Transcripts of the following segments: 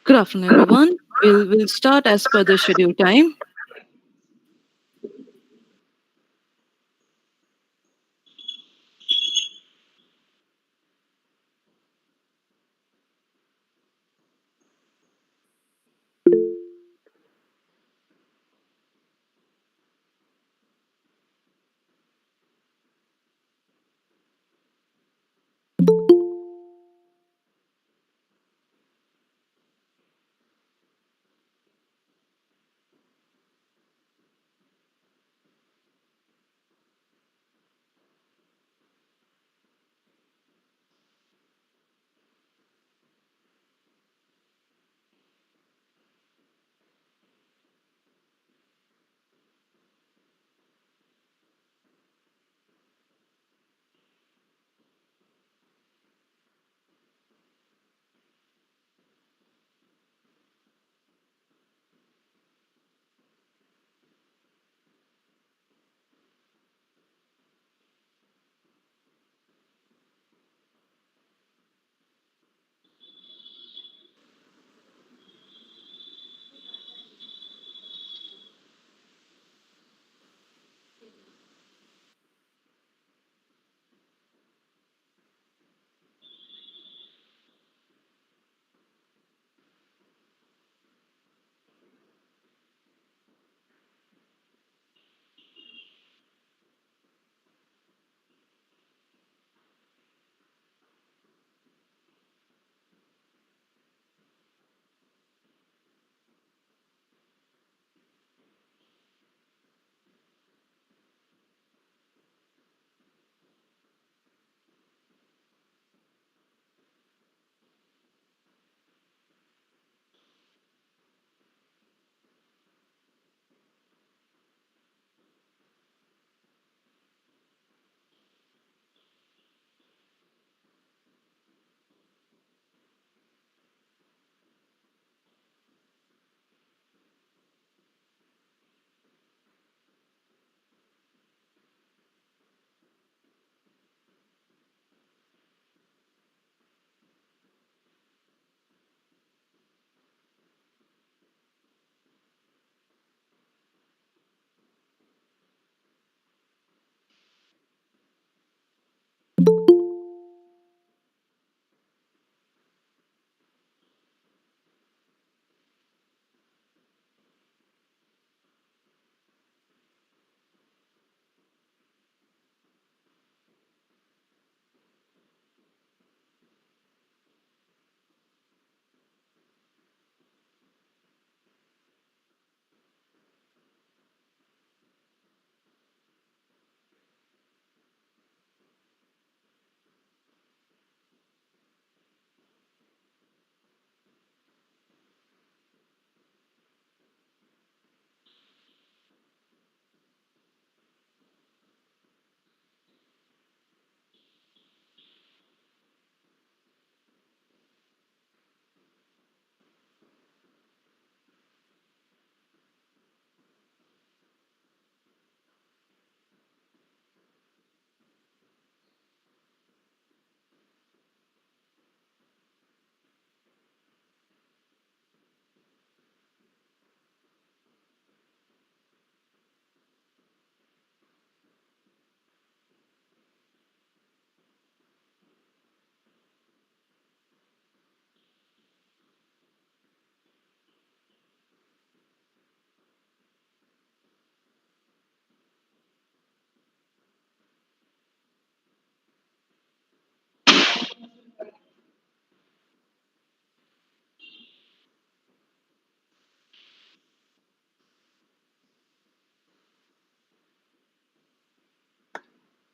Good afternoon, everyone. We'll start as per the scheduled time.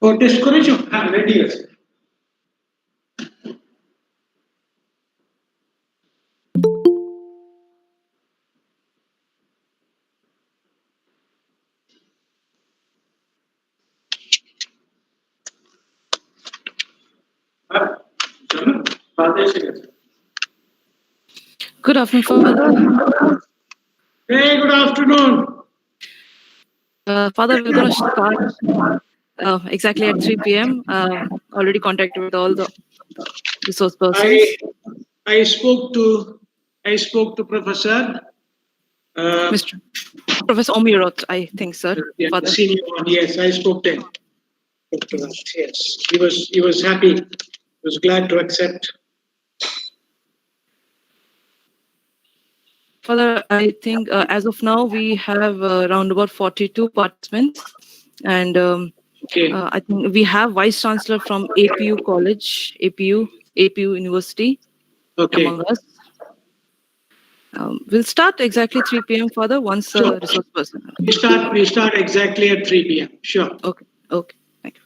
Oh, discourage of readiness. Good afternoon, Father. Hey, good afternoon. Father, we're going to start exactly at 3 p.m. Already contacted with all the resource I persons. I spoke to Professor Mr. Professor Omirot, I think, sir. yeah, the Father. senior one. Yes, I spoke to him. Yes, he was happy. He was glad to accept. Father, I think as of now, we have around about 42 participants. And Okay. I think we have Vice Chancellor from APU College, APU University Okay. among us. We'll start exactly 3 p.m. Father, once So resource person. we start exactly at 3 p.m. Sure. Okay, okay. Thank you.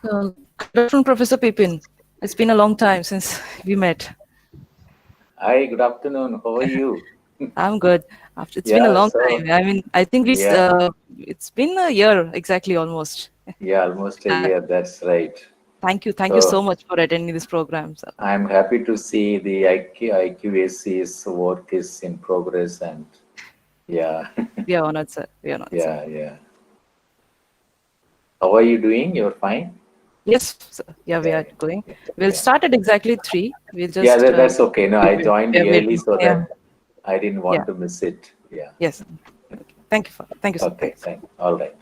Good afternoon, Professor Pipin. It's been a long time since we met. Hi, good afternoon. How are you? I'm good. It's been a Yeah, long so time. I mean, I think yeah, it's been a year exactly almost. yeah, almost a Uh, year. That's right. thank you so So much for attending this program, sir. I'm happy to see the IQAC's work is in progress, and yeah, We are honored, sir. We are honored, sir. yeah. How are you doing? You're fine? Yes, sir. Yeah, we Yeah, are going. yeah, We'll yeah. start at exactly 3. We'll Yeah, just that's okay. No, I joined we are early waiting. so Yeah, that I didn't yeah. want to miss it. Yeah. Yes. Okay. Thank you, sir. Okay, Thanks. fine. All right.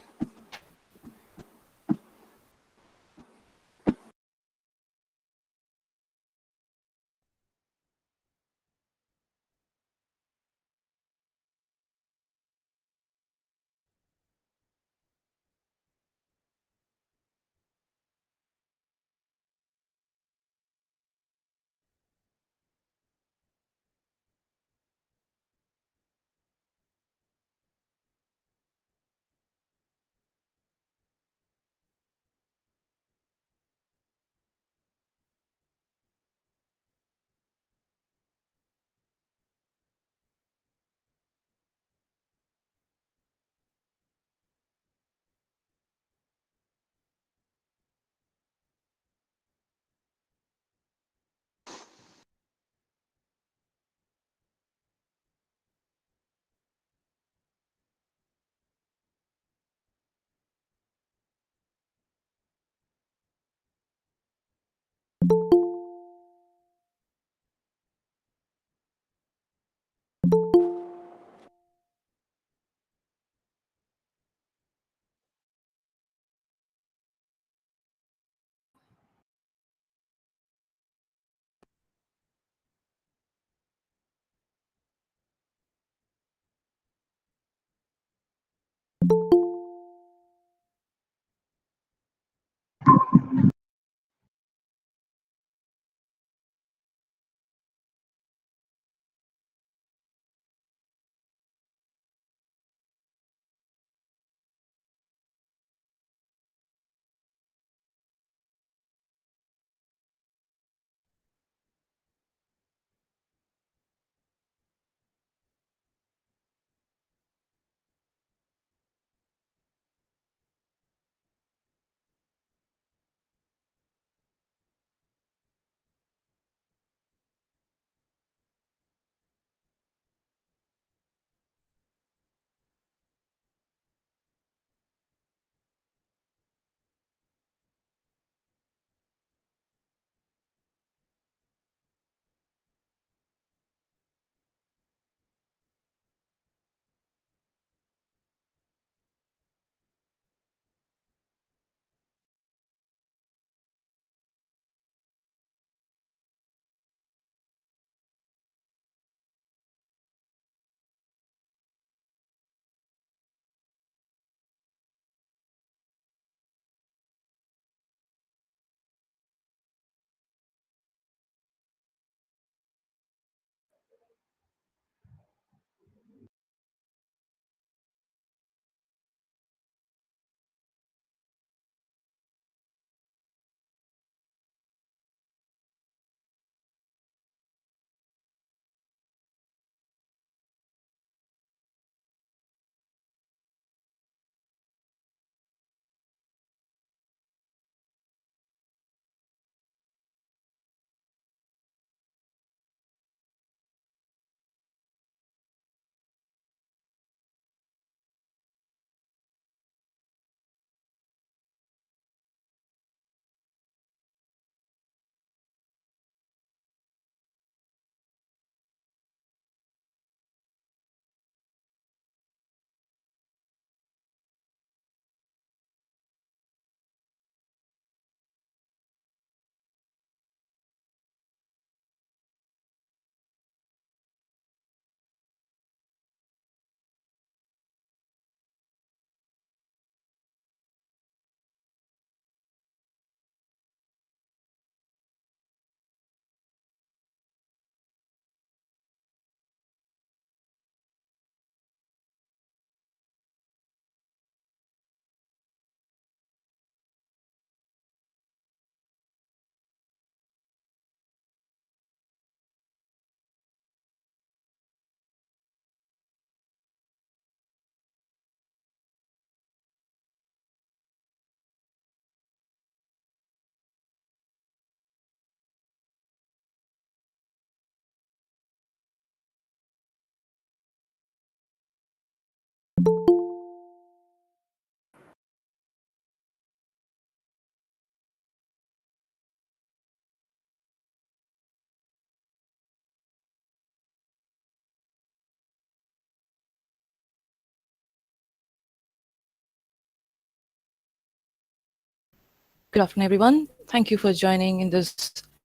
Good afternoon, everyone. Thank you for joining in this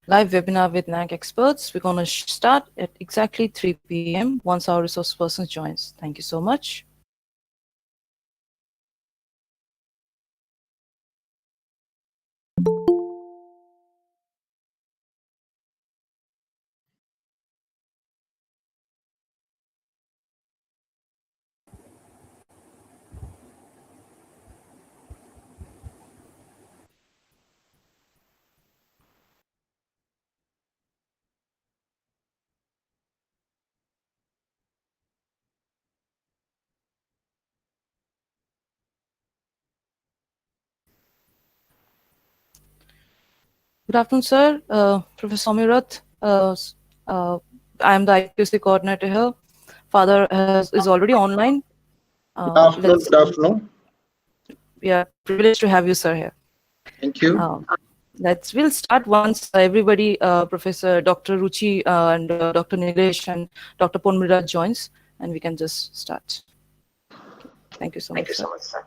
live webinar with NAAC experts. We're going to start at exactly 3 p.m. once our resource person joins. Thank you so much. Good afternoon, sir. Professor Somirat. I am the IQAC coordinator here. Father is already online. Good afternoon. Let's. Good afternoon. We are privileged to have you, sir, here. Thank you. We'll start once everybody, Professor Dr. Ruchi and Dr. Nilesh and Dr. Ponmira joins, and we can just start. Thank you so much, sir.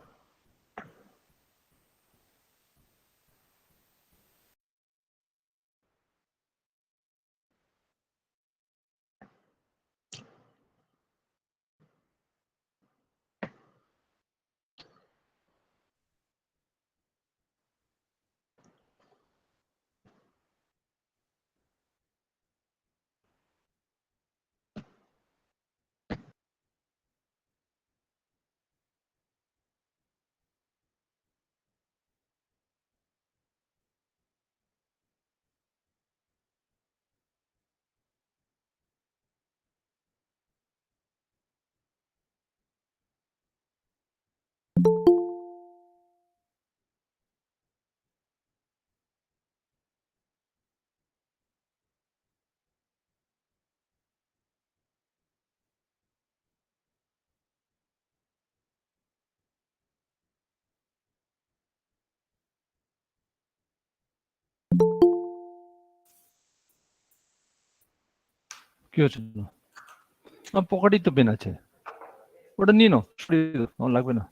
কি হচ্ছে না পকেটেই তো pen আছে ওটা নিয়ে নাও সরিয়ে দাও আমার লাগবে না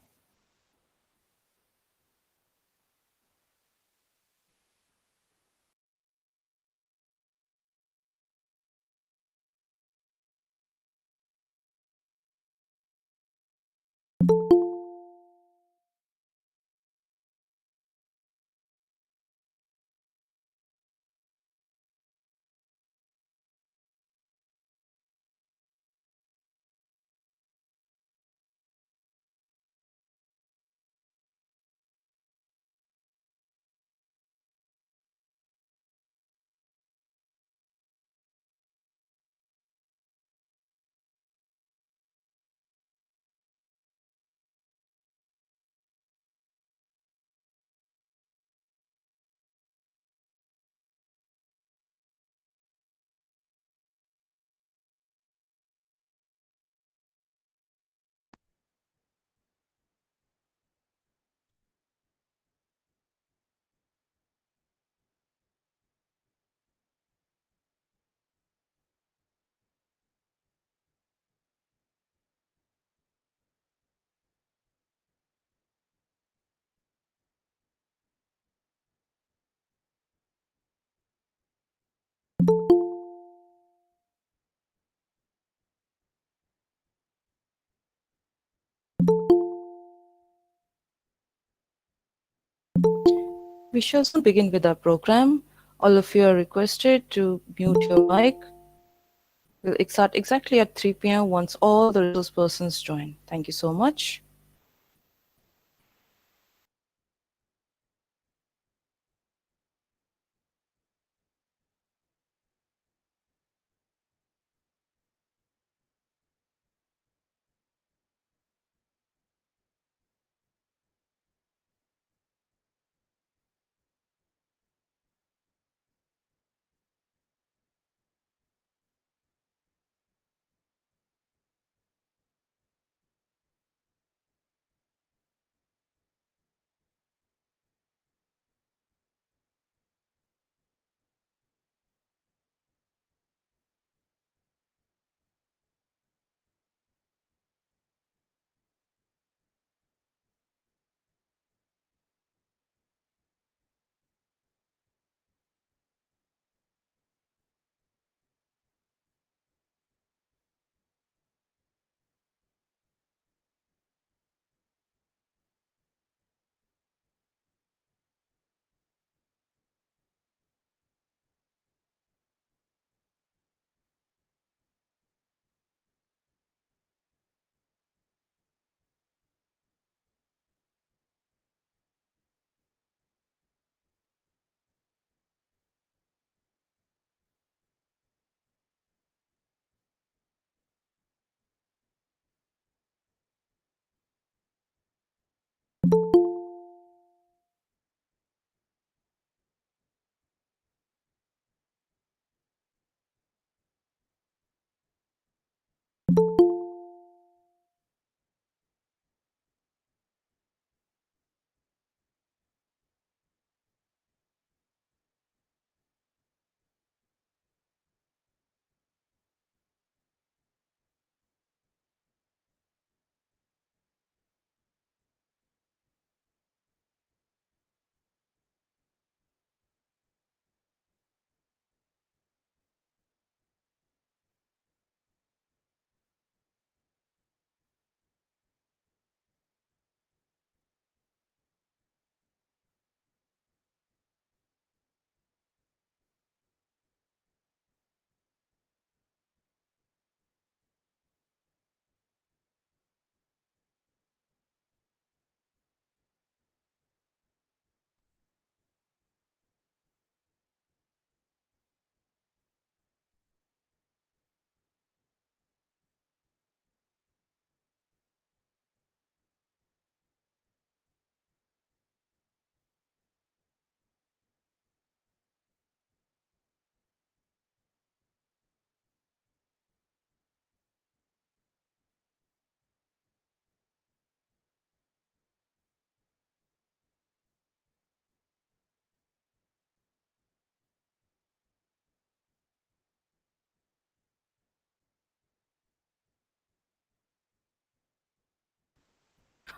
We shall soon begin with our program. All of you are requested to mute your mic. We'll start exactly at 3 p.m. once all the resource persons join. Thank you so much.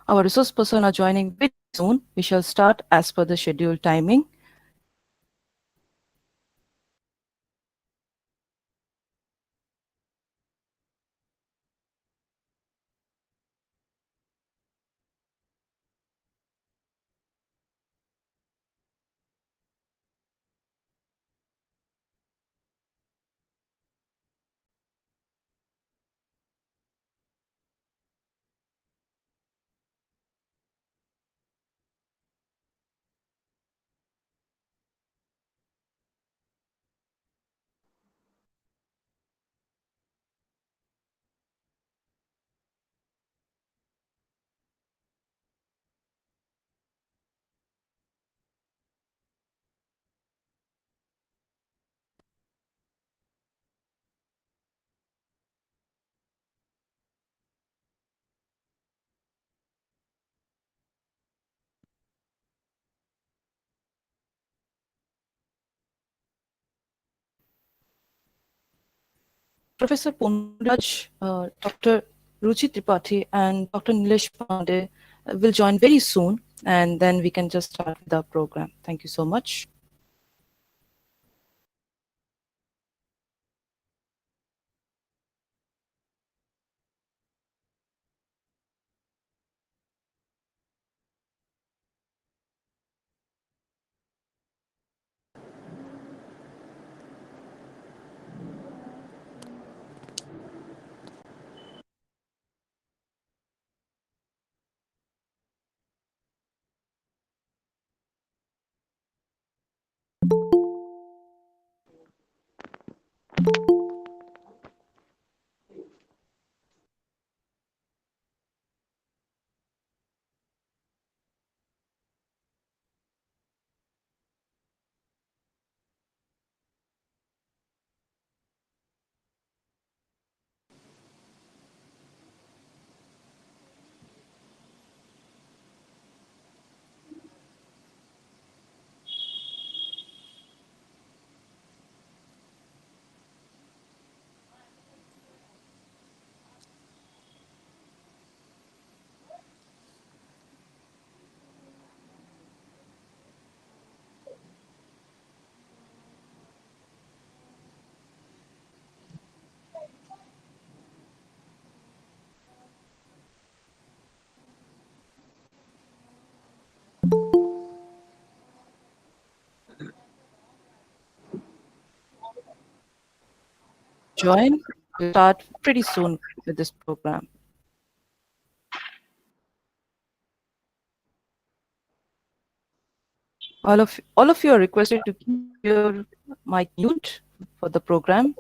Our resource person are joining very soon. We shall start as per the scheduled timing. Professor Ponraj, Dr. Ruchi Tripathi, and Dr. Nilesh Pandey will join very soon, and then we can just start with our program. Thank you so much. Join. We'll start pretty soon with this program. All of you are requested to keep your mic mute for the program.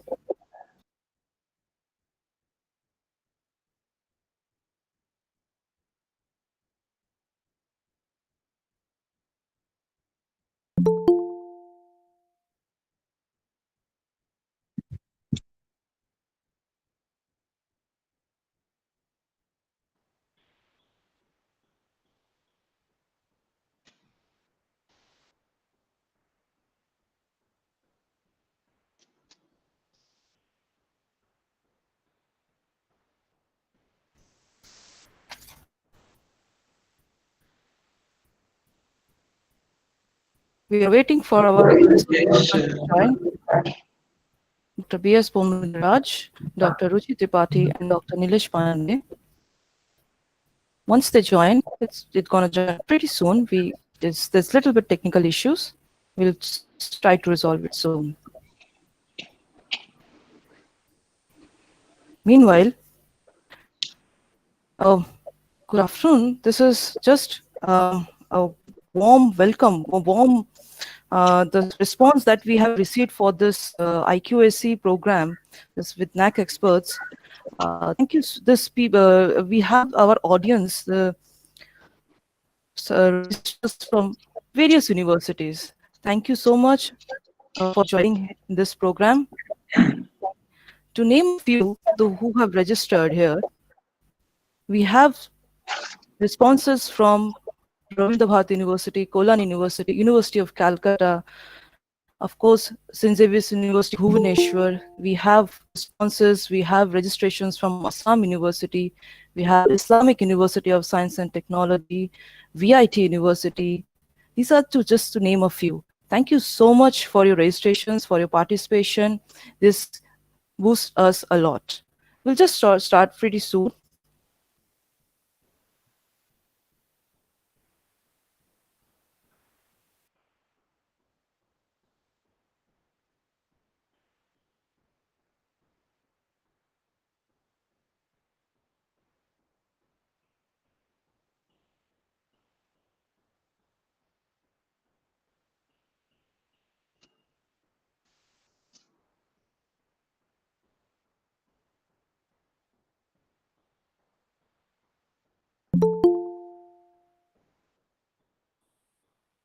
We are waiting for our Yes, to join. Dr. B.S. Pomunraj, Dr. Ruchi Tripathi, and Dr. Nilesh Pandey. Once they join, it's gonna join pretty soon. There's little bit technical issues. We'll try to resolve it soon. Meanwhile, good afternoon. This is just a warm welcome, a warm the response that we have received for this IQAC program, this with NAAC experts. Thank you. This people, we have our audience, the registrars from various universities. Thank you so much for joining this program. To name a few who have registered here, we have responses from Ravindra Bharati University, Kolan University, University of Calcutta, of course, St. Xavier's University, Bhubaneswar. We have responses, we have registrations from Assam University, We have Islamic University of Science and Technology, VIT University. These are just to name a few. Thank you so much for your registrations, for your participation. This boosts us a lot. We'll just start pretty soon.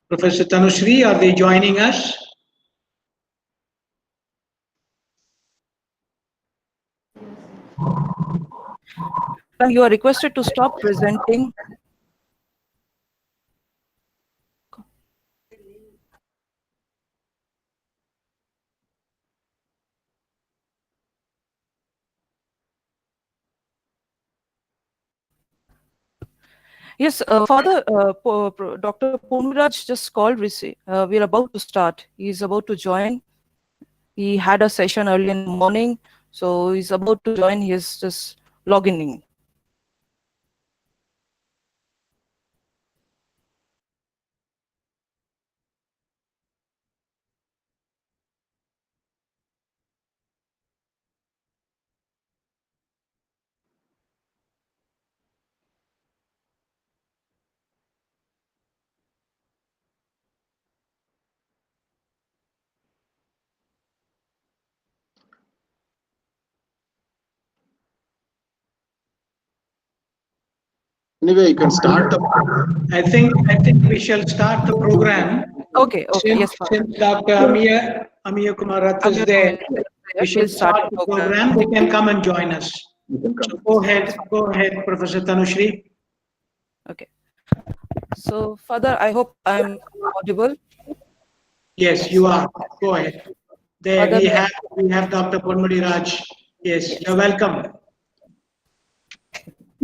Professor Tanushree, are they joining us? You are requested to stop presenting. Yes, Father, Dr. Ponviraj just called. We're about to start. He's about to join. He had a session early in the morning, so he's about to join. He's just logging in. Anyway, you can start the. I think we shall start the program. Okay, yes, Father. Since Dr. Amiya Kumar Rath is there, we should start the program. They can come and join us. So go ahead, Professor Tanushree. Okay. So, Father, I hope I'm audible. Yes, you are. Go ahead. There Father, we have Dr. Ponmudi Raj. Yes, you're welcome.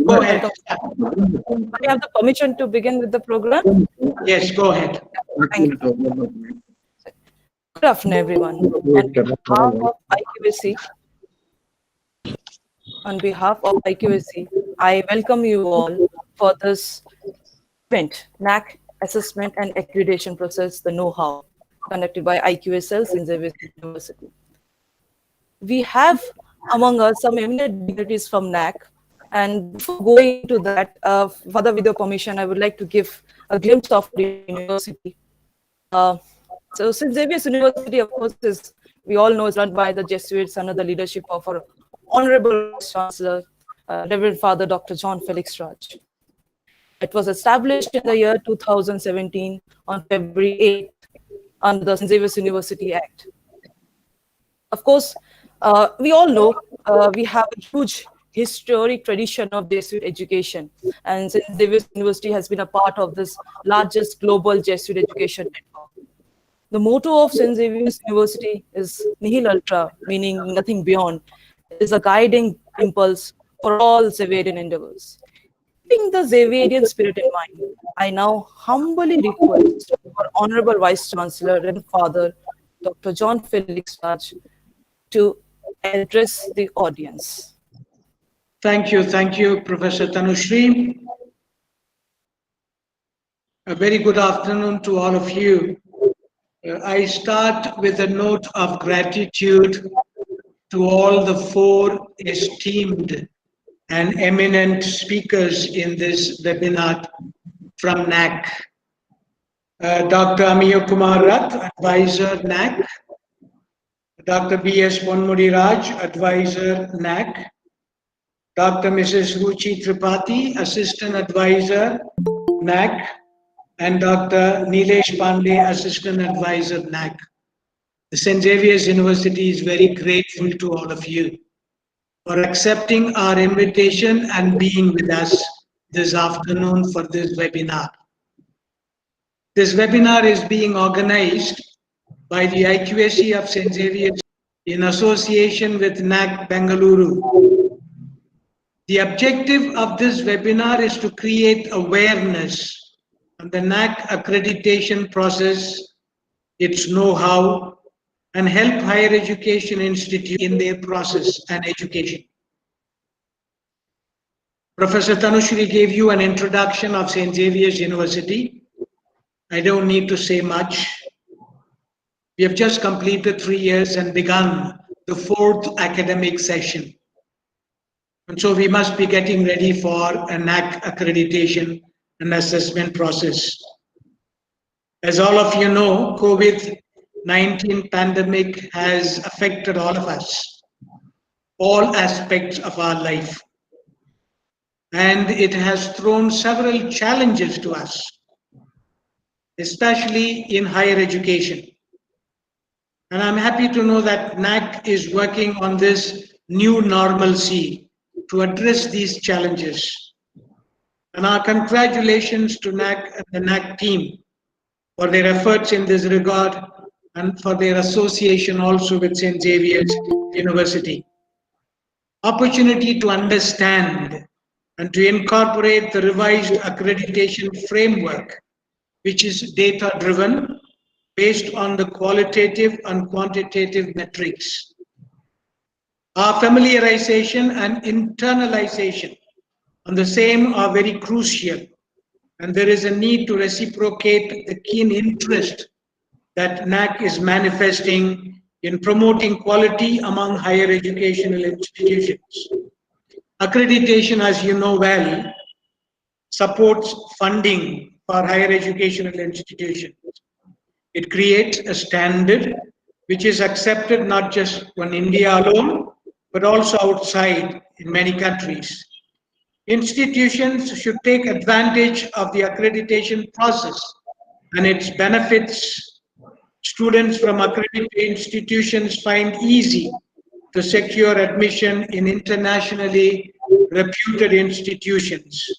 Go ahead. I have the permission to begin with the program. Yes, go ahead. Thank you. Good afternoon, everyone. On behalf of IQAC, I welcome you all for this event, NAAC Assessment and Accreditation Process, the know-how, conducted by IQSL in Xavier University. We have among us some eminent dignitaries from NAAC, and before going into that, further with your permission, I would like to give a glimpse of the university. So St. Xavier's University, of course, we all know, is run by the Jesuits under the leadership of our Honorable Vice Chancellor, Reverend Father Dr. John Felix Raj. It was established in the year 2017 on February 8th under the St. Xavier's University Act. Of course, we all know we have a huge historic tradition of Jesuit education, and St. Xavier's University has been a part of this largest global Jesuit education network. The motto of St. Xavier's University is Nihil Ultra, meaning nothing beyond. It is a guiding impulse for all Xaverian endeavors. Keeping the Xaverian spirit in mind, I now humbly request our Honorable Vice Chancellor and Father Dr. John Felix Raj to address the audience. Thank you, Professor Tanushree. A very good afternoon to all of you. I start with a note of gratitude to all the four esteemed and eminent speakers in this webinar from NAAC. Dr. Amiya Kumar Rath, Advisor NAAC. Dr. B.S. Ponmudi Raj, Advisor NAAC. Dr. Mrs. Ruchi Tripathi, Assistant Advisor NAAC. And Dr. Nilesh Pandey, Assistant Advisor NAAC. The St. Xavier's University is very grateful to all of you for accepting our invitation and being with us this afternoon for this webinar. This webinar is being organized by the IQAC of St. Xavier's in association with NAAC Bengaluru. The objective of this webinar is to create awareness on the NAAC accreditation process, its know-how, and help higher education institutes in their process and education. Professor Tanushri gave you an introduction of St. Xavier's University. I don't need to say much. We have just completed 3 years and begun the 4th academic session. And so we must be getting ready for a NAAC accreditation and assessment process. As all of you know, COVID-19 pandemic has affected all of us, all aspects of our life. And it has thrown several challenges to us, especially in higher education. And I'm happy to know that NAAC is working on this new normalcy to address these challenges. And our congratulations to NAAC and the NAAC team for their efforts in this regard and for their association also with St. Xavier's University. Opportunity to understand and to incorporate the revised accreditation framework, which is data-driven, based on the qualitative and quantitative metrics. Our familiarization and internalization on the same are very crucial, and there is a need to reciprocate the keen interest that NAAC is manifesting in promoting quality among higher educational institutions. Accreditation, as you know well, supports funding for higher educational institutions. It creates a standard which is accepted not just in India alone, but also outside in many countries. Institutions should take advantage of the accreditation process and its benefits. Students from accredited institutions find easy to secure admission in internationally reputed institutions.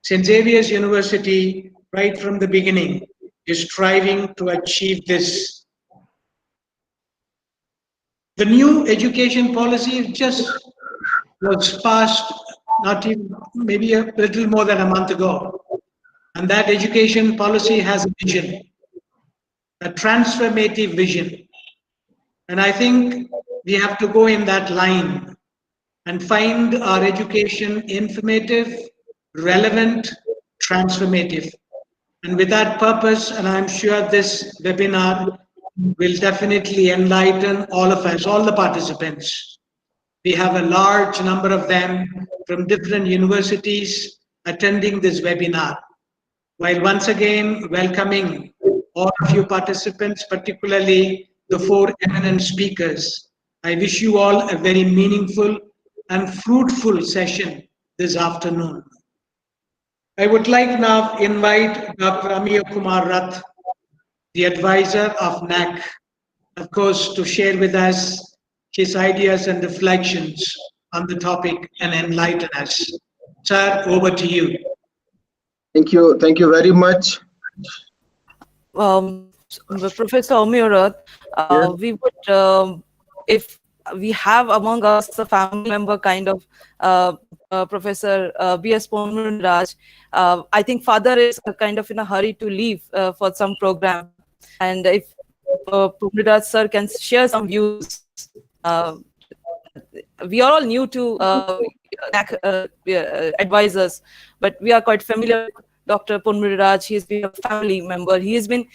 St. Xavier's University, right from the beginning, is striving to achieve this. The new education policy just was passed not even, maybe a little more than a month ago. And that education policy has a vision, a transformative vision. And I think we have to go in that line and find our education informative, relevant, transformative. And with that purpose, and I'm sure this webinar will definitely enlighten all of us, all the participants. We have a large number of them from different universities attending this webinar. While once again welcoming all of you participants, particularly the 4 eminent speakers, I wish you all a very meaningful and fruitful session this afternoon. I would like now to invite Dr. Amiya Kumar Rath, the advisor of NAAC, of course, to share with us his ideas and reflections on the topic and enlighten us. Sir, over to you. Thank you very much. Professor Amiya Rath, we would, if we have among us a family member kind of Professor B.S. Ponraj, I think father is kind of in a hurry to leave for some program. And if Ponraj sir can share some views, we are all new to advisors, but we are quite familiar with Dr. Ponraj. He's been a family member. He's been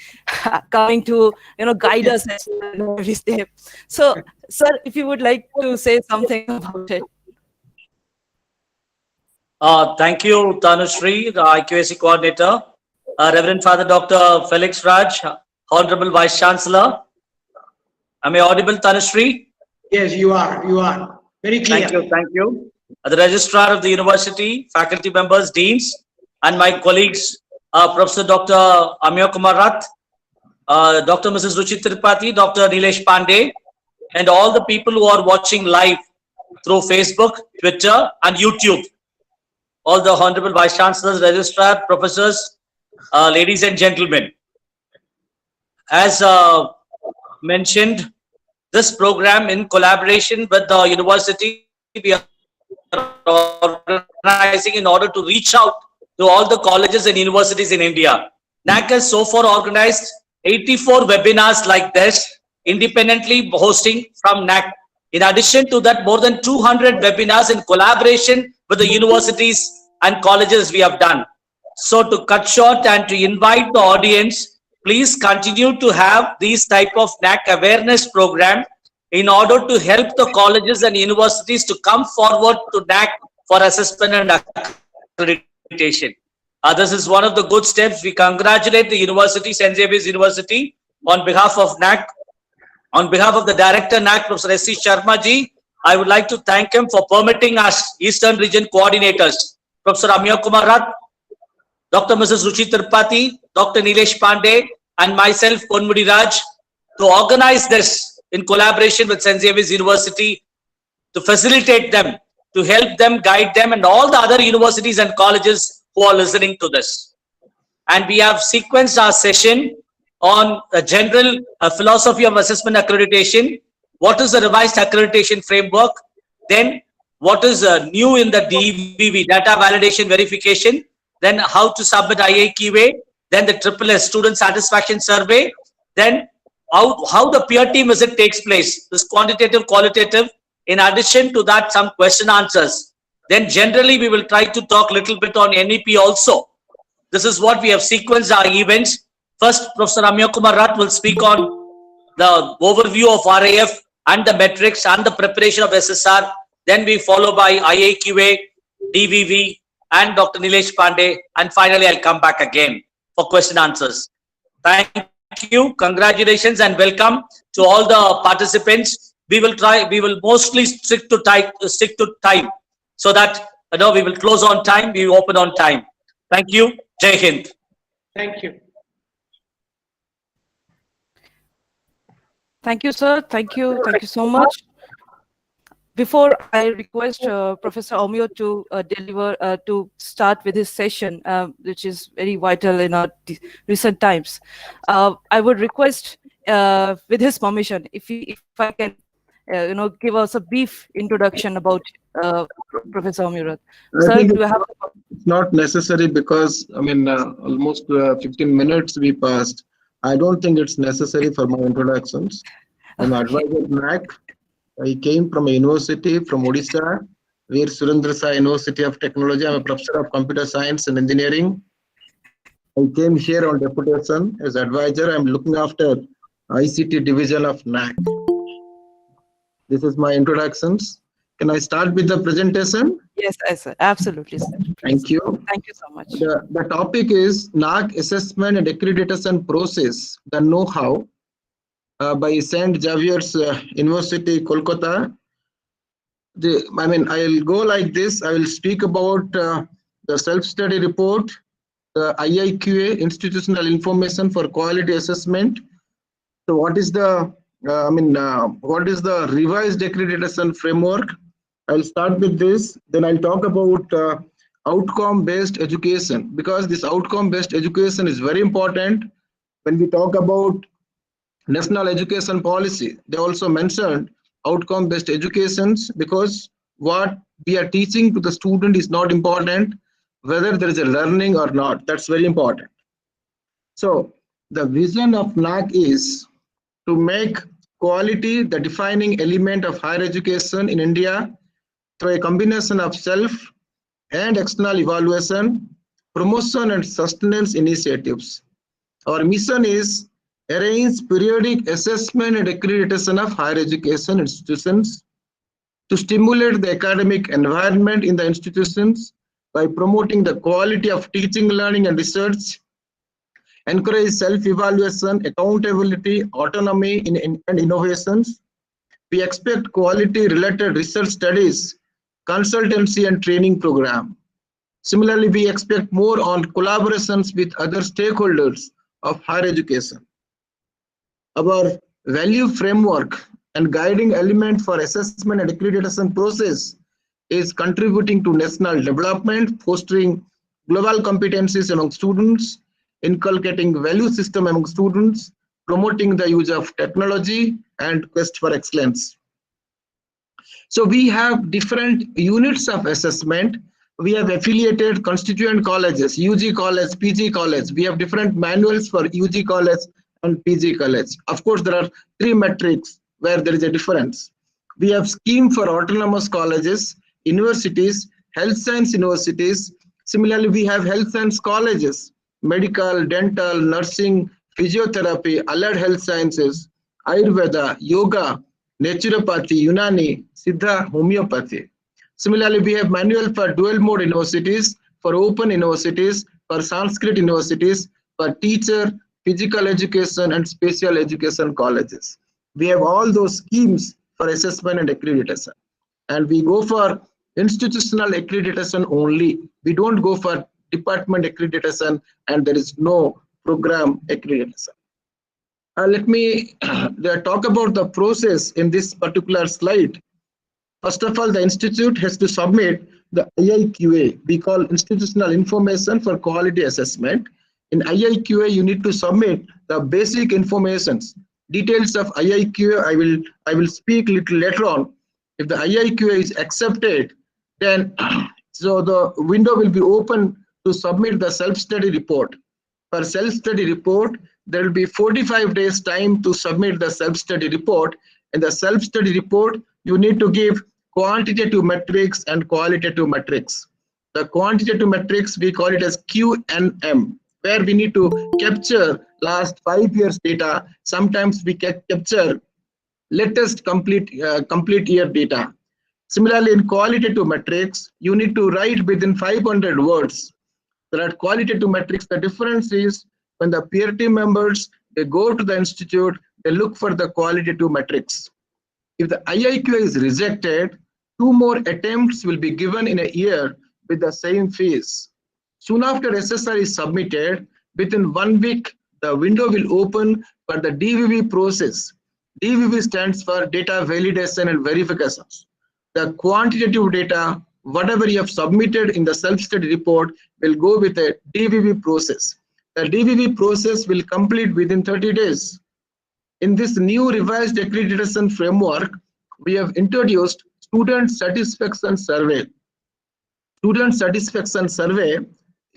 coming to guide us every step. So, sir, if you would like to say something about it. Thank you, Tanushri, the IQAC coordinator, Reverend Father Dr. Felix Raj, Honorable Vice Chancellor. Am I audible, Tanushri? Yes, you are. You are. Very clear. Thank you. Thank you. The Registrar of the University, faculty members, deans, and my colleagues, Professor Dr. Amiya Kumar Rath, Dr. Mrs. Ruchi Tripathi, Dr. Nilesh Pandey, and all the people who are watching live through Facebook, Twitter, and YouTube. All the Honorable Vice Chancellors, Registrar, Professors, ladies and gentlemen. As mentioned, this program in collaboration with the university, we are are organizing in order to reach out to all the colleges and universities in India. NAAC has so far organized 84 webinars like this, independently hosting from NAAC. In addition to that, more than 200 webinars in collaboration with the universities and colleges we have done. So to cut short and to invite the audience, please continue to have these type of NAAC awareness program in order to help the colleges and universities to come forward to NAAC for assessment and accreditation. This is one of the good steps. We congratulate the university, St. Xavier's University, on behalf of NAAC. On behalf of the Director NAAC, Professor Sc. Sharma ji, I would like to thank him for permitting us, Eastern Region coordinators, Professor Amya Kumar Rath, Dr. Mrs. Ruchi Tripathi, Dr. Nilesh Pandey, and myself, Ponmudi Raj, to organize this in collaboration with St. Xavier's University, to facilitate them, to help them, guide them, and all the other universities and colleges who are listening to this. And we have sequenced our session on a general philosophy of assessment accreditation. What is the revised accreditation framework? Then what is new in the DVV, data validation verification? Then how to submit IAQA? Then the SSS, student satisfaction survey. Then how the peer team visit takes place, this quantitative, qualitative. In addition to that, some question answers. Then generally we will try to talk a little bit on NEP also. This is what we have sequenced our events. First, Professor Amya Kumar Rath will speak on the overview of RAF and the metrics and the preparation of SSR. Then we follow by IAQA, DVV, and Dr. Nilesh Pandey. And finally, I'll come back again for question answers. Thank you. Congratulations and welcome to all the participants. We will mostly stick to time so that we will close on time, we open on time. Thank you. Jai Hind. Thank you. Thank you, sir. Thank you. Thank you so much. Before I request Professor Amyo to to start with his session, which is very vital in our recent times, I would request, with his permission, if I can, give us a brief introduction about Professor Amyo. Sir, do you have? It's not necessary because almost 15 minutes we passed. I don't think it's necessary for my introductions. I'm advisor at NAAC. I came from a university from Odisha, Veer Surendra Sai University of Technology. I'm a professor of computer science and engineering. I came here on deputation as advisor. I'm looking after ICT division of NAAC. This is my introductions. Can I start with the presentation? Yes, sir. Absolutely, sir. Thank you. Thank you so much. The topic is NAAC assessment and accreditation process, the know-how, by St. Xavier's University, Kolkata. I'll go like this. I will speak about the self-study report, the IIQA, institutional information for quality assessment. So what is the revised accreditation framework? I'll start with this. Then I'll talk about outcome-based education, because this outcome-based education is very important. When we talk about national education policy, they also mentioned outcome-based educations, because what we are teaching to the student is not important, whether there is a learning or not. That's very important. So the vision of NAAC is to make quality the defining element of higher education in India through a combination of self and external evaluation, promotion and sustenance initiatives. Our mission is arrange periodic assessment and accreditation of higher education institutions to stimulate the academic environment in the institutions by promoting the quality of teaching, learning and research, encourage self-evaluation, accountability, autonomy and innovations. We expect quality-related research studies, consultancy and training program. Similarly, we expect more on collaborations with other stakeholders of higher education. Our value framework and guiding element for assessment and accreditation process is contributing to national development, fostering global competencies among students, inculcating value system among students, promoting the use of technology and quest for excellence. So we have different units of assessment. We have affiliated constituent colleges, UG college, PG college. We have different manuals for UG college and PG college. Of course, there are 3 metrics where there is a difference. We have scheme for autonomous colleges, universities, health science universities. Similarly, we have health science colleges, medical, dental, nursing, physiotherapy, allied health sciences, Ayurveda, yoga, naturopathy, Unani, Siddha, homeopathy. Similarly, we have manual for dual mode universities, for open universities, for Sanskrit universities, for teacher, physical education, and special education colleges. We have all those schemes for assessment and accreditation. And we go for institutional accreditation only. We don't go for department accreditation, and there is no program accreditation. Let me talk about the process in this particular slide. First of all, the institute has to submit the IIQA. We call Institutional Information for Quality Assessment. In IIQA, you need to submit the basic informations. Details of IIQA, I will speak little later on. If the IIQA is accepted, then so the window will be open to submit the self-study report. For self-study report, there will be 45 days time to submit the self-study report. In the self-study report, you need to give quantitative metrics and qualitative metrics. The quantitative metrics, we call it as QNM, where we need to capture last 5 years data. Sometimes we can capture latest complete year data. Similarly, in qualitative metrics, you need to write within 500 words. There are qualitative metrics. The difference is when the peer team members, they go to the institute, they look for the qualitative metrics. If the IIQA is rejected, 2 more attempts will be given in a year with the same fees. Soon after SSR is submitted, within 1 week, the window will open for the DVV process. DVV stands for data validation and verifications. The quantitative data, whatever you have submitted in the self-study report, will go with a DVV process. The DVV process will complete within 30 days. In this new revised accreditation framework, we have introduced student satisfaction survey. Student satisfaction survey,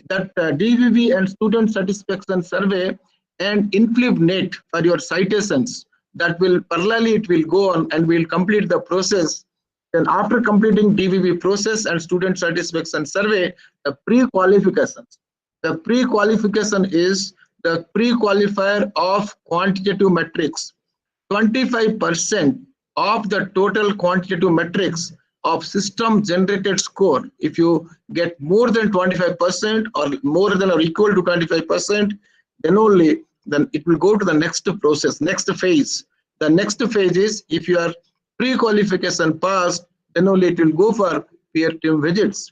that DVV and student satisfaction survey and InflibNet for your citations, that will parallelly it will go on and will complete the process. Then after completing DVV process and student satisfaction survey, the pre-qualifications. The pre-qualification is the pre-qualifier of quantitative metrics. 25% of the total quantitative metrics of system generated score. If you get more than 25% or more than or equal to 25%, then it will go to the next process, next phase. The next phase is if you are pre-qualification passed, then only it will go for peer team visits.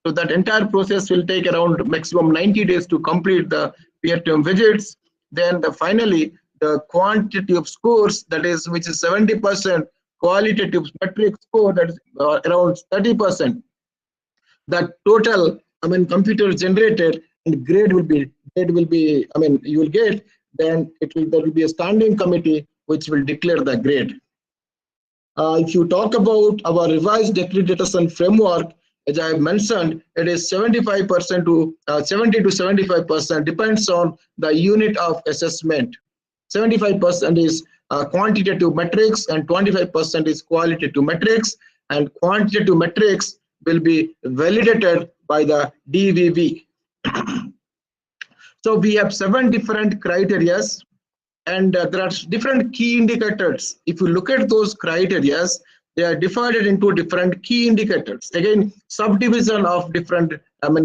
So that entire process will take around maximum 90 days to complete the peer team visits. Then finally, the quantity of scores, that is, which is 70%, qualitative metric score, that is around 30%. The total, computer generated and grade will be, you will get, then there will be a standing committee which will declare the grade. If you talk about our revised accreditation framework, as I have mentioned, it is 75% to 70 to 75%, depends on the unit of assessment. 75% is quantitative metrics and 25% is qualitative metrics, and quantitative metrics will be validated by the DVV. So we have 7 different criteria, and there are different key indicators. If you look at those criteria, they are divided into different key indicators. Again, subdivision of different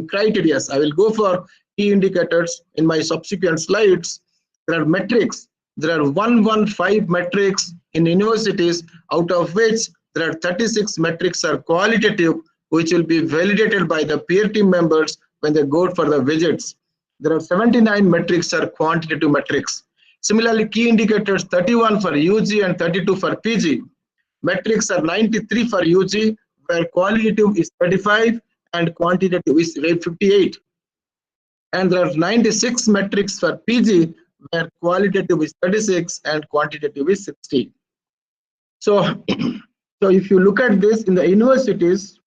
criteria. I will go for key indicators in my subsequent slides. There are metrics. There are 115 metrics in universities, out of which there are 36 metrics are qualitative, which will be validated by the peer team members when they go for the visits. There are 79 metrics are quantitative metrics. Similarly, key indicators 31 for UG and 32 for PG. Metrics are 93 for UG, where qualitative is 35 and quantitative is 58. And there are 96 metrics for PG, where qualitative is 36 and quantitative is 60. So So if you look at this in the universities,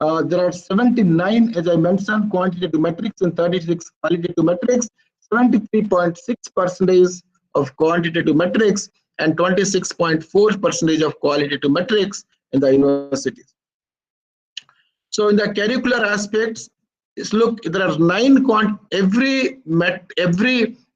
there are 79, as I mentioned, quantitative metrics and 36 qualitative metrics, 73.6% of quantitative metrics and 26.4% of qualitative metrics in the universities. So in the curricular aspects, look, there are 9 every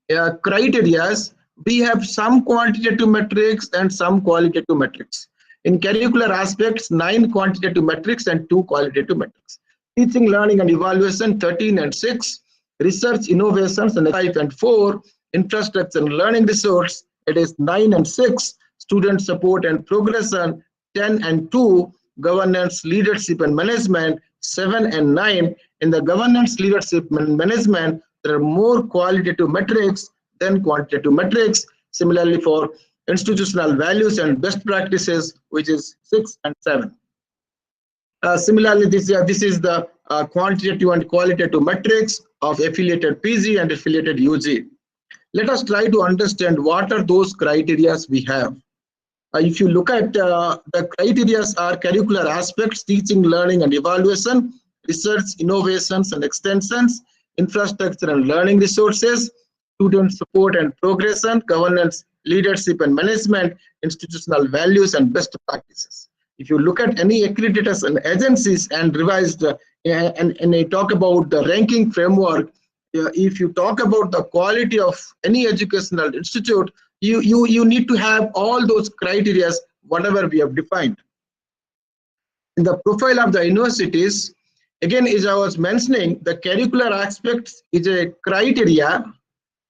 criterias. We have some quantitative metrics and some qualitative metrics. In curricular aspects, 9 quantitative metrics and 2 qualitative metrics. Teaching, learning, and evaluation, 13 and 6. Research, innovations, and 5 and 4. Infrastructure and learning resource, it is 9 and 6. Student support and progression, 10 and 2. Governance, leadership, and management, 7 and 9. In the governance, leadership, and management, there are more qualitative metrics than quantitative metrics. Similarly, for institutional values and best practices, which is 6 and 7. Similarly, this is the quantitative and qualitative metrics of affiliated PG and affiliated UG. Let us try to understand what are those criteria we have. If you look at the criteria are curricular aspects, teaching, learning, and evaluation, research, innovations, and extensions, infrastructure and learning resources, student support and progression, governance, leadership and management, institutional values, and best practices. If you look at any accreditation agencies and revised, and I talk about the ranking framework, if you talk about the quality of any educational institute, you need to have all those criteria, whatever we have defined. In the profile of the universities, again, as I was mentioning, the curricular aspects is a criteria,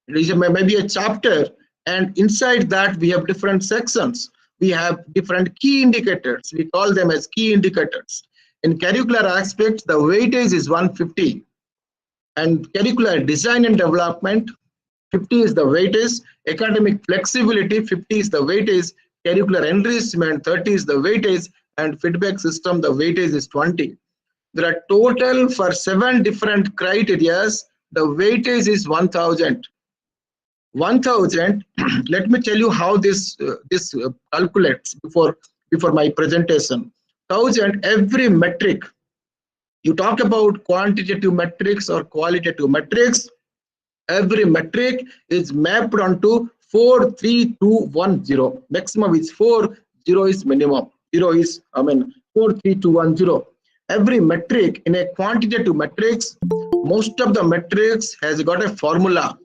it is maybe a chapter, and inside that we have different sections. We have different key indicators. We call them as key indicators. In curricular aspects, the weightage is 150. And curricular design and development, 50 is the weightage. Academic flexibility, 50 is the weightage. Curricular enrichment, 30 is the weightage. And feedback system, the weightage is 20. There are total for 7 different criteria. The weightage is 1000. 1000. Let me tell you how this calculates before my presentation. 1000, every metric. You talk about quantitative metrics or qualitative metrics. Every metric is mapped onto 4, 3, 2, 1, 0. Maximum is 4, 0 is minimum. 0 is 4, 3, 2, 1, 0. Every metric in a quantitative metrics, most of the metrics has got a formula.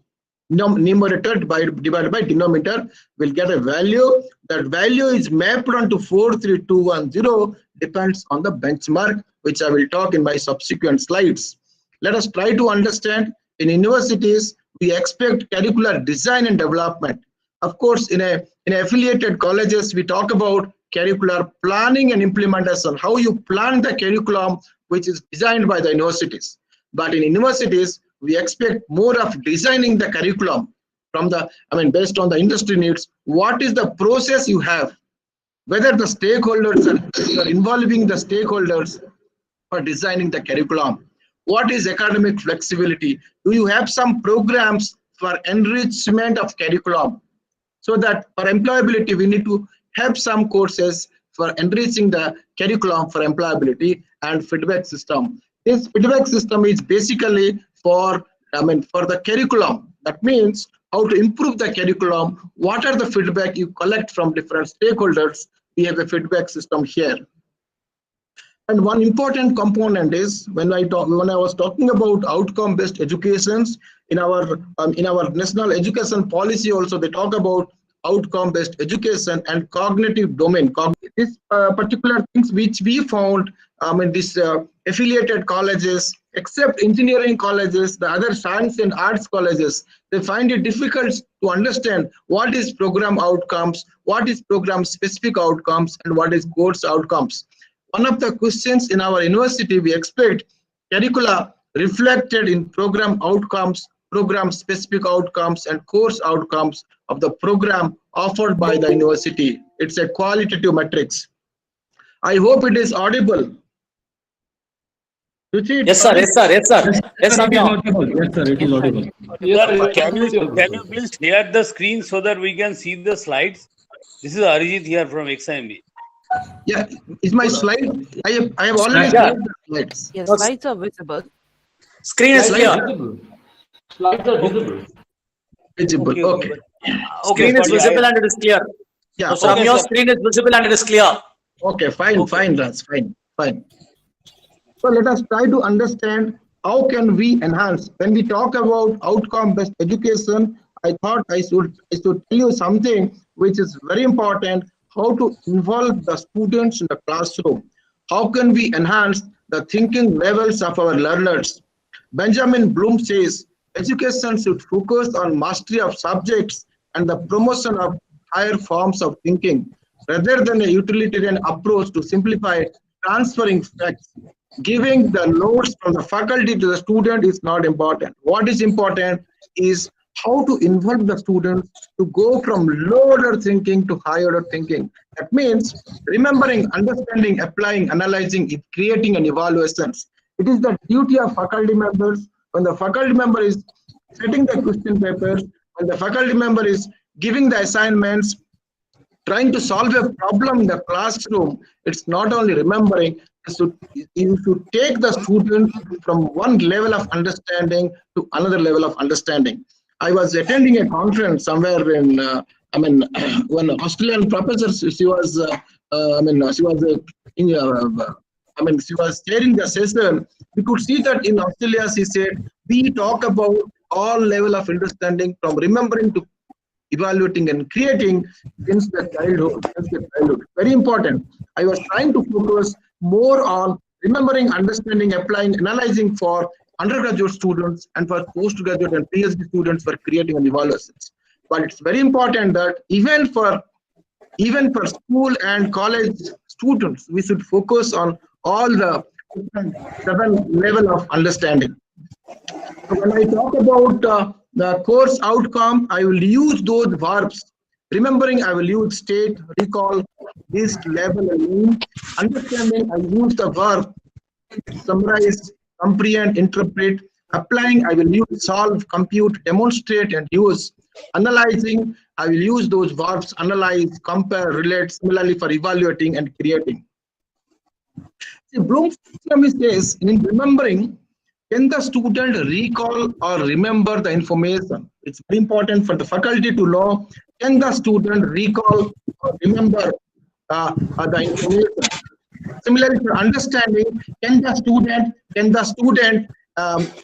Numerator divided by denominator will get a value. That value is mapped onto 4, 3, 2, 1, 0, depends on the benchmark, which I will talk in my subsequent slides. Let us try to understand. In universities, we expect curricular design and development. Of course, in affiliated colleges, we talk about curricular planning and implementation, how you plan the curriculum which is designed by the universities. But in universities, we expect more of designing the curriculum from the, based on the industry needs. What is the process you have? Whether the stakeholders are involving the stakeholders for designing the curriculum. What is academic flexibility? Do you have some programs for enrichment of curriculum? So that for employability, we need to have some courses for enriching the curriculum for employability and feedback system. This feedback system is basically for the curriculum. That means how to improve the curriculum. What are the feedback you collect from different stakeholders? We have a feedback system here. And one important component is when I was talking about outcome-based educations in our national education policy, also they talk about outcome-based education and cognitive domain. This particular things which we found this affiliated colleges, except engineering colleges, the other science and arts colleges, they find it difficult to understand what is program outcomes, what is program specific outcomes, and what is course outcomes. One of the questions in our university, we expect curricula reflected in program outcomes, program specific outcomes, and course outcomes of the program offered by the university. It's a qualitative matrix. I hope it is audible. Yes, sir. Yes, sir. Yes, sir. Yes, sir. Yes, sir. It is audible. Sir, can you please share the screen so that we can see the slides? This is Arijit here from XIMB. Yeah, is my slide? I have already Yeah. shared the slides. Yes, No, slides are visible. Screen is Slides clear. Visible. Slides are visible. visible. Okay, Okay. okay, Screen is sorry, visible and it is clear. Yeah. So Okay, Ramya's sir. screen is visible and it is clear. Okay. Fine. Okay. Fine, Raj. Fine. Fine. So let us try to understand how can we enhance. When we talk about outcome-based education, I thought I should tell you something which is very important, how to involve the students in the classroom. How can we enhance the thinking levels of our learners? Benjamin Bloom says, education should focus on mastery of subjects and the promotion of higher forms of thinking, rather than a utilitarian approach to simplify transferring facts. Giving the notes from the faculty to the student is not important. What is important is how to involve the students to go from low order thinking to high order thinking. That means remembering, understanding, applying, analyzing, creating and evaluations. It is the duty of faculty members. When the faculty member is setting the question papers, when the faculty member is giving the assignments, trying to solve a problem in the classroom, it's not only remembering, you should take the student from one level of understanding to another level of understanding. I was attending a conference somewhere in, one Australian professor, she was, she was chairing the session. We could see that in Australia, she said, we talk about all level of understanding from remembering to evaluating and creating since the childhood. Very important. I was trying to focus more on remembering, understanding, applying, analyzing for undergraduate students and for postgraduate and PhD students for creating and evaluations. But it's very important that even for school and college students, we should focus on all the seven level of understanding. So when I talk about the course outcome, I will use those verbs. Remembering, I will use state, recall, list, label, and name. Understanding, I use the verb summarize, comprehend, interpret. Applying, I will use solve, compute, demonstrate, and use. Analyzing, I will use those verbs analyze, compare, relate. Similarly for evaluating and creating. See, Bloom's says in remembering, can the student recall or remember the information? It's very important for the faculty to know, can the student recall or remember the information? Similarly, for understanding, can the student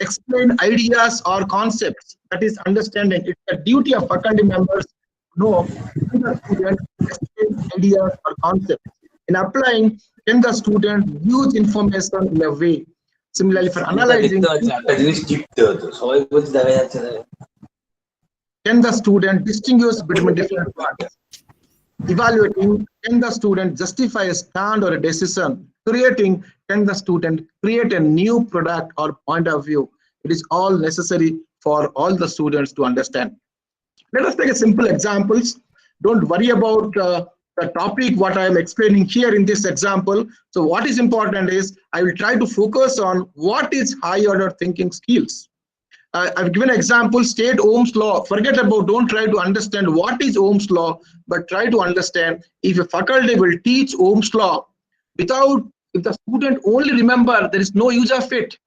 explain ideas or concepts? That is understanding. It's the duty of faculty members to know, can the student explain ideas or concepts? In applying, can the student use information in a way? Similarly, for analyzing, can the student distinguish between different parts? Evaluating, can the student justify a stand or a decision? Creating, can the student create a new product or point of view? It is all necessary for all the students to understand. Let us take a simple examples. Don't worry about the topic what I am explaining here in this example. So what is important is I will try to focus on what is high order thinking skills. I've given an example, state Ohm's law. Forget about, don't try to understand what is Ohm's law, but try to understand if a faculty will teach Ohm's law if the student only remember, there is no use of it.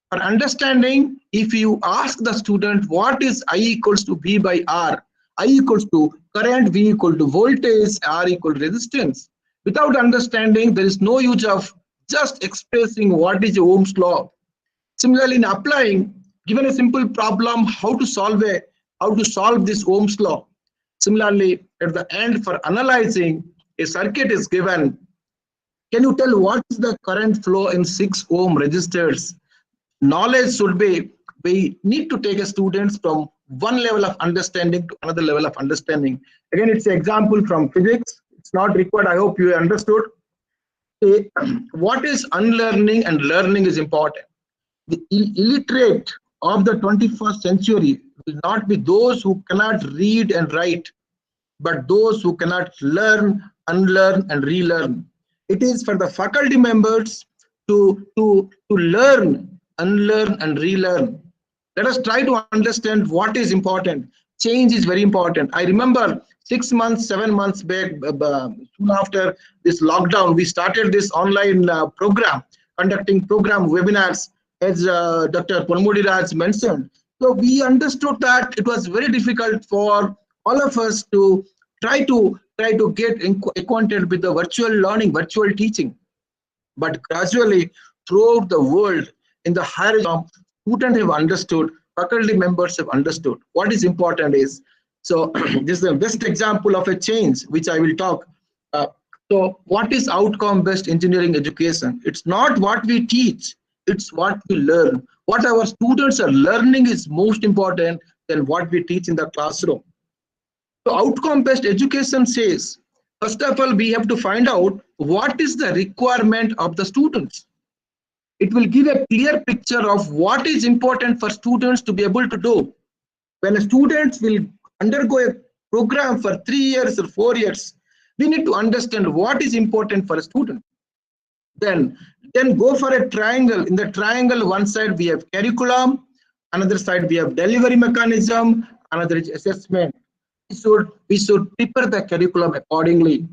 For understanding, if you ask the student what is I equals to V by R, I equals to current, V equal to voltage, R equal to resistance. Without understanding, there is no use of just expressing what is Ohm's law. Similarly, in applying, given a simple problem, how to solve this Ohm's law. Similarly, at the end for analyzing, a circuit is given. Can you tell what is the current flow in 6 ohm resistors? Knowledge should be, we need to take a students from one level of understanding to another level of understanding. Again, it's an example from physics. It's not required. I hope you understood. What is unlearning and learning is important. The illiterate of the 21st century will not be those who cannot read and write, but those who cannot learn, unlearn, and relearn. It is for the faculty members to learn, unlearn, and relearn. Let us try to understand what is important. change is very important. I remember 6 months, 7 months back, soon after this lockdown, we started this online program, conducting program webinars, as Dr. Palmudi Raj mentioned. So we understood that it was very difficult for all of us to try to get acquainted with the virtual learning, virtual teaching. But gradually, throughout the world, in the higher education, students have understood, faculty members have understood. What is important is, so this is the best example of a change which I will talk. So what is outcome-based engineering education? It's not what we teach, it's what we learn. What our students are learning is most important than what we teach in the classroom. So outcome-based education says, first of all, we have to find out what is the requirement of the students. It will give a clear picture of what is important for students to be able to do. When a student will undergo a program for 3 years or 4 years, we need to understand what is important for a student. Then go for a triangle. In the triangle, one side we have curriculum, another side we have delivery mechanism, another is assessment. We should prepare the curriculum accordingly.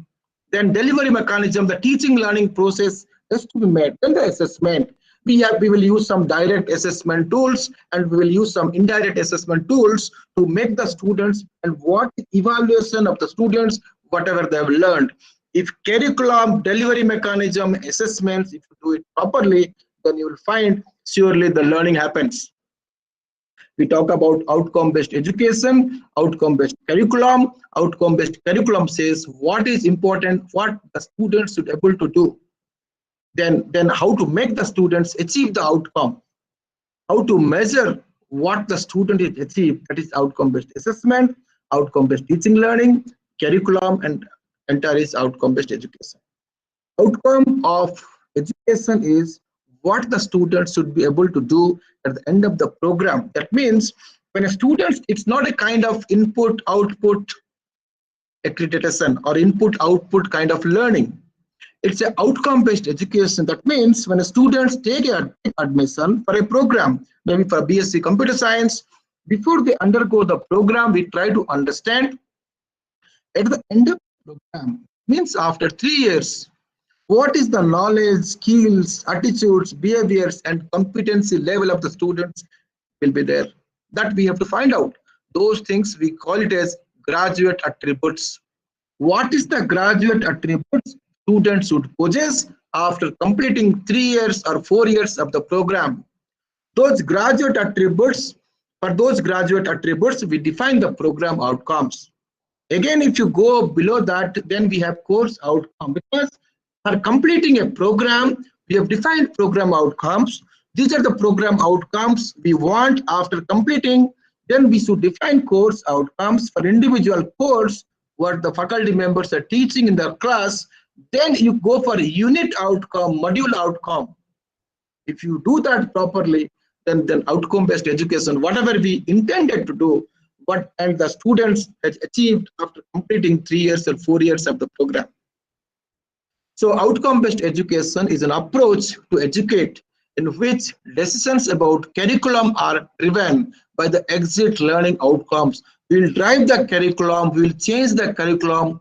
Then delivery mechanism, the teaching learning process has to be made. Then the assessment. We will use some direct assessment tools and we will use some indirect assessment tools to make the students and what evaluation of the students, whatever they have learned. If curriculum, delivery mechanism, assessments, if you do it properly, then you will find surely the learning happens. We talk about outcome-based education, outcome-based curriculum. Outcome-based curriculum says what is important, what the students should be able to do. Then how to make the students achieve the outcome. How to measure what the student is achieved, that is outcome-based assessment, outcome-based teaching learning, curriculum, and entire is outcome-based education. Outcome of education is what the students should be able to do at the end of the program. That means when a student, it's not a kind of input-output accreditation or input-output kind of learning. It's an outcome-based education. That means when a students take admission for a program, maybe for BSc Computer Science, before they undergo the program, we try to understand at the end of the program, means after 3 years, what is the knowledge, skills, attitudes, behaviors, and competency level of the students will be there. That we have to find out. Those things we call it as graduate attributes. What is the graduate attributes students should possess after completing 3 years or 4 years of the program? Those graduate attributes, for those graduate attributes, we define the program outcomes. Again, if you go below that, then we have course outcome, because for completing a program, we have defined program outcomes. These are the program outcomes we want after completing. Then we should define course outcomes for individual course, what the faculty members are teaching in their class. Then you go for a unit outcome, module outcome. If you do that properly, then outcome-based education, whatever we intended to do, and the students has achieved after completing 3 years or 4 years of the program. So outcome-based education is an approach to educate in which decisions about curriculum are driven by the exit learning outcomes. We will drive the curriculum, we will change the curriculum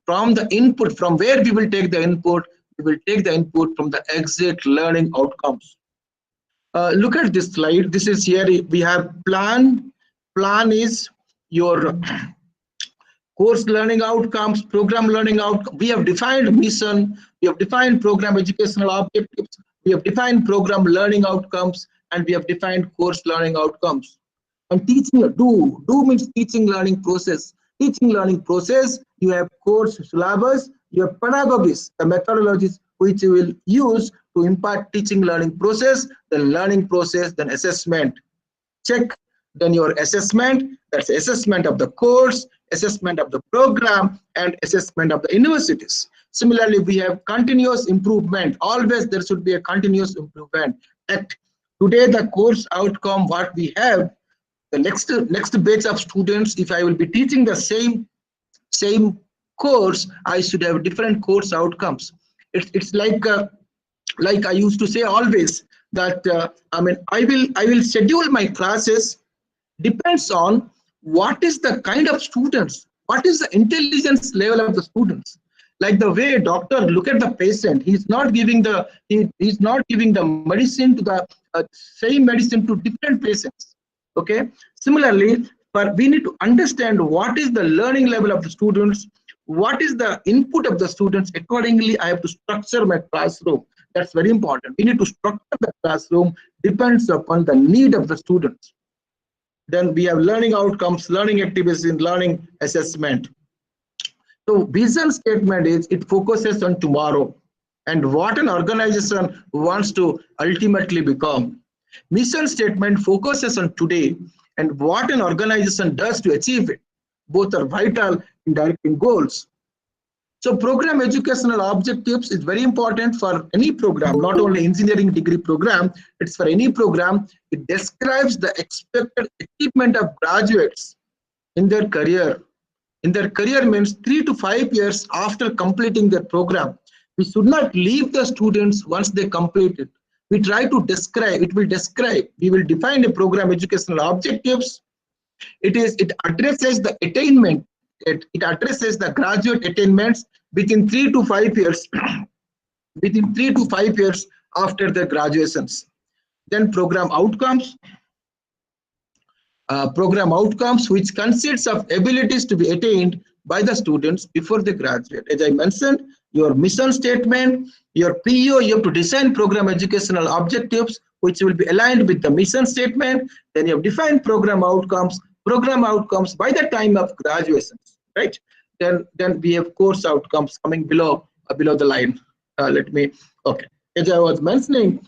from the input, from where we will take the input, we will take the input from the exit learning outcomes. Look at this slide. This is here, we have plan. Plan is your course learning outcomes, program learning outcomes. We have defined mission, we have defined program educational objectives, we have defined program learning outcomes, and we have defined course learning outcomes. And teaching, do means teaching learning process. Teaching learning process, you have course syllabus, you have pedagogies, the methodologies which you will use to impact teaching learning process, then learning process, then assessment. Check. Then your assessment, that's assessment of the course, assessment of the program, and assessment of the universities. Similarly, we have continuous improvement. Always there should be a continuous improvement. Today, the course outcome, what we have, the next batch of students, if I will be teaching the same course, I should have different course outcomes. It's like I used to say always that I will schedule my classes depends on what is the kind of students, what is the intelligence level of the students. Like the way doctor look at the patient, he's not giving the medicine to the same medicine to different patients. Okay. Similarly, we need to understand what is the learning level of the students, what is the input of the students. Accordingly, I have to structure my classroom. That's very important. We need to structure the classroom depends upon the need of the students. Then we have learning outcomes, learning activities, and learning assessment. So vision statement is it focuses on tomorrow and what an organization wants to ultimately become. Mission statement focuses on today and what an organization does to achieve it. Both are vital in directing goals. So program educational objectives is very important for any program, not only engineering degree program, it's for any program. It describes the expected achievement of graduates in their career. In their career means 3 to 5 years after completing their program. We should not leave the students once they complete it. We try to describe, we will define a program educational objectives. It addresses the attainment, it addresses the graduate attainments within 3 to 5 years, within 3 to 5 years after their graduations. Then program outcomes, which consists of abilities to be attained by the students before they graduate. As I mentioned, your mission statement, your PO, you have to design program educational objectives which will be aligned with the mission statement. Then you have defined program outcomes by the time of graduation, right? Then we have course outcomes coming below the line. As I was mentioning,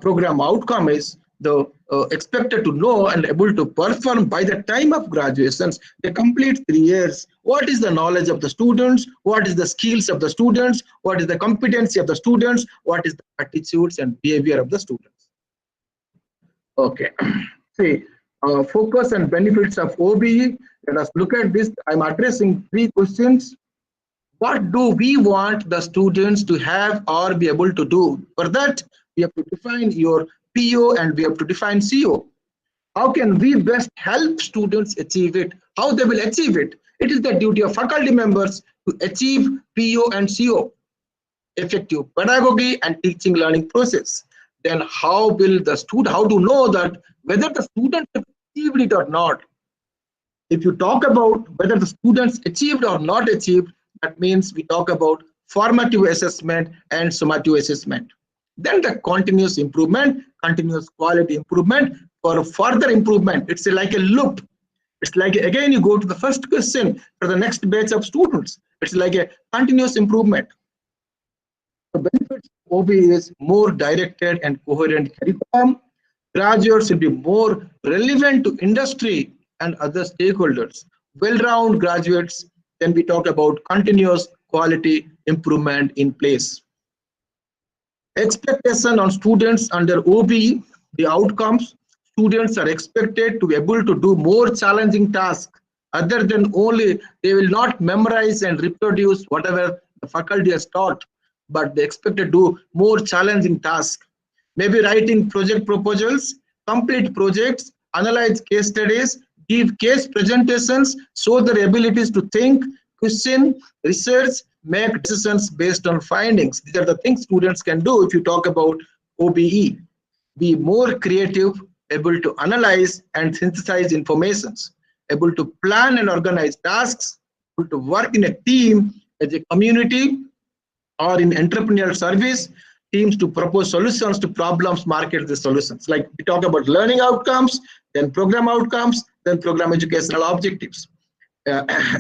program outcome is the expected to know and able to perform by the time of graduations. They complete 3 years. What is the knowledge of the students? What is the skills of the students? What is the competency of the students? What is the attitudes and behavior of the students? Okay. See, focus and benefits of OBE. Let us look at this. I'm addressing 3 questions. What do we want the students to have or be able to do? For that, we have to define your PO and we have to define CO. How can we best help students achieve it? How they will achieve it? It is the duty of faculty members to achieve PO and CO. Effective pedagogy and teaching learning process. Then how will the student, how to know that whether the students have achieved it or not? If you talk about whether the students achieved or not achieved, that means we talk about formative assessment and summative assessment. Then the continuous improvement, continuous quality improvement for further improvement. It's like a loop. It's like, again, you go to the first question for the next batch of students. It's like a continuous improvement. The benefits of OBE is more directed and coherent curriculum. Graduates will be more relevant to industry and other stakeholders. Well-rounded graduates. Then we talk about continuous quality improvement in place. Expectation on students under OBE, the outcomes. Students are expected to be able to do more challenging tasks other than only they will not memorize and reproduce whatever the faculty has taught, but they expect to do more challenging tasks. Maybe writing project proposals, complete projects, analyze case studies, give case presentations, show their abilities to think, question, research, make decisions based on findings. These are the things students can do if you talk about OBE. Be more creative, able to analyze and synthesize informations, able to plan and organize tasks, able to work in a team as a community or in entrepreneurial service, teams to propose solutions to problems, market the solutions. Like we talk about learning outcomes, then program outcomes, then program educational objectives.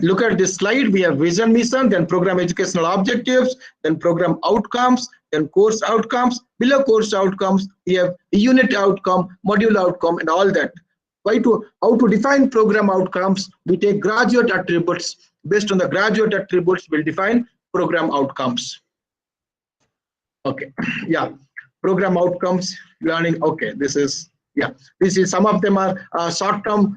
Look at this slide. We have vision, mission, then program educational objectives, then program outcomes, then course outcomes. Below course outcomes, we have unit outcome, module outcome, and all that. How to define program outcomes? We take graduate attributes. Based on the graduate attributes, we'll define program outcomes. Okay, yeah, program outcomes, learning. Okay, this is some of them are short-term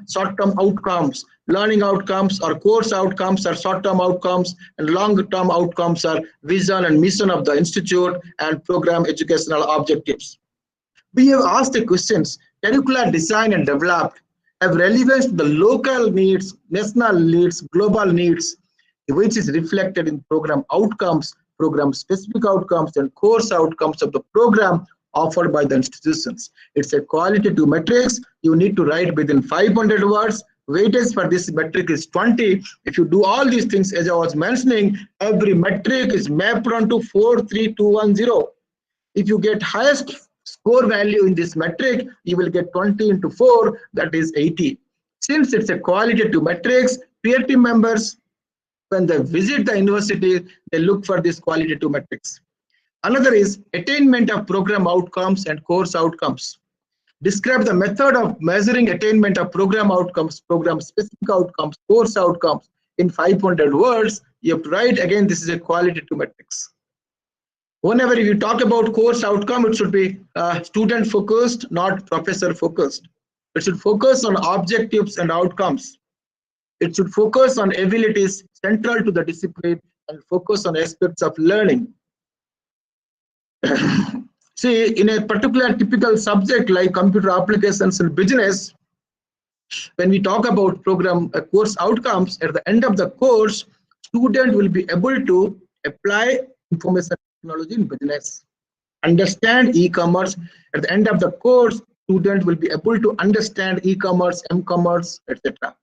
outcomes. Learning outcomes or course outcomes are short-term outcomes, and long-term outcomes are vision and mission of the institute and program educational objectives. We have asked the questions, curricular design and developed. have relevance to the local needs, national needs, global needs, which is reflected in program outcomes, program specific outcomes, and course outcomes of the program offered by the institutions. It's a qualitative matrix. You need to write within 500 words. Weightage for this metric is 20. If you do all these things, as I was mentioning, every metric is mapped onto 43210. If you get highest score value in this metric, you will get 20 into 4, that is 80. Since it's a qualitative matrix, peer team members, when they visit the university, they look for this qualitative metrics. Another is attainment of program outcomes and course outcomes. Describe the method of measuring attainment of program outcomes, program specific outcomes, course outcomes in 500 words. You have to write, again, this is a qualitative metrics. Whenever you talk about course outcome, it should be student focused, not professor focused. It should focus on objectives and outcomes. It should focus on abilities central to the discipline and focus on aspects of learning. See, in a particular typical subject like computer applications and business, when we talk about program course outcomes, at the end of the course, student will be able to apply information technology in business, understand e-commerce. At the end of the course, student will be able to understand e-commerce, m-commerce, etc.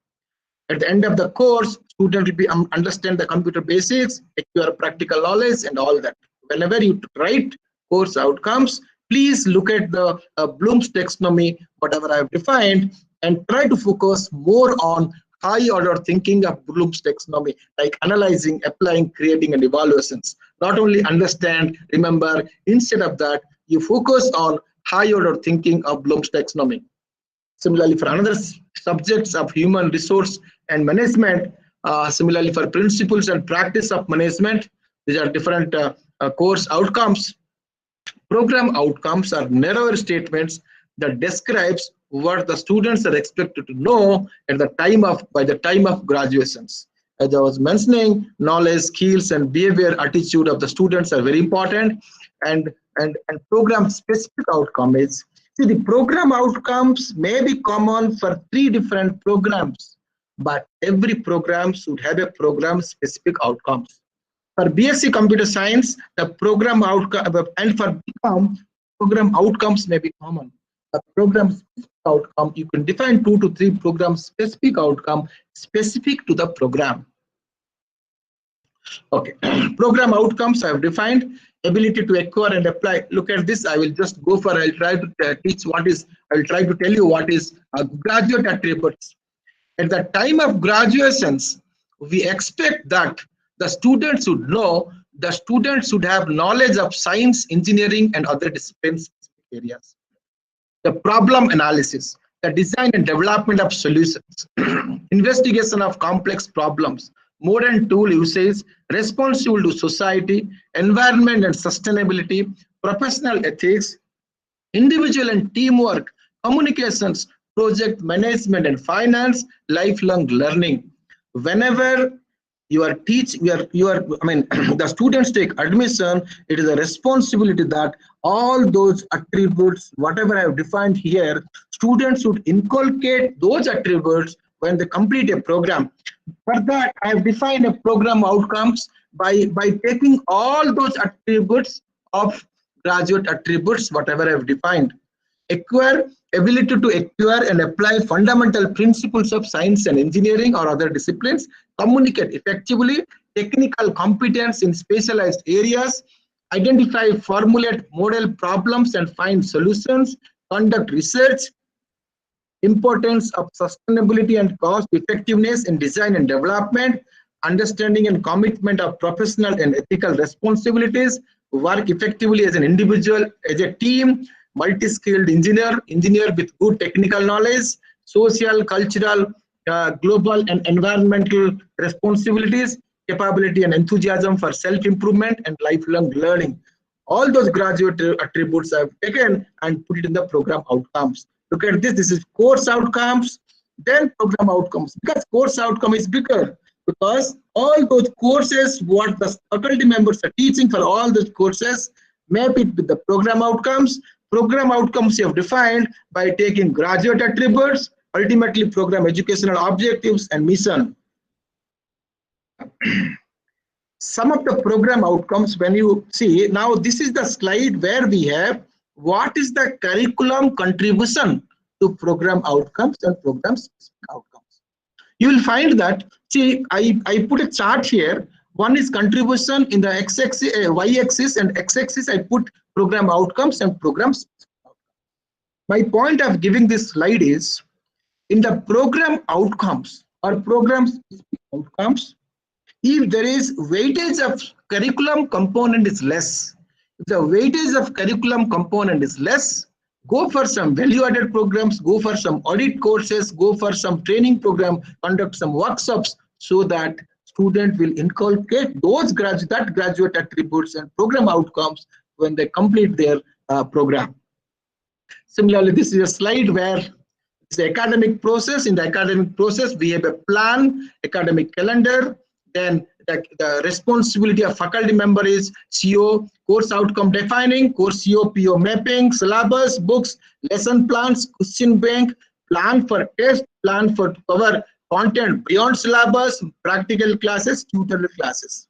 At the end of the course, student will be understand the computer basics, acquire practical knowledge, and all that. Whenever you write course outcomes, please look at the Bloom's taxonomy, whatever I have defined, and try to focus more on high order thinking of Bloom's taxonomy, like analyzing, applying, creating, and evaluations. Not only understand, remember, instead of that, you focus on high order thinking of Bloom's taxonomy. Similarly, for another subjects of human resource and management, similarly for principles and practice of management, these are different course outcomes. Program outcomes are narrower statements that describes what the students are expected to know at the time of by the time of graduations. As I was mentioning, knowledge, skills, and behavior attitude of the students are very important, and program specific outcome is, see, the program outcomes may be common for 3 different programs, but every program should have a program specific outcomes. For BSc Computer Science, the program outcome, and for BCom, program outcomes may be common. A program specific outcome, you can define 2 to 3 program specific outcome specific to the program. Okay, program outcomes I have defined. Ability to acquire and apply. Look at this. I will just go for. I'll try to teach what is. I will try to tell you what is graduate attributes. At the time of graduations, we expect that the students should know. The students should have knowledge of science, engineering, and other disciplines areas. The problem analysis, the design and development of solutions, investigation of complex problems, modern tool usage, responsible to society, environment and sustainability, professional ethics, individual and teamwork, communications, project management and finance, lifelong learning. Whenever you are teaching, the students take admission, it is a responsibility that all those attributes, whatever I have defined here, students should inculcate those attributes when they complete a program. For that, I have defined a program outcomes by taking all those attributes of graduate attributes, whatever I have defined. Acquire, ability to acquire and apply fundamental principles of science and engineering or other disciplines, communicate effectively, technical competence in specialized areas, identify, formulate, model problems and find solutions, conduct research, importance of sustainability and cost effectiveness in design and development, understanding and commitment of professional and ethical responsibilities, work effectively as an individual, as a team, multi-skilled engineer with good technical knowledge, social, cultural, global and environmental responsibilities, capability and enthusiasm for self-improvement and lifelong learning. All those graduate attributes I have taken and put it in the program outcomes. Look at this, this is course outcomes, then program outcomes. Because course outcome is bigger, because all those courses, what the faculty members are teaching for all those courses, map it with the program outcomes. Program outcomes you have defined by taking graduate attributes, ultimately program educational objectives and mission. Some of the program outcomes, when you see, now this is the slide where we have what is the curriculum contribution to program outcomes and program specific outcomes. You will find that, see, I put a chart here. One is contribution in the x-axis, y-axis, and x-axis I put program outcomes and program specific outcomes. My point of giving this slide is, in the program outcomes or program specific outcomes, if there is weightage of curriculum component is less, if the weightage of curriculum component is less, go for some value-added programs, go for some audit courses, go for some training program, conduct some workshops, so that student will inculcate those graduate attributes and program outcomes when they complete their program. Similarly, this is a slide where it's the academic process. In the academic process, we have a plan, academic calendar. Then the responsibility of faculty member is CO, course outcome defining, course CO, PO mapping, syllabus, books, lesson plans, question bank, plan for test, plan for cover content beyond syllabus, practical classes, tutorial classes.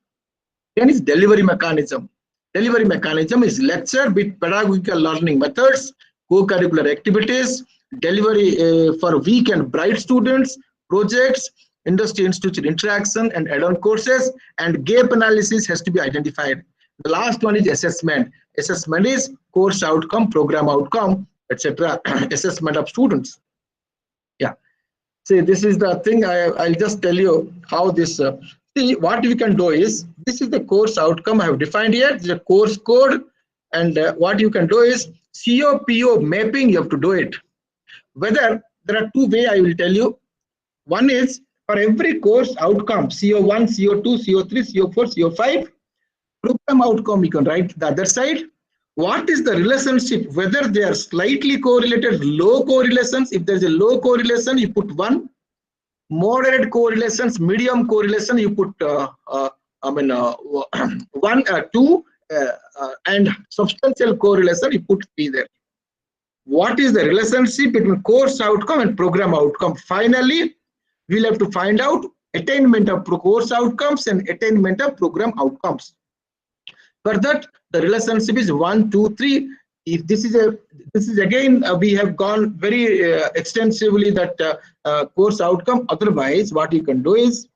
Then is delivery mechanism. Delivery mechanism is lecture with pedagogical learning methods, co-curricular activities, delivery for weak and bright students, projects, industry-institute interaction and add-on courses, and gap analysis has to be identified. The last one is assessment. Assessment is course outcome, program outcome, etc. Assessment of students. Yeah. See, this is the thing. I'll just tell you how this. See, what we can do is, this is the course outcome I have defined here. This is a course code, and what you can do is COPO mapping. You have to do it. Whether there are two ways I will tell you. One is, for every course outcome, CO1, CO2, CO3, CO4, CO5, program outcome you can write the other side. What is the relationship, whether they are slightly correlated, low correlations. If there is a low correlation, you put 1. Moderate correlations, medium correlation, you put 1, 2, and substantial correlation, you put 3 there. What is the relationship between course outcome and program outcome? Finally, we'll have to find out attainment of course outcomes and attainment of program outcomes. For that, the relationship is 1, 2, 3. If this is again, we have gone very extensively that course outcome. Otherwise, what you can do is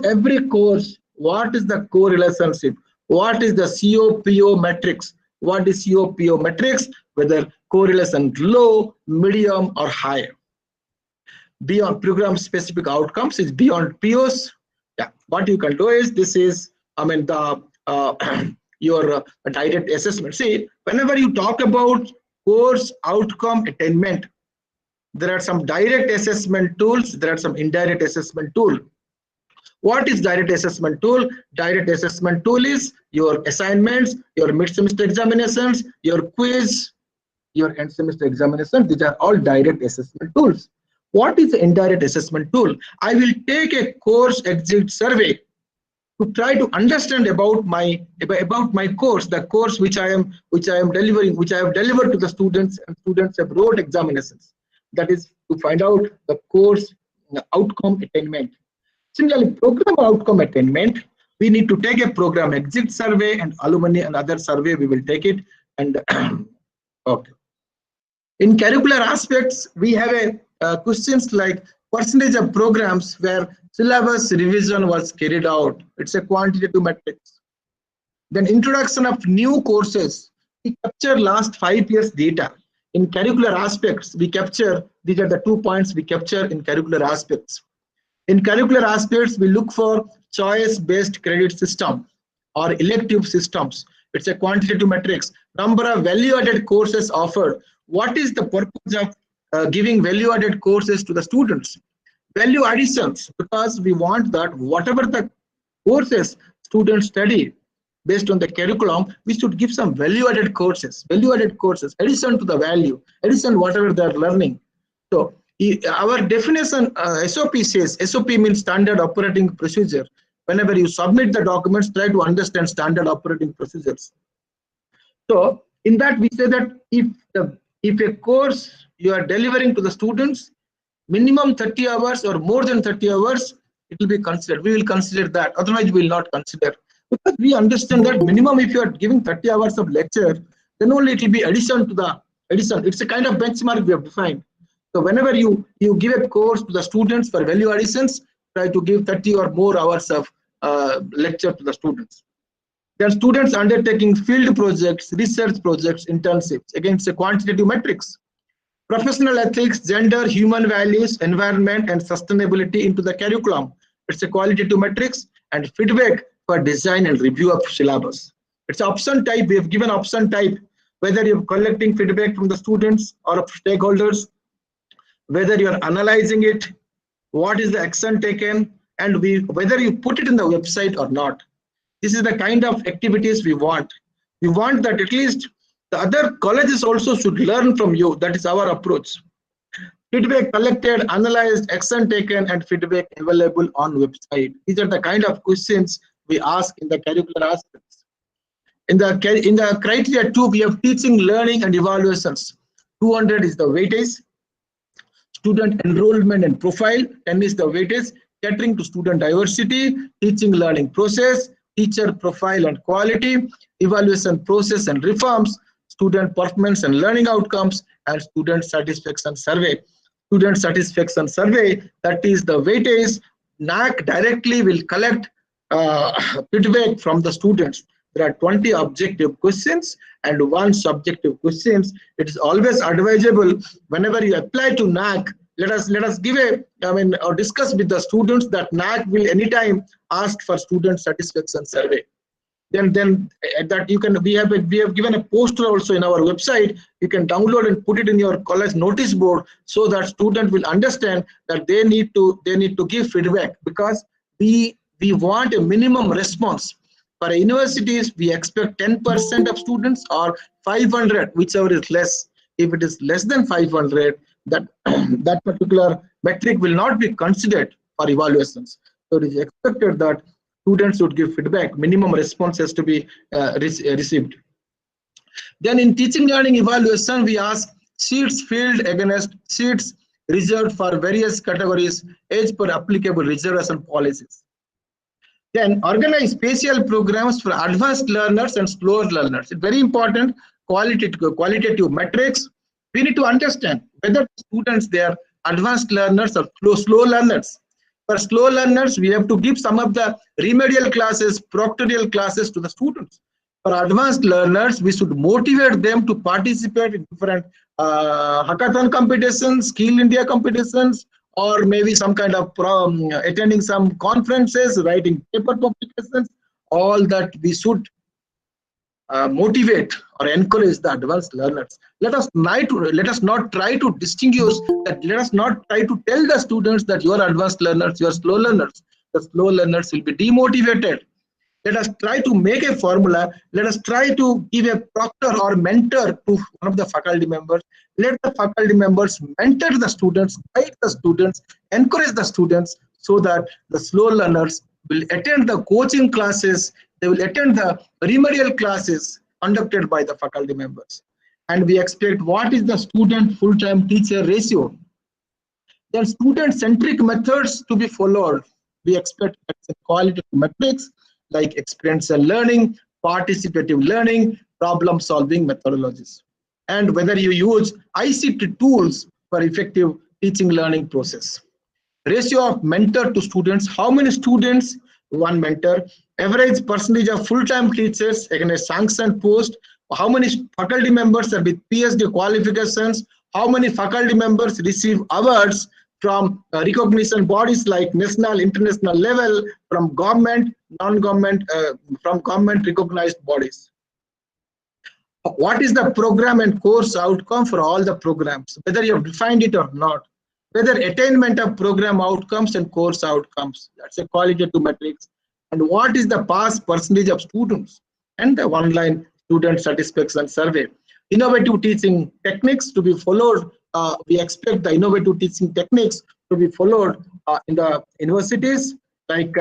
every course, what is the correlationship? What is the COPO matrix? What is COPO matrix? Whether correlation low, medium, or higher. Beyond program specific outcomes is beyond POs. Yeah, what you can do is, this is, your direct assessment. See, whenever you talk about course outcome attainment, there are some direct assessment tools, there are some indirect assessment tool. What is direct assessment tool? Direct assessment tool is your assignments, your mid-semester examinations, your quiz, your end semester examinations. These are all direct assessment tools. What is the indirect assessment tool? I will take a course exit survey to try to understand about my course, the course which I am delivering, which I have delivered to the students, and students have wrote examinations. That is to find out the course outcome attainment. Similarly, program outcome attainment, we need to take a program exit survey, and alumni and other survey we will take it. And okay. In curricular aspects, we have a questions like percentage of programs where syllabus revision was carried out. It's a quantitative matrix. Then introduction of new courses. We capture last 5 years data. In curricular aspects, we capture, these are the 2 points we capture in curricular aspects. In curricular aspects, we look for choice-based credit system or elective systems. It's a quantitative matrix. Number of value-added courses offered. What is the purpose of giving value-added courses to the students? Value additions, because we want that whatever the courses students study based on the curriculum, we should give some value-added courses, addition to the value, addition whatever they are learning. So our definition, SOP says, SOP means standard operating procedure. Whenever you submit the documents, try to understand standard operating procedures. So in that we say that if a course you are delivering to the students, minimum 30 hours or more than 30 hours, it will be considered. We will consider that. Otherwise, we will not consider. Because we understand that minimum, if you are giving 30 hours of lecture, then only it will be addition to the addition. It's a kind of benchmark we have defined. So whenever you give a course to the students for value additions, try to give 30 or more hours of lecture to the students. Then students undertaking field projects, research projects, internships. Again, it's a quantitative metrics. Professional ethics, gender, human values, environment, and sustainability into the curriculum. It's a qualitative metrics. And feedback for design and review of syllabus. It's option type. We have given option type, whether you're collecting feedback from the students or stakeholders, whether you're analyzing it, what is the action taken, and whether you put it in the website or not. This is the kind of activities we want. We want that at least the other colleges also should learn from you. That is our approach. Feedback collected, analyzed, action taken, and feedback available on website. These are the kind of questions we ask in the curricular aspects. In the criteria 2, we have teaching, learning, and evaluations. 200 is the weightage. Student enrollment and profile. 10 is the weightage. Catering to student diversity, teaching, learning process, teacher profile and quality, evaluation process and reforms, student performance and learning outcomes, and student satisfaction survey. Student satisfaction survey, that is the weightage. NAAC directly will collect feedback from the students. There are 20 objective questions and 1 subjective questions. It is always advisable whenever you apply to NAAC, let us give or discuss with the students that NAAC will anytime ask for student satisfaction survey. Then that you can, we have given a poster also in our website. You can download and put it in your college notice board so that student will understand that they need to give feedback, because we want a minimum response. For universities, we expect 10% of students or 500, whichever is less. If it is less than 500, that particular metric will not be considered for evaluations. So it is expected that students should give feedback. Minimum response has to be received. Then in teaching learning evaluation, we ask sheets filled against sheets reserved for various categories as per applicable reservation policies. Then organize special programs for advanced learners and slower learners. It's very important. Qualitative metrics. We need to understand whether students, they are advanced learners or slow learners. For slow learners, we have to give some of the remedial classes, proctoral classes to the students. For advanced learners, we should motivate them to participate in different hackathon competitions, Skill India competitions, or maybe some kind of attending some conferences, writing paper publications. All that we should motivate or encourage the advanced learners. Let us not try to distinguish that. Let us not try to tell the students that you are advanced learners, you are slow learners. The slow learners will be demotivated. Let us try to make a formula. Let us try to give a proctor or mentor to one of the faculty members. Let the faculty members mentor the students, guide the students, encourage the students, so that the slow learners will attend the coaching classes. They will attend the remedial classes conducted by the faculty members. And we expect what is the student full-time teacher ratio. Then student-centric methods to be followed. We expect qualitative metrics like experiential learning, participative learning, problem-solving methodologies. And whether you use ICT tools for effective teaching learning process. Ratio of mentor to students. How many students? 1 mentor. Average percentage of full-time teachers in a sanctioned post. How many faculty members are with PhD qualifications? How many faculty members receive awards from recognition bodies like national, international level, from government, non-government, from government recognized bodies? What is the program and course outcome for all the programs, whether you have defined it or not? Whether attainment of program outcomes and course outcomes, that's a qualitative metrics. And what is the pass percentage of students? And the one-line student satisfaction survey. Innovative teaching techniques to be followed. We expect the innovative teaching techniques to be followed in the universities, like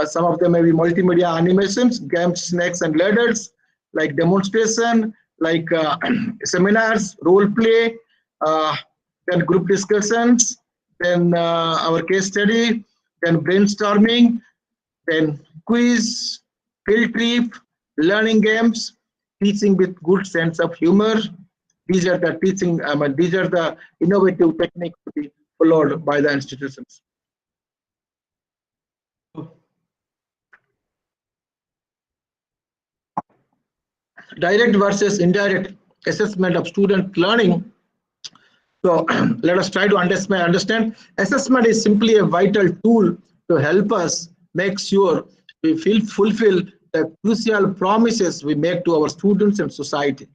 some of them may be multimedia animations, games, snacks and ladders, like demonstration, like seminars, role play, then group discussions, then our case study, then brainstorming, then quiz, field trip, learning games, teaching with good sense of humor. These are the teaching, these are the innovative techniques to be followed by the institutions. Direct versus indirect assessment of student learning. So let us try to understand. Assessment is simply a vital tool to help us make sure we fulfill the crucial promises we make to our students and society.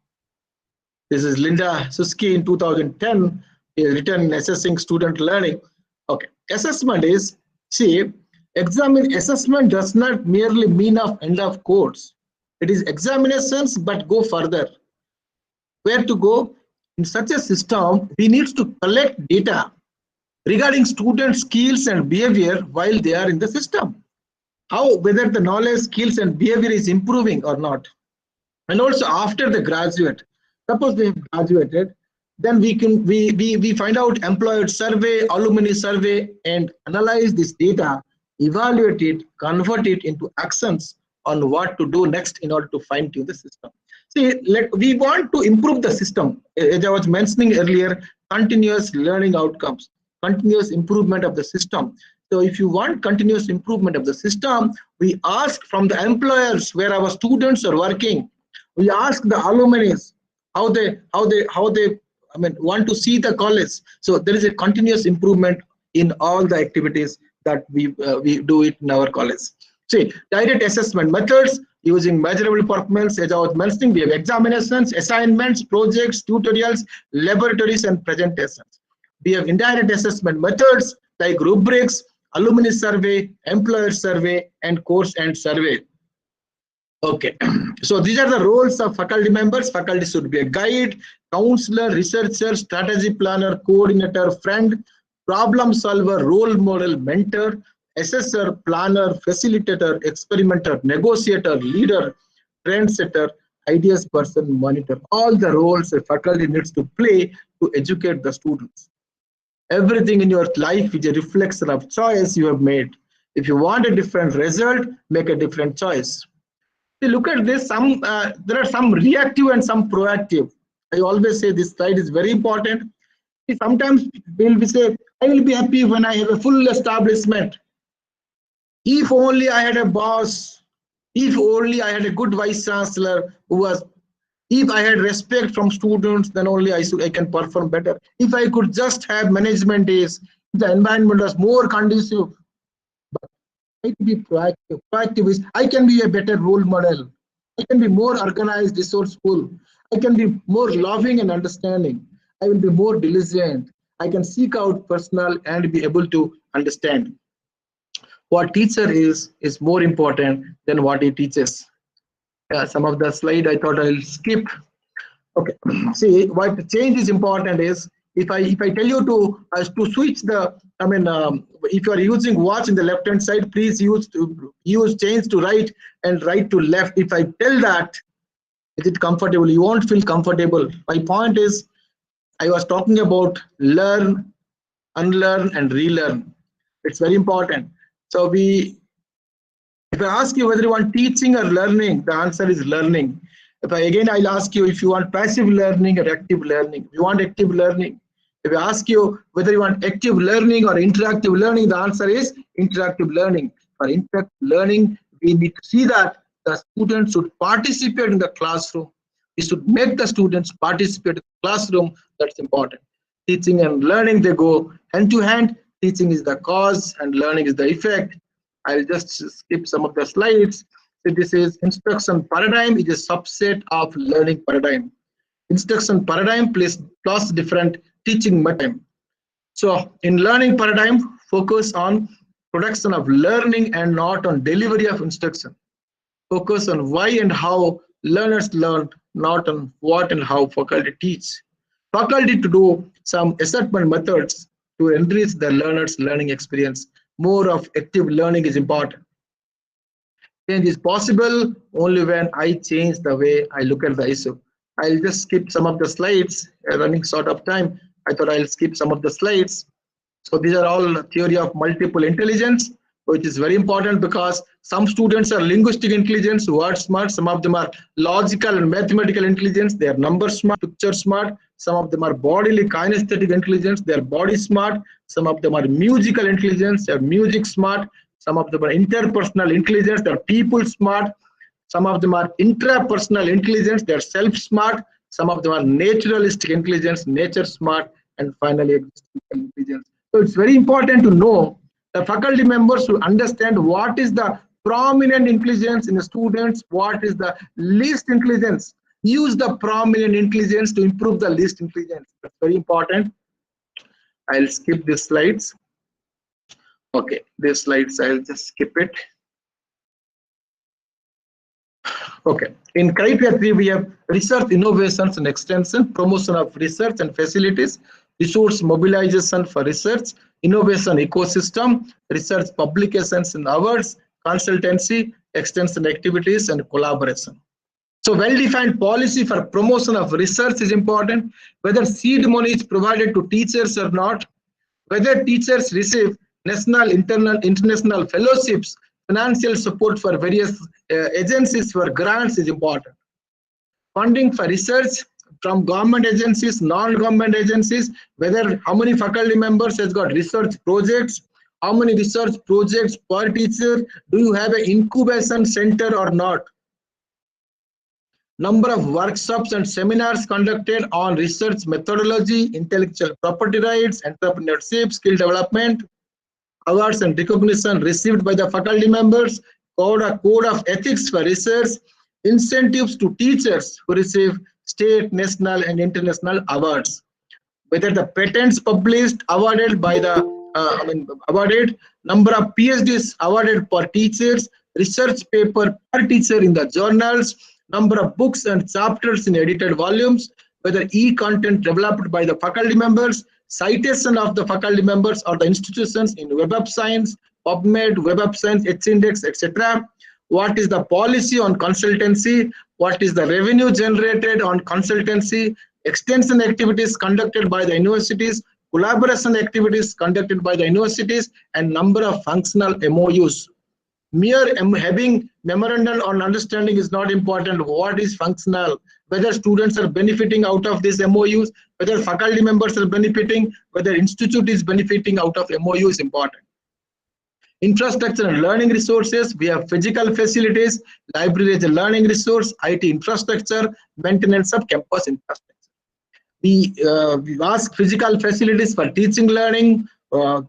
This is Linda Suski in 2010, written in Assessing Student Learning. Okay, assessment is, see, assessment does not merely mean end of course. It is examinations, but go further. Where to go? In such a system, we need to collect data regarding student skills and behavior while they are in the system. How, whether the knowledge, skills, and behavior is improving or not. And also after the graduate, suppose they have graduated, then we find out employer survey, alumni survey, and analyze this data, evaluate it, convert it into actions on what to do next in order to fine-tune the system. See, we want to improve the system. As I was mentioning earlier, continuous learning outcomes, continuous improvement of the system. So if you want continuous improvement of the system, we ask from the employers where our students are working. We ask the alumni how they want to see the college. So there is a continuous improvement in all the activities that we do it in our college. See, direct assessment methods using measurable performance. As I was mentioning, we have examinations, assignments, projects, tutorials, laboratories, and presentations. We have indirect assessment methods like rubrics, alumni survey, employer survey, and course end survey. Okay, so these are the roles of faculty members. Faculty should be a guide, counselor, researcher, strategy planner, coordinator, friend, problem solver, role model, mentor, assessor, planner, facilitator, experimenter, negotiator, leader, trendsetter, ideas person, monitor. All the roles a faculty needs to play to educate the students. Everything in your life is a reflection of choice you have made. If you want a different result, make a different choice. Look at this. There are some reactive and some proactive. I always say this slide is very important. Sometimes we say, I will be happy when I have a full establishment. If only I had a boss, if only I had a good vice chancellor if I had respect from students, then only I can perform better. If I could just have management days, the environment was more conducive. But I can be proactive. Proactive is I can be a better role model. I can be more organized, resourceful. I can be more loving and understanding. I will be more diligent. I can seek out personal and be able to understand. What teacher is more important than what he teaches. Some of the slide I thought I'll skip. Okay, see what change is important is if I tell you to switch the if you are using watch in the left hand side, please use change to right and right to left. If I tell that, is it comfortable? You won't feel comfortable. My point is, I was talking about learn, unlearn, and relearn. It's very important. So if I ask you whether you want teaching or learning, the answer is learning. I'll ask you if you want passive learning or active learning. If you want active learning. If I ask you whether you want active learning or interactive learning, the answer is interactive learning. For interactive learning, we need to see that the students should participate in the classroom. We should make the students participate in the classroom. That's important. Teaching and learning, they go hand to hand. Teaching is the cause and learning is the effect. I'll just skip some of the slides. So this is instruction paradigm is a subset of learning paradigm. Instruction paradigm plus different teaching paradigm. So in learning paradigm, focus on production of learning and not on delivery of instruction. Focus on why and how learners learn, not on what and how faculty teach. Faculty to do some assessment methods to enrich the learner's learning experience. More of active learning is important. Change is possible only when I change the way I look at the issue. I'll just skip some of the slides. Running short of time, I thought I'll skip some of the slides. So these are all theory of multiple intelligence, which is very important because some students are linguistic intelligence, word smart, some of them are logical and mathematical intelligence, they are number smart, picture smart, some of them are bodily kinesthetic intelligence, they are body smart, some of them are musical intelligence, they are music smart, some of them are interpersonal intelligence, they are people smart, some of them are intrapersonal intelligence, they are self smart, some of them are naturalistic intelligence, nature smart, and finally existential intelligence. So it's very important to know the faculty members to understand what is the prominent intelligence in the students, what is the least intelligence. Use the prominent intelligence to improve the least intelligence. That's very important. I'll skip these slides. Okay, these slides, I'll just skip it. Okay, in criteria 3, we have research, innovations and extension, promotion of research and facilities, resource mobilization for research, innovation ecosystem, research publications and awards, consultancy, extension activities, and collaboration. So well-defined policy for promotion of research is important, whether seed money is provided to teachers or not, whether teachers receive national, international fellowships, financial support for various agencies for grants is important. Funding for research from government agencies, non-government agencies, whether how many faculty members has got research projects, how many research projects per teacher, do you have an incubation center or not? Number of workshops and seminars conducted on research methodology, intellectual property rights, entrepreneurship, skill development, awards and recognition received by the faculty members, code of ethics for research, incentives to teachers who receive state, national, and international awards. Whether the patents published, awarded by the awarded, number of PhDs awarded per teachers, research paper per teacher in the journals, number of books and chapters in edited volumes, whether e-content developed by the faculty members, citation of the faculty members or the institutions in Web of Science, PubMed, Web of Science, H-Index, etc. What is the policy on consultancy? What is the revenue generated on consultancy? Extension activities conducted by the universities, collaboration activities conducted by the universities, and number of functional MOUs. Mere having memorandum on understanding is not important. What is functional? Whether students are benefiting out of these MOUs, whether faculty members are benefiting, whether institute is benefiting out of MOU is important. Infrastructure and learning resources, we have physical facilities, library as a learning resource, IT infrastructure, maintenance of campus infrastructure. We ask physical facilities for teaching, learning.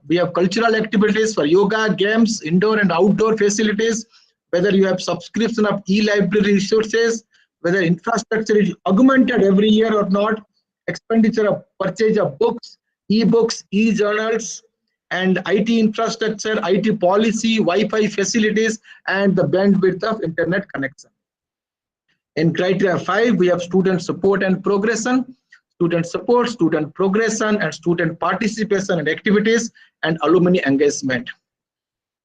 We have cultural activities for yoga, games, indoor and outdoor facilities, whether you have subscription of e-library resources, whether infrastructure is augmented every year or not, expenditure of purchase of books, e-books, e-journals, and IT infrastructure, IT policy, Wi-Fi facilities, and the bandwidth of internet connection. In criteria 5, we have student support and progression, student support, student progression, and student participation and activities, and alumni engagement.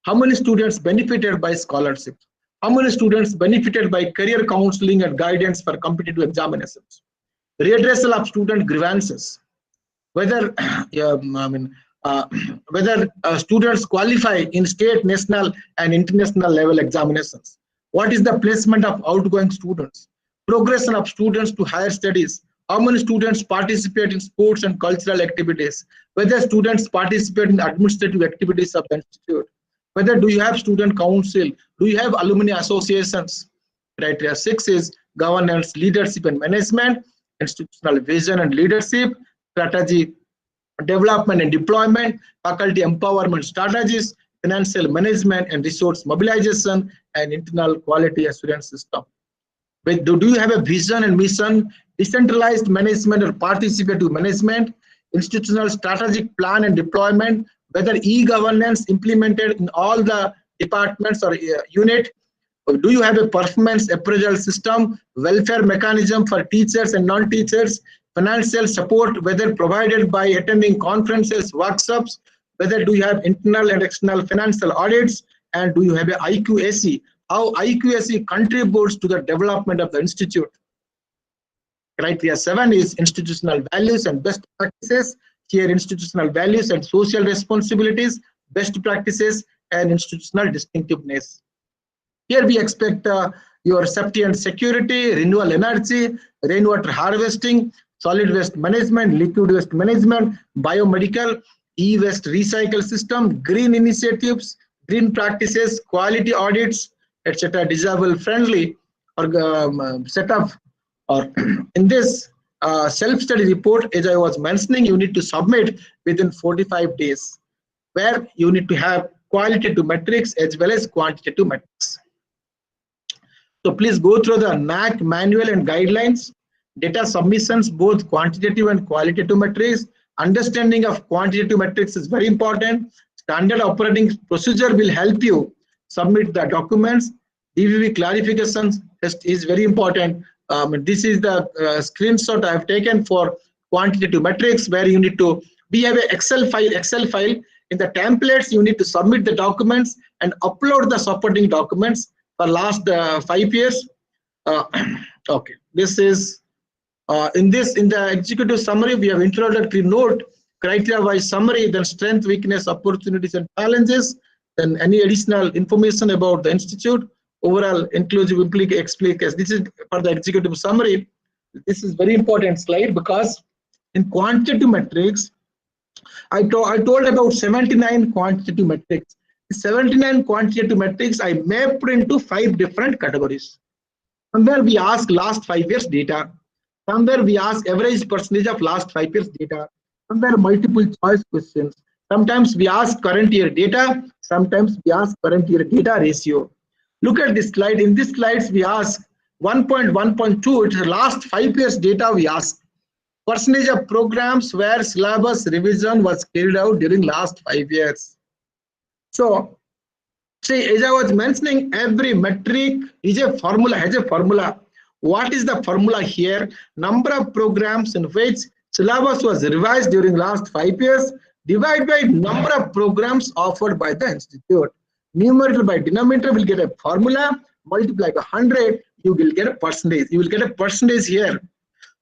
How many students benefited by scholarships? How many students benefited by career counseling and guidance for competitive examinations? Redressal of student grievances. Whether whether students qualify in state, national, and international level examinations. What is the placement of outgoing students? Progression of students to higher studies. How many students participate in sports and cultural activities? Whether students participate in administrative activities of the institute? Whether do you have student council? Do you have alumni associations? Criteria 6 is governance, leadership and management, institutional vision and leadership, strategy, development and deployment, faculty empowerment strategies, financial management and resource mobilization, and internal quality assurance system. But do you have a vision and mission, decentralized management or participative management, institutional strategic plan and deployment, whether e-governance implemented in all the departments or unit? Do you have a performance appraisal system, welfare mechanism for teachers and non-teachers, financial support, whether provided by attending conferences, workshops, whether do you have internal and external financial audits, and do you have a IQAC, how IQAC contributes to the development of the institute. Criteria 7 is institutional values and best practices, Here, institutional values and social responsibilities, best practices, and institutional distinctiveness. Here we expect your safety and security, renewable energy, rainwater harvesting, solid waste management, liquid waste management, biomedical, e-waste recycle system, green initiatives, green practices, quality audits, etc. Disabled friendly or setup. Or in this self-study report, as I was mentioning, you need to submit within 45 days, where you need to have qualitative metrics as well as quantitative metrics. So please go through the NAAC manual and guidelines, data submissions, both quantitative and qualitative metrics. Understanding of quantitative metrics is very important. Standard operating procedure will help you submit the documents. DVV clarifications is very important. This is the screenshot I have taken for quantitative metrics, where you need to, we have an Excel file. In the templates, you need to submit the documents and upload the supporting documents for last 5 years. Okay, this is in the executive summary, we have introductory note, criteria wise summary, then strength, weakness, opportunities and challenges, then any additional information about the institute, overall inclusive explication. This is for the executive summary. This is very important slide, because in quantitative metrics, I told about 79 quantitative metrics. 79 quantitative metrics I mapped into 5 different categories. Somewhere we ask last 5 years data. Somewhere we ask average percentage of last 5 years data. Somewhere multiple choice questions. Sometimes we ask current year data. Sometimes we ask current year data ratio. Look at this slide. In this slides we ask 1.1.2. It's the last 5 years data we ask. Percentage of programs where syllabus revision was carried out during last 5 years. So, see, as I was mentioning, every metric is a formula, has a formula. What is the formula here? Number of programs in which syllabus was revised during last 5 years, divided by number of programs offered by the institute. Numerator by denominator will get a formula, multiply by 100, you will get a percentage. You will get a percentage here.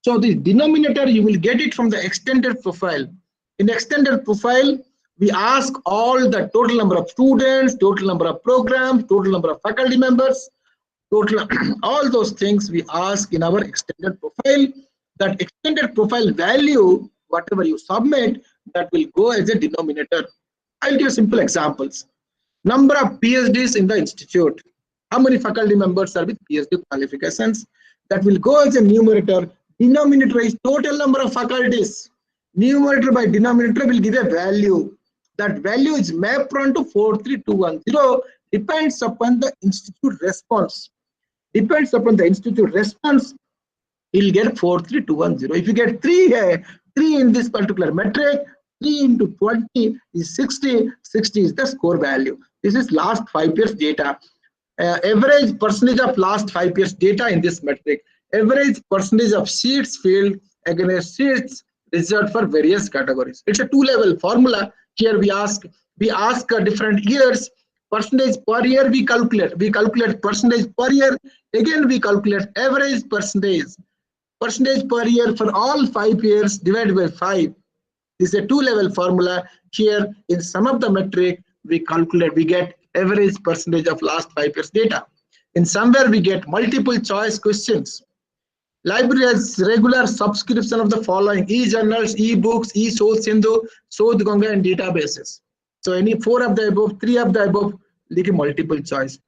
So the denominator, you will get it from the extended profile. In the extended profile, we ask all the total number of students, total number of programs, total number of faculty members, total all those things we ask in our extended profile. That extended profile value, whatever you submit, that will go as a denominator. I'll give simple examples. Number of PhDs in the institute. How many faculty members are with PhD qualifications? That will go as a numerator. Denominator is total number of faculties. Numerator by denominator will give a value. That value is mapped onto 43210. Depends upon the institute response. Depends upon the institute response, you'll get 43210. If you get 3 here, 3 in this particular metric, 3 into 20 is 60. 60 is the score value. This is last 5 years data. Average percentage of last 5 years data in this metric. Average percentage of seats filled against seats reserved for various categories. It's a 2-level formula. Here we ask different years. Percentage per year we calculate. We calculate percentage per year. Again we calculate average percentage. Percentage per year for all 5 years divided by 5. This is a 2-level formula. Here in some of the metric we calculate, we get average percentage of last 5 years data. In somewhere we get multiple choice questions. Library has regular subscription of the following: e-journals, e-books, e-Source Sindhu, Sodh Ganga and databases. So any 4 of the above, 3 of the above, like a multiple choice.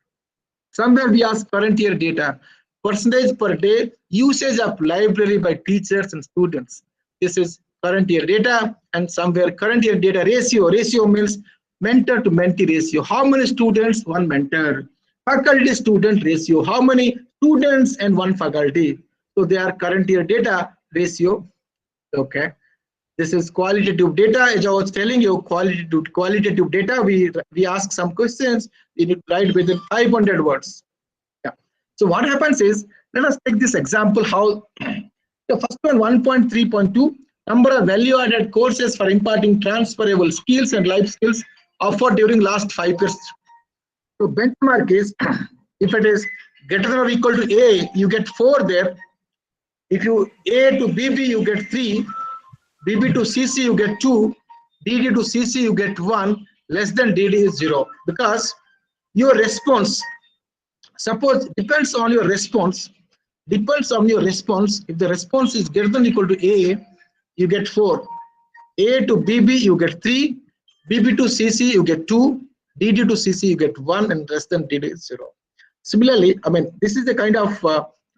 Somewhere we ask current year data. Percentage per day, usage of library by teachers and students. This is current year data. And somewhere current year data ratio. Ratio means mentor to mentee ratio. How many students, 1 mentor. Faculty student ratio. How many students and 1 faculty. So they are current year data ratio. Okay. This is qualitative data. As I was telling you, qualitative data, we ask some questions. We need to write within 500 words. Yeah. So what happens is, let us take this example. How the first one, 1.3.2, number of value-added courses for imparting transferable skills and life skills offered during last 5 years. So benchmark is, if it is greater than or equal to A, you get 4 there. If you A to BB, you get 3. BB to CC you get 2, DD to CC you get 1, less than DD is 0. Because your response, suppose depends on your response, if the response is greater than equal to A, you get 4. A to BB you get 3, BB to CC you get 2, DD to CC you get 1, and less than DD is 0. Similarly, I mean, this is the kind of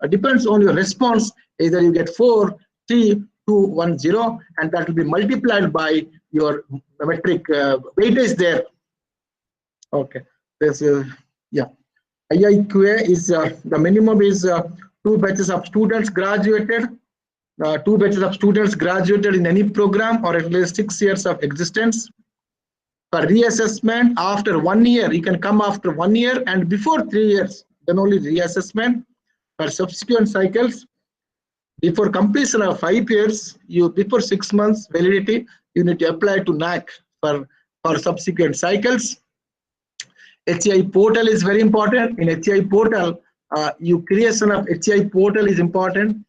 depends on your response. Either you get 4, 3, 2, 1, 0, and that will be multiplied by your metric weightage there. Okay, this yeah. IIQA is the minimum is 2 batches of students graduated. 2 batches of students graduated in any program or at least 6 years of existence. For reassessment, after 1 year, you can come after 1 year, and before 3 years, then only reassessment. For subsequent cycles, before completion of 5 years, before 6 months validity, you need to apply to NAAC for subsequent cycles. Hci Portal is very important. In Hci Portal, creation of Hci Portal is important.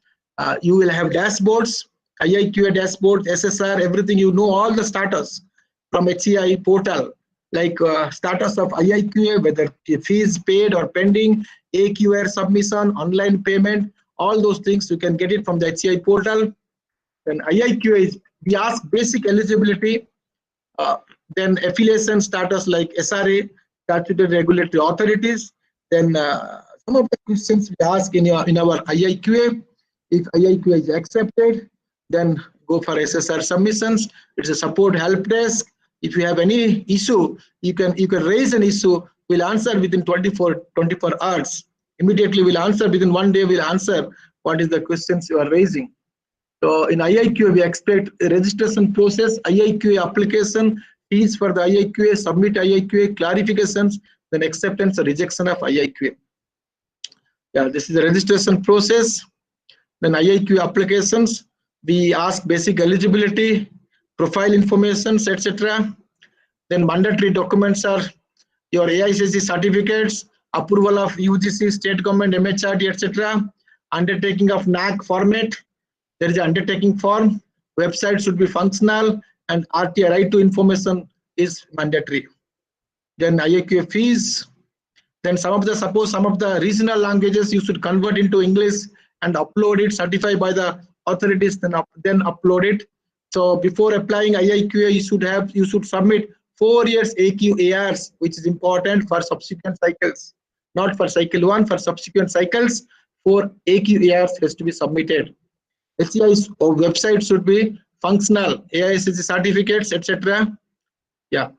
You will have dashboards, IIQA dashboard, SSR, everything. You know all the status from Hci Portal, like status of IIQA, whether fees paid or pending, AQR submission, online payment, all those things you can get it from the Hci Portal. Then IIQA is, we ask basic eligibility, then affiliation status like SRA, statutory regulatory authorities. Then some of the questions we ask in our IIQA. If IIQA is accepted, then go for SSR submissions. It's a support help desk. If you have any issue, you can raise an issue. We'll answer within 24 hours. Immediately we'll answer within 1 day. We'll answer what is the questions you are raising. So in IIQA, we expect a registration process, IIQA application, fees for the IIQA, submit IIQA, clarifications, then acceptance or rejection of IIQA. Yeah, this is the registration process. Then IIQA applications, we ask basic eligibility, profile information, etc. Then mandatory documents are your AICC certificates, approval of UGC, state government, MHRD, etc. Undertaking of NAAC format. There is an undertaking form. Website should be functional, and RTI, right to information, is mandatory. Then IIQA fees. Then some of the regional languages you should convert into English and upload it, certified by the authorities, then upload it. So before applying IIQA, you should submit 4 years AQARs, which is important for subsequent cycles, not for cycle 1. For subsequent cycles, 4 AQARs has to be submitted. HCI's website should be functional, AICC certificates, etc. Yeah.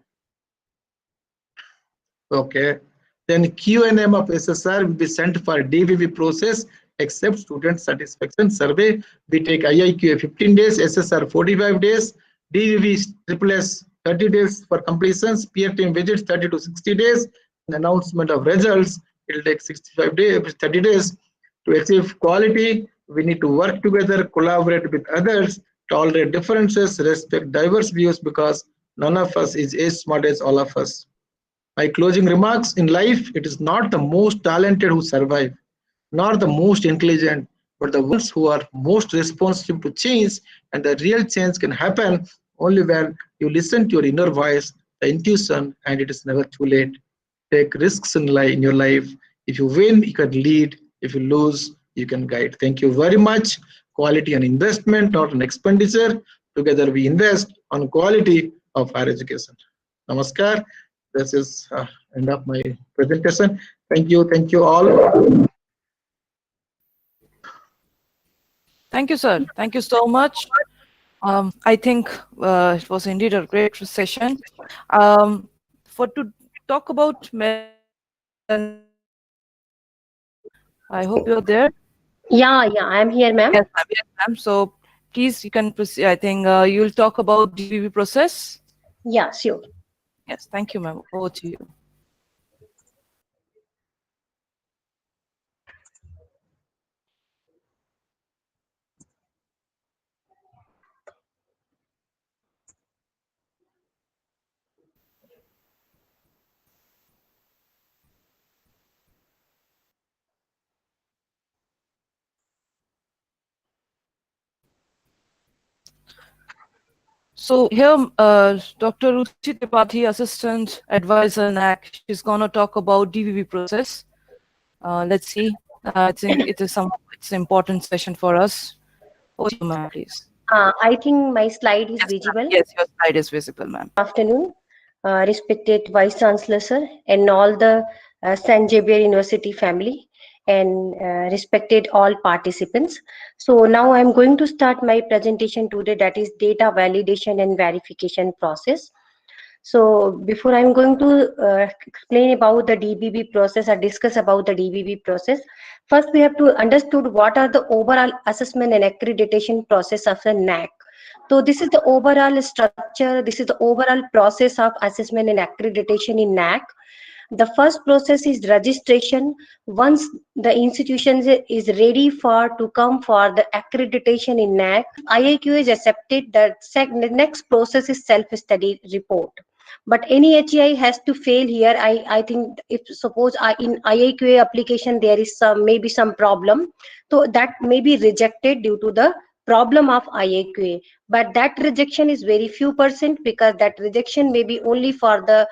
Okay. Then QNM of SSR will be sent for DVV process, except student satisfaction survey. We take IIQA 15 days, SSR 45 days, DVV SSS 30 days for completions, peer team visits 30 to 60 days, and announcement of results, it will take 65 days, 30 days. To achieve quality, we need to work together, collaborate with others, tolerate differences, respect diverse views, because none of us is as smart as all of us. My closing remarks: in life, it is not the most talented who survive, nor the most intelligent, but the ones who are most responsive to change, and the real change can happen only when you listen to your inner voice, the intuition, and it is never too late. Take risks in your life. If you win, you can lead. If you lose, you can guide. Thank you very much. Quality and investment, not an expenditure. Together we invest on quality of higher education. Namaskar. This is end of my presentation. Thank you all. Thank you, sir. Thank you so much. I think it was indeed a great session. To talk about I hope you're there. Yeah, I'm here, ma'am. Yes, ma'am. So please, you can proceed. I think you'll talk about DVV process. Yeah, sure. Yes, thank you, ma'am. Over to you. So here, Dr. Ruchi Tripathi, Assistant Advisor NAC, she's going to talk about DVB process. Let's see. I think it's an important session for us. Over to you, ma'am, please. I think my slide is Yes, ma'am. visible. Yes, your slide is visible, ma'am. Afternoon, respected Vice Chancellor sir and all the Xavier University family and respected all participants. So now I'm going to start my presentation today, that is data validation and verification process. So before I'm going to explain about the DBB process or discuss about the DBB process, first we have to understood what are the overall assessment and accreditation process of the NAAC. So this is the overall structure, this is the overall process of assessment and accreditation in NAAC. The first process is registration. Once the institution is ready for to come for the accreditation in NAAC, IAQ is accepted. The next process is self-study report. But any HEI has to fail here. I think if suppose in IAQA application there is maybe some problem, so that may be rejected due to the problem of IAQA. But that rejection is very few percent, because that rejection may be only for the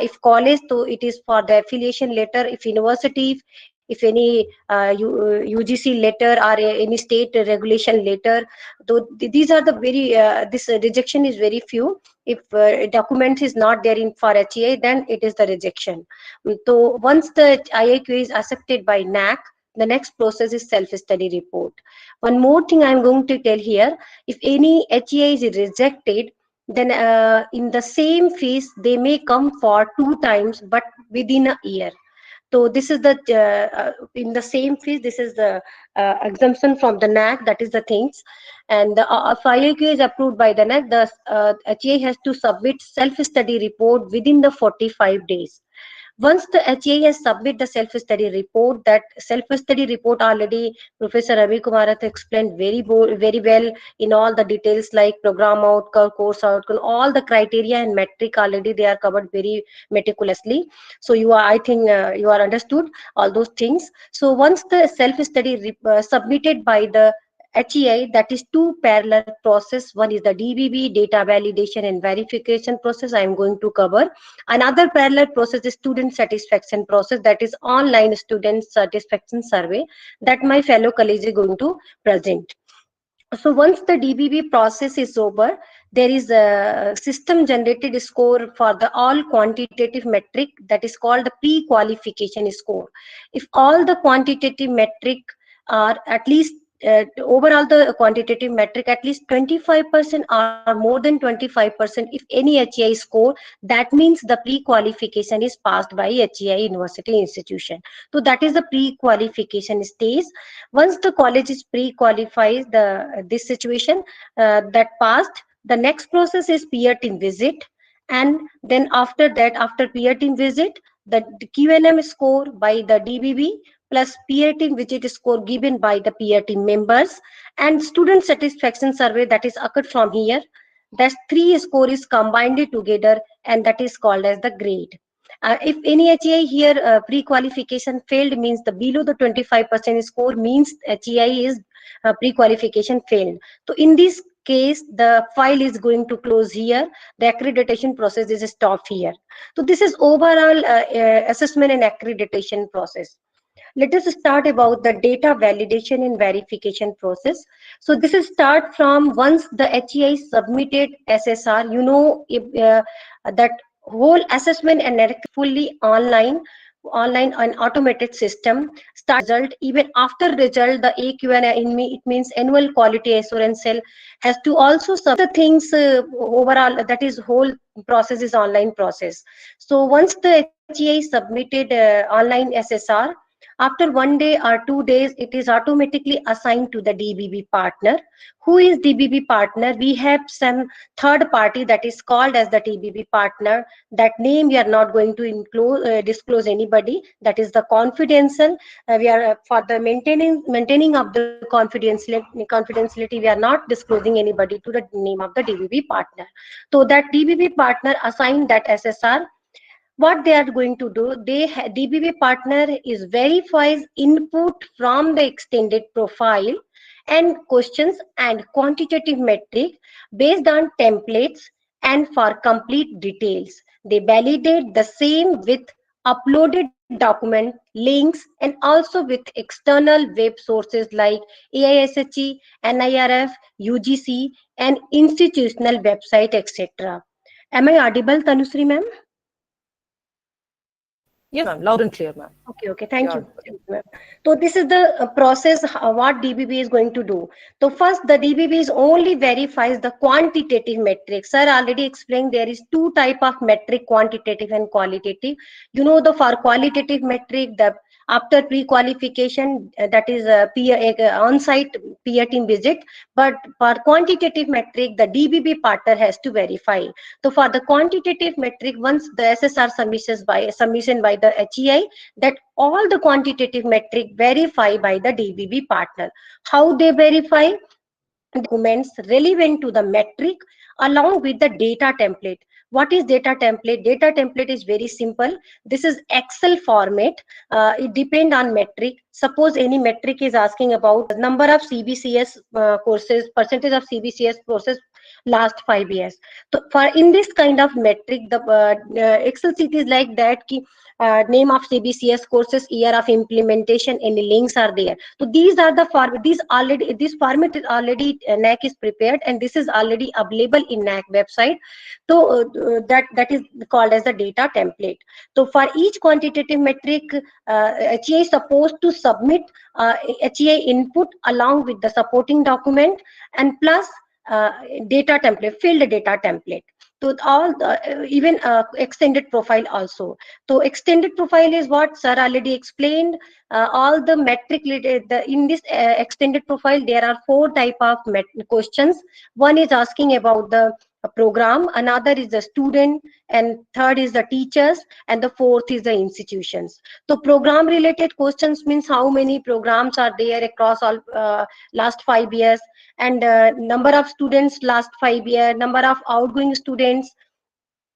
if college, so it is for the affiliation letter. If university, if any UGC letter or any state regulation letter, though these are the very this rejection is very few. If document is not there in for HEI, then it is the rejection. So once the IAQ is accepted by NAAC, the next process is self-study report. One more thing I'm going to tell here: if any HEI is rejected, then in the same phase they may come for 2 times, but within a year. So this is the in the same phase, this is the exemption from the NAAC, that is the things. And if IAQ is approved by the NAAC, the HEI has to submit self-study report within the 45 days. Once the HEI has submit the self-study report, that self-study report already Professor Ravi Kumar has explained very well in all the details, like program outcome, course outcome, all the criteria and metric already they are covered very meticulously. So you are, I think you are understood all those things. So once the self-study submitted by the HEI, that is two parallel process. One is the DBB, data validation and verification process, I am going to cover. Another parallel process is student satisfaction process, that is online student satisfaction survey, that my fellow colleagues is going to present. So once the DBB process is over, there is a system generated score for the all quantitative metric, that is called the pre-qualification score. If all the quantitative metric are at least overall the quantitative metric at least 25% or more than 25%, if any HEI score, that means the pre-qualification is passed by HEI university institution. So that is the pre-qualification stage. Once the college is pre-qualified, this situation that passed, the next process is peer team visit. And then after that, after peer team visit, the QNM score by the DBB plus peer team visit score given by the peer team members, and student satisfaction survey that is occurred from here. That three score is combined together, and that is called as the grade. If any HEI here pre-qualification failed, means the below the 25% score means HEI is pre-qualification failed. So in this case, the file is going to close here. The accreditation process is stopped here. So this is overall assessment and accreditation process. Let us start about the data validation and verification process. So this is start from once the HEI submitted SSR, you know, if, that whole assessment and fully online and automated system start result. Even after result, the AQA, it means annual quality assurance cell, has to also submit the things overall, that is whole process is online process. So once the HEI submitted online SSR, after 1 day or 2 days, it is automatically assigned to the DBB partner. Who is DBB partner? We have some third party that is called as the DBB partner. That name we are not going to disclose anybody. That is the confidential. We are for the maintaining of the confidentiality. We are not disclosing anybody to the name of the DBB partner. So that DBB partner assigned that SSR. What they are going to do, DBB partner is verifies input from the extended profile and questions and quantitative metric based on templates and for complete details. They validate the same with uploaded document links and also with external web sources like AISHE, NIRF, UGC and institutional website, etc. Am I audible, Tanusri ma'am? Yes, ma'am. Loud and clear, ma'am. Okay, thank Yeah. you. Thank you, ma'am. So this is the process, what DBB is going to do. So first, the DBB is only verifies the quantitative metrics. Sir already explained there is two type of metric, quantitative and qualitative. You know, the for qualitative metric, the after pre-qualification, that is a peer on-site peer team visit. But for quantitative metric, the DBB partner has to verify. So for the quantitative metric, once the SSR submission by the HEI, that all the quantitative metric verify by the DBB partner. How they verify? Documents relevant to the metric along with the data template. What is data template? Data template is very simple. This is Excel format. It depend on metric. Suppose any metric is asking about number of CBCS courses, percentage of CBCS courses last 5 years. So for in this kind of metric, the Excel sheet is like that. Ki, name of CBCS courses, year of implementation, any links are there. So these are the format. This format is already NAAC is prepared, and this is already available in NAAC website. So that is called as the data template. So for each quantitative metric, HEI is supposed to submit HEI input along with the supporting document and plus data template, field data template. So all even extended profile also. So extended profile is what sir already explained. All the metric in this extended profile there are 4 type of questions. One is asking about the program, another is the student, and third is the teachers, and the fourth is the institutions. So program related questions means how many programs are there across all last 5 years, and number of students last 5 years, number of outgoing students,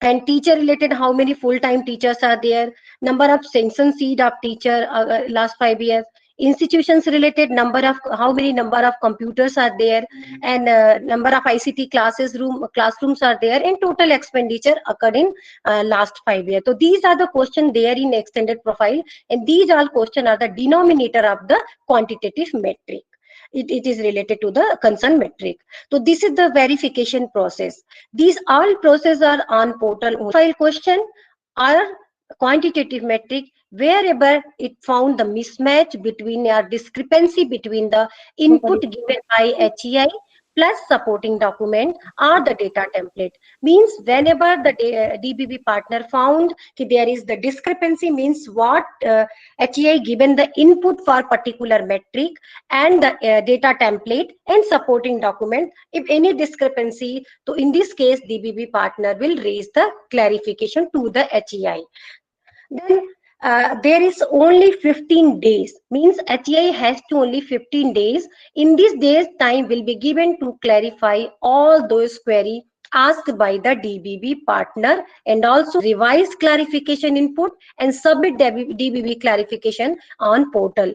and teacher related, how many full-time teachers are there, number of sanction seat of teacher last 5 years, institutions related, how many number of computers are there, and number of ICT classrooms are there, and total expenditure occurred in last 5 years. So these are the questions there in extended profile, and these all questions are the denominator of the quantitative metric. It is related to the concern metric. So this is the verification process. These all processes are on portal. File question or quantitative metric, wherever it found the mismatch between or discrepancy between the input given by HEI plus supporting document or the data template. Means whenever the DBB partner found that there is the discrepancy, means what HEI given the input for particular metric and the data template and supporting document, if any discrepancy, so in this case DBB partner will raise the clarification to the HEI. Then there is only 15 days, means HEI has to only 15 days. In this days time will be given to clarify all those query asked by the DBB partner, and also revise clarification input and submit the DBB clarification on portal.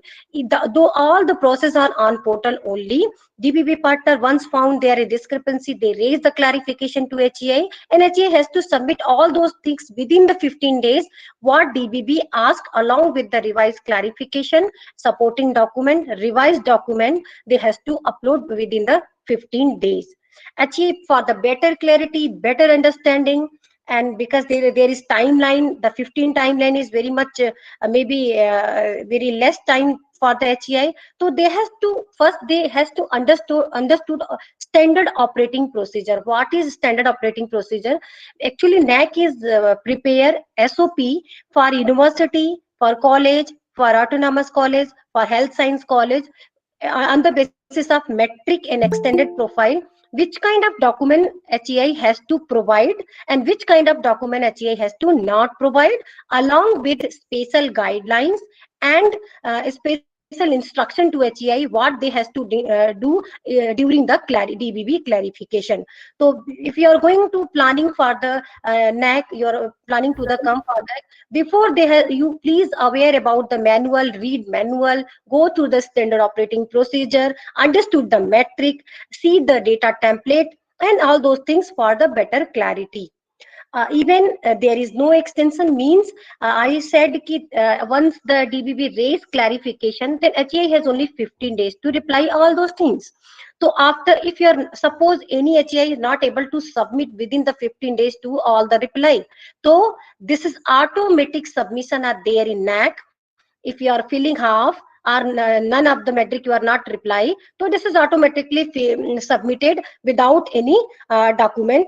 Though all the process are on portal only, DBB partner once found there a discrepancy, they raise the clarification to HEI, and HEI has to submit all those things within the 15 days what DBB asked, along with the revised clarification, supporting document, revised document, they has to upload within the 15 days. Achieve for the better clarity, better understanding, and because there is timeline, the 15 timeline is very much very less time for the HEI. So they has to understood standard operating procedure. What is standard operating procedure? Actually NAAC is prepare SOP for university, for college, for autonomous college, for health science college, on the basis of metric and extended profile, which kind of document HEI has to provide and which kind of document HEI has to not provide, along with special guidelines and special instruction to HCI what they has to do during the DBB clarification. So if you are going to planning for the NAAC, you are planning to the come for that, before they have, you please aware about the manual, read manual, go through the standard operating procedure, understood the metric, see the data template, and all those things for the better clarity. Even there is no extension means I said once the DBB raise clarification, then HCI has only 15 days to reply all those things. So after, if you are, suppose any HCI is not able to submit within the 15 days to all the reply, so this is automatic submission are there in NAAC. If you are filling half or none of the metric you are not reply, so this is automatically submitted without any document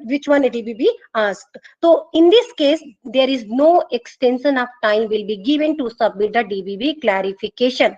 which one DBB asked. So in this case, there is no extension of time will be given to submit the DBB clarification,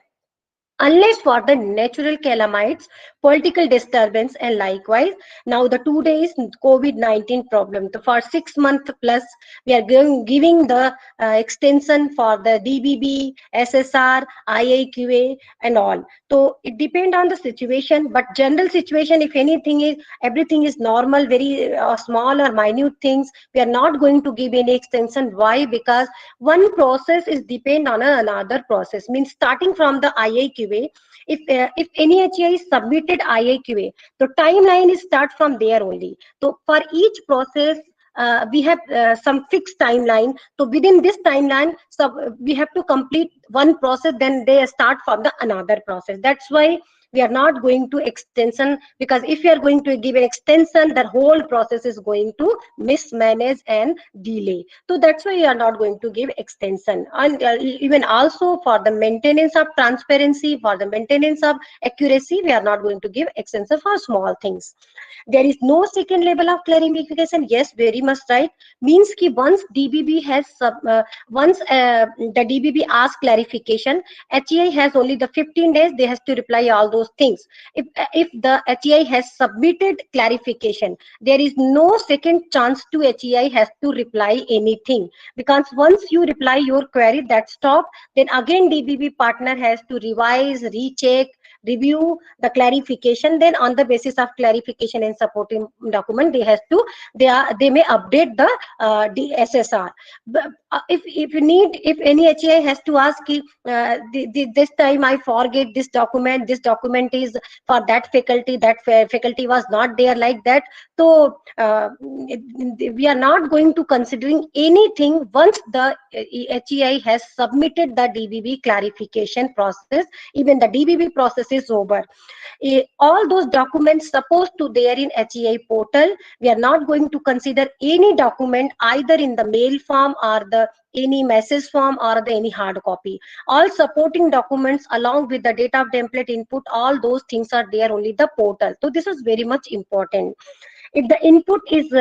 unless for the natural calamities, political disturbance, and likewise now the 2 days COVID-19 problem. So for 6 months plus, we are giving the extension for the DBB, SSR, IAQA, and all. So it depends on the situation, but general situation, if anything is, everything is normal, very small or minute things, we are not going to give any extension. Why? Because one process is depend on another process. Means starting from the IAQA, if any HCI is submitted IAQA, the timeline is start from there only. So for each process, we have some fixed timeline. So within this timeline, we have to complete one process, then they start from the another process. That's why we are not going to extension, because if you are going to give an extension, the whole process is going to mismanage and delay. So that's why we are not going to give extension. And even also for the maintenance of transparency, for the maintenance of accuracy, we are not going to give extension for small things. There is no second level of clarification. Yes, very much right. Means ki once DBB has once the DBB asks clarification, HCI has only the 15 days. They has to reply all those things. If the HCI has submitted clarification, there is no second chance to HCI has to reply anything, because once you reply your query, that stop. Then again DBB partner has to revise, recheck, review the clarification. Then on the basis of clarification and supporting document, they may update the SSR. But if you need, if any HCI has to ask this time I forget this document is for that faculty, that faculty was not there, like that. So we are not going to considering anything once the HCI has submitted the DBB clarification process. Even the DBB process is over. All those documents supposed to there in Hci portal, we are not going to consider any document either in the mail form or the any message form or the any hard copy. All supporting documents along with the data template input, all those things are there only the portal. So this is very much important. If the input is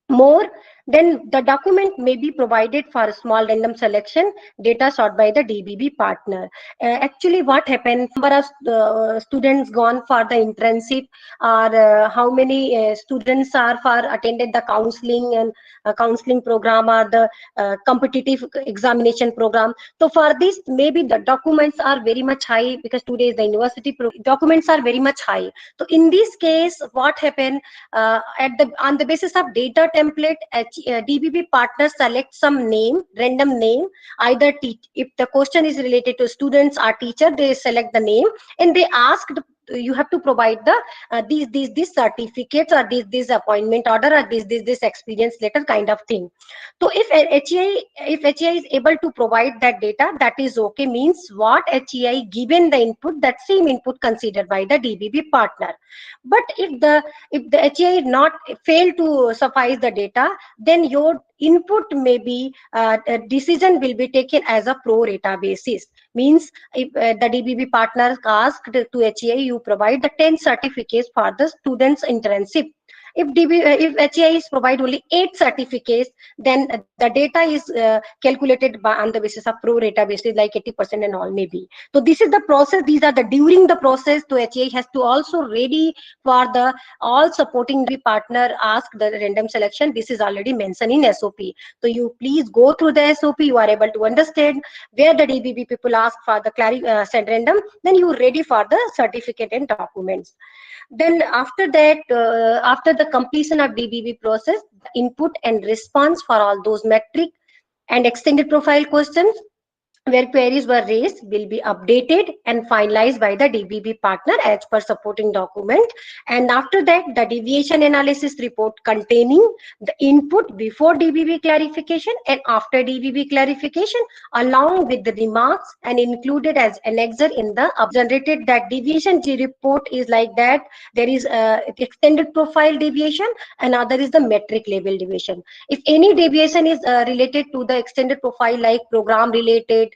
more, then the document may be provided for a small random selection data sort by the DBB partner. Actually what happened, number of students gone for the internship, or how many students are for attended the counseling and counseling program or the competitive examination program. So for this, maybe the documents are very much high, because today is the university documents are very much high. So in this case, what happened, on the basis of data template, DBB partner select some name, random name, either if the question is related to students or teacher, they select the name, and they asked you have to provide the these certificates, or this appointment order, or this experience letter kind of thing. So if HCI is able to provide that data, that is okay. Means what HCI given the input, that same input considered by the DBB partner. But if the HCI not fail to suffice the data, then your input may be a decision will be taken as a pro rata basis. Means if the DBB partner asked to HCI, you provide the 10 certificates for the students internship, If HCI is provide only 8 certificates, then the data is calculated on the basis of pro rata basis, like 80% and all maybe. So this is the process. These are the during the process. So HCI has to also ready for the all supporting the partner ask the random selection. This is already mentioned in SOP. So you please go through the SOP. You are able to understand where the DBB people ask for the send random. Then you ready for the certificate and documents. Then after that, after the completion of DBB process, input and response for all those metric and extended profile questions where queries were raised will be updated and finalized by the DBB partner as per supporting document. And after that, the deviation analysis report containing the input before DBB clarification and after DBB clarification, along with the remarks and included as annexure in the generated. That deviation report is like that. There is extended profile deviation, and other is the metric level deviation. If any deviation is related to the extended profile, like program related,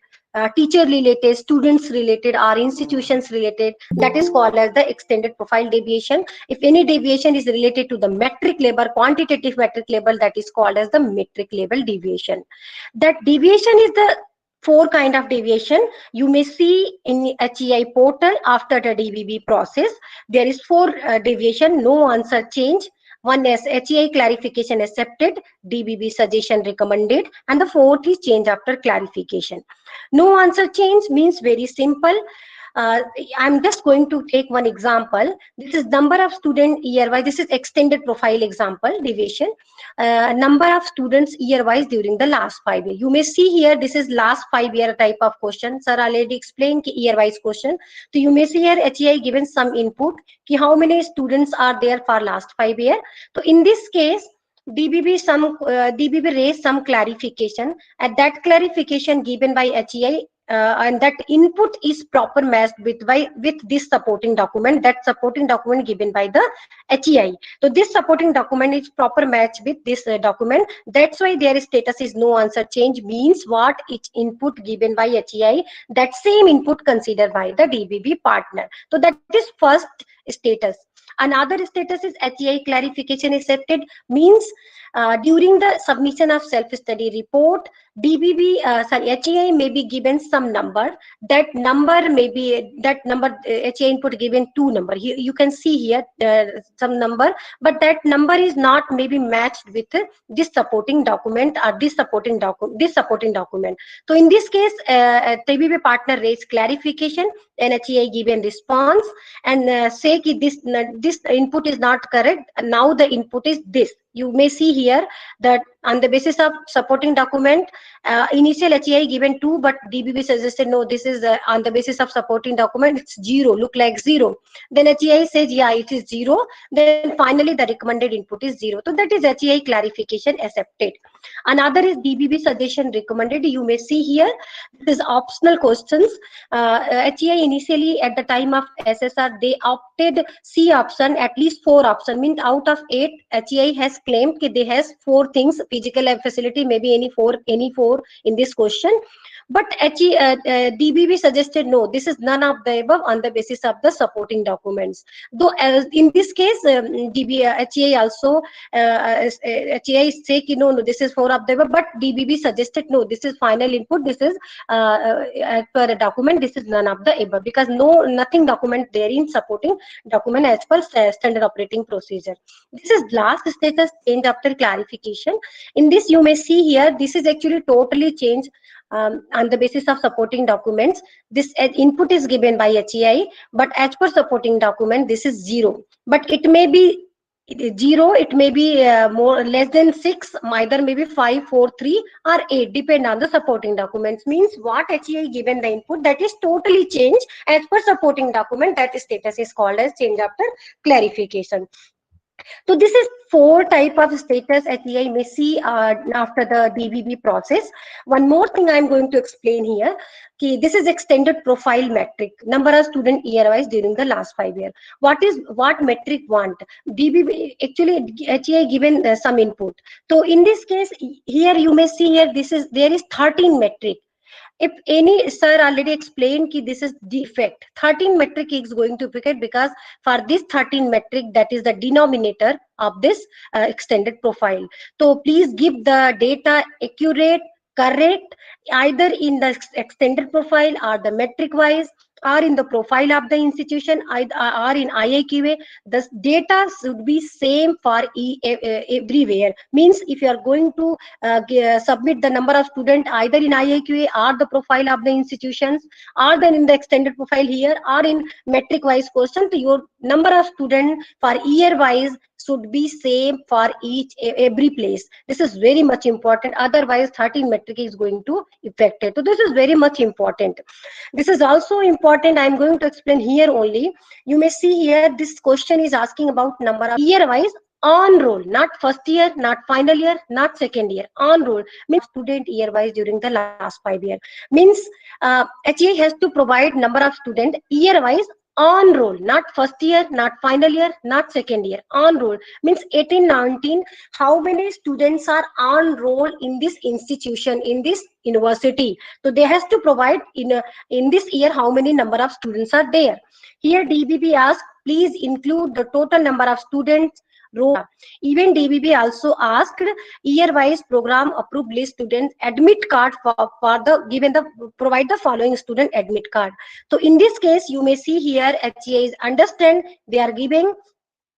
teacher related, students related, or institutions related, that is called as the extended profile deviation. If any deviation is related to the metric label, quantitative metric label, that is called as the metric label deviation. That deviation is the 4 kind of deviation you may see in Hci portal after the DBB process. There is 4 deviation: no answer change, 1 is Hci clarification accepted, DBB suggestion recommended, and the 4th is change after clarification. No answer change means very simple. I'm just going to take one example. This is number of student year wise. This is extended profile example deviation. Number of students year wise during the last 5 years. You may see here this is last 5-year type of question. Sir already explained year wise question. So you may see here HCI given some input ki how many students are there for last 5 years. So in this case, DBB raised some clarification. At that clarification given by HCI, and that input is proper matched with this supporting document. That supporting document given by the HCI. So this supporting document is proper match with this document. That's why their status is no answer change, means what each input given by HCI, that same input considered by the DBB partner. So that is first status. Another status is HCI clarification accepted, means during the submission of self-study report, HCI may be given some number. That number may be HCI input given 2 number. You can see here some number, but that number is not maybe matched with this supporting document or this supporting document. So in this case, DBB partner raised clarification and HCI given response and say ki this input is not correct. Now the input is this. You may see here that on the basis of supporting document, initial HCI given 2, but DBB suggested no, this is on the basis of supporting document, it's 0, look like 0. Then HCI says yeah, it is 0. Then finally the recommended input is 0. So that is HCI clarification accepted. Another is DBB suggestion recommended. You may see here this is optional questions. HCI initially at the time of SSR they opted C option, at least 4 option, means out of 8 HCI has claimed that they has 4 things, physical facility, maybe any 4 in this question. But DBB suggested no, this is none of the above on the basis of the supporting documents. Though in this case, HCI also HCI say no, this is 4 of the above, but DBB suggested no, this is final input, this is as per a document, this is none of the above, because nothing document there in supporting document as per standard operating procedure. This is last status change after clarification. In this you may see here, this is actually totally changed. On the basis of supporting documents, this input is given by HCI, but as per supporting document, this is 0. But it may be 0, it may be more less than 6, either maybe 5, 4, 3 or 8, depend on the supporting documents. Means what HCI given the input, that is totally changed as per supporting document. That status is called as change after clarification. So this is 4 type of status HCI may see after the DBB process. One more thing I am going to explain here. This is extended profile metric, number of student year wise during the last 5 years. What metric want? DBB actually HCI given some input. So in this case here you may see here there is 13 metric. If any sir already explained ki this is defect, 13 metric is going to pick it, because for this 13 metric, that is the denominator of this extended profile. So please give the data accurate, correct, either in the extended profile or the metric wise, or in the profile of the institution, or in IAQA. The data should be same for everywhere. Means if you are going to submit the number of students either in IAQA or the profile of the institutions, or then in the extended profile here, or in metric wise question, so your number of students for year wise should be same for every place. This is very much important, otherwise 13 metric is going to affect it. So this is very much important. This is also important, I am going to explain here only. You may see here this question is asking about number of year wise on roll, not first year, not final year, not second year, on roll means student year wise during the last 5 years. Means HA has to provide number of student year wise on roll, not first year, not final year, not second year, on roll means 18, 19, how many students are on roll in this institution, in this university. So they has to provide in this year how many number of students are there. Here DBB asks, please include the total number of students row. Even DBB also asked year-wise program approved list students admit card for the given the provide the following student admit card. So in this case, you may see here HCA is understand they are giving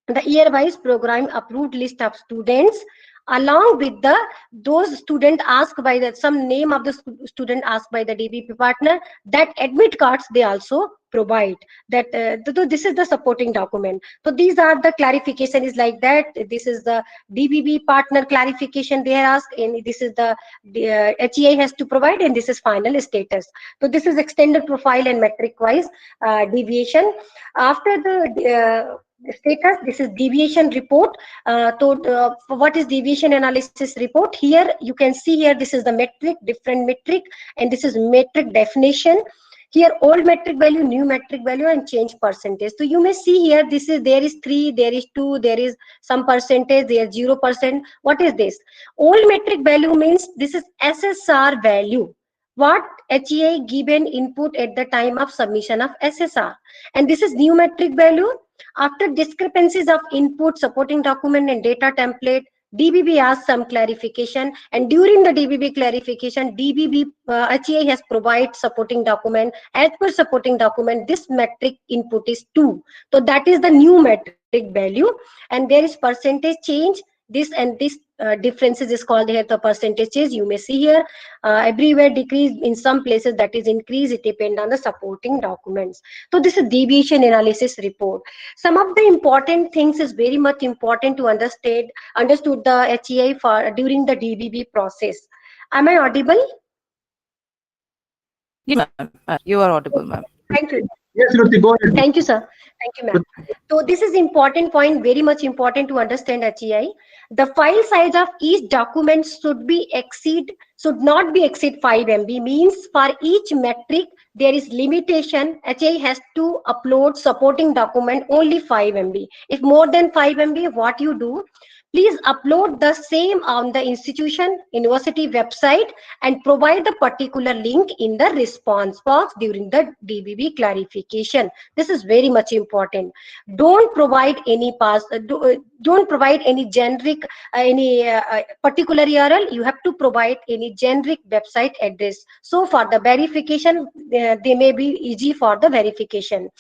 the year-wise program approved list of students along with the those student asked by the some name of the student asked by the DBP partner, that admit cards they also provide. That this is the supporting document. So these are the clarification is like that. This is the DBB partner clarification they ask, and this is the HEI has to provide, and this is final status. So this is extended profile and metric wise deviation. After the status, this is deviation report. What is deviation analysis report? Here you can see here this is the metric, different metric, and this is metric definition. Here old metric value, new metric value, and change percentage. So you may see here this is there is 3, there is 2, there is some percentage, there is 0%. What is this? Old metric value means this is SSR value, what HEI given input at the time of submission of SSR. And this is new metric value. After discrepancies of input, supporting document, and data template, DBB asked some clarification, and during the DBB clarification, HEI has provided supporting document. As per supporting document, this metric input is 2. So that is the new metric value, and there is percentage change. This and this differences is called here the percentages. You may see here everywhere decrease, in some places that is increase. It depends on the supporting documents. So this is deviation analysis report. Some of the important things is very much important to understood the HEI for during the DBB process. Am I audible? Yes, ma'am. You are audible, ma'am. Thank you. Yes, Ruti, go ahead. Thank you, sir. Thank you, ma'am. So this is important point, very much important to understand HEI. The file size of each document should not be exceed 5 MB. Means for each metric there is limitation. HEI has to upload supporting document only 5 MB. If more than 5 MB, what you do? Please upload the same on the institution, university website, and provide the particular link in the response box during the DBB clarification. This is very much important. Don't provide any don't provide any generic particular URL. You have to provide any generic website address. So for the verification, they may be easy for the verification.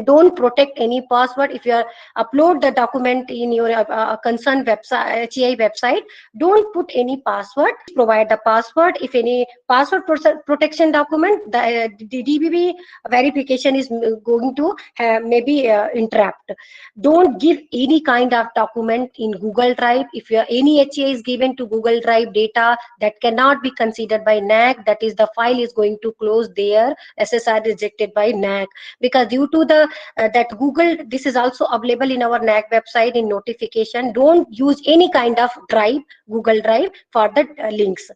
Don't protect any password. If you are upload the document in your concerned website, HEI website, don't put any password. Provide the password. If any password protection document, the DBB verification is going to maybe interrupt. Don't give any kind of document in Google Drive. If your any HEI is given to Google Drive data that cannot be considered by NAAC, that is the file is going to close there. SSR rejected by NAAC, because due to the that Google, this is also available in our NAAC website in notification. Don't use any kind of drive, Google Drive, for the links.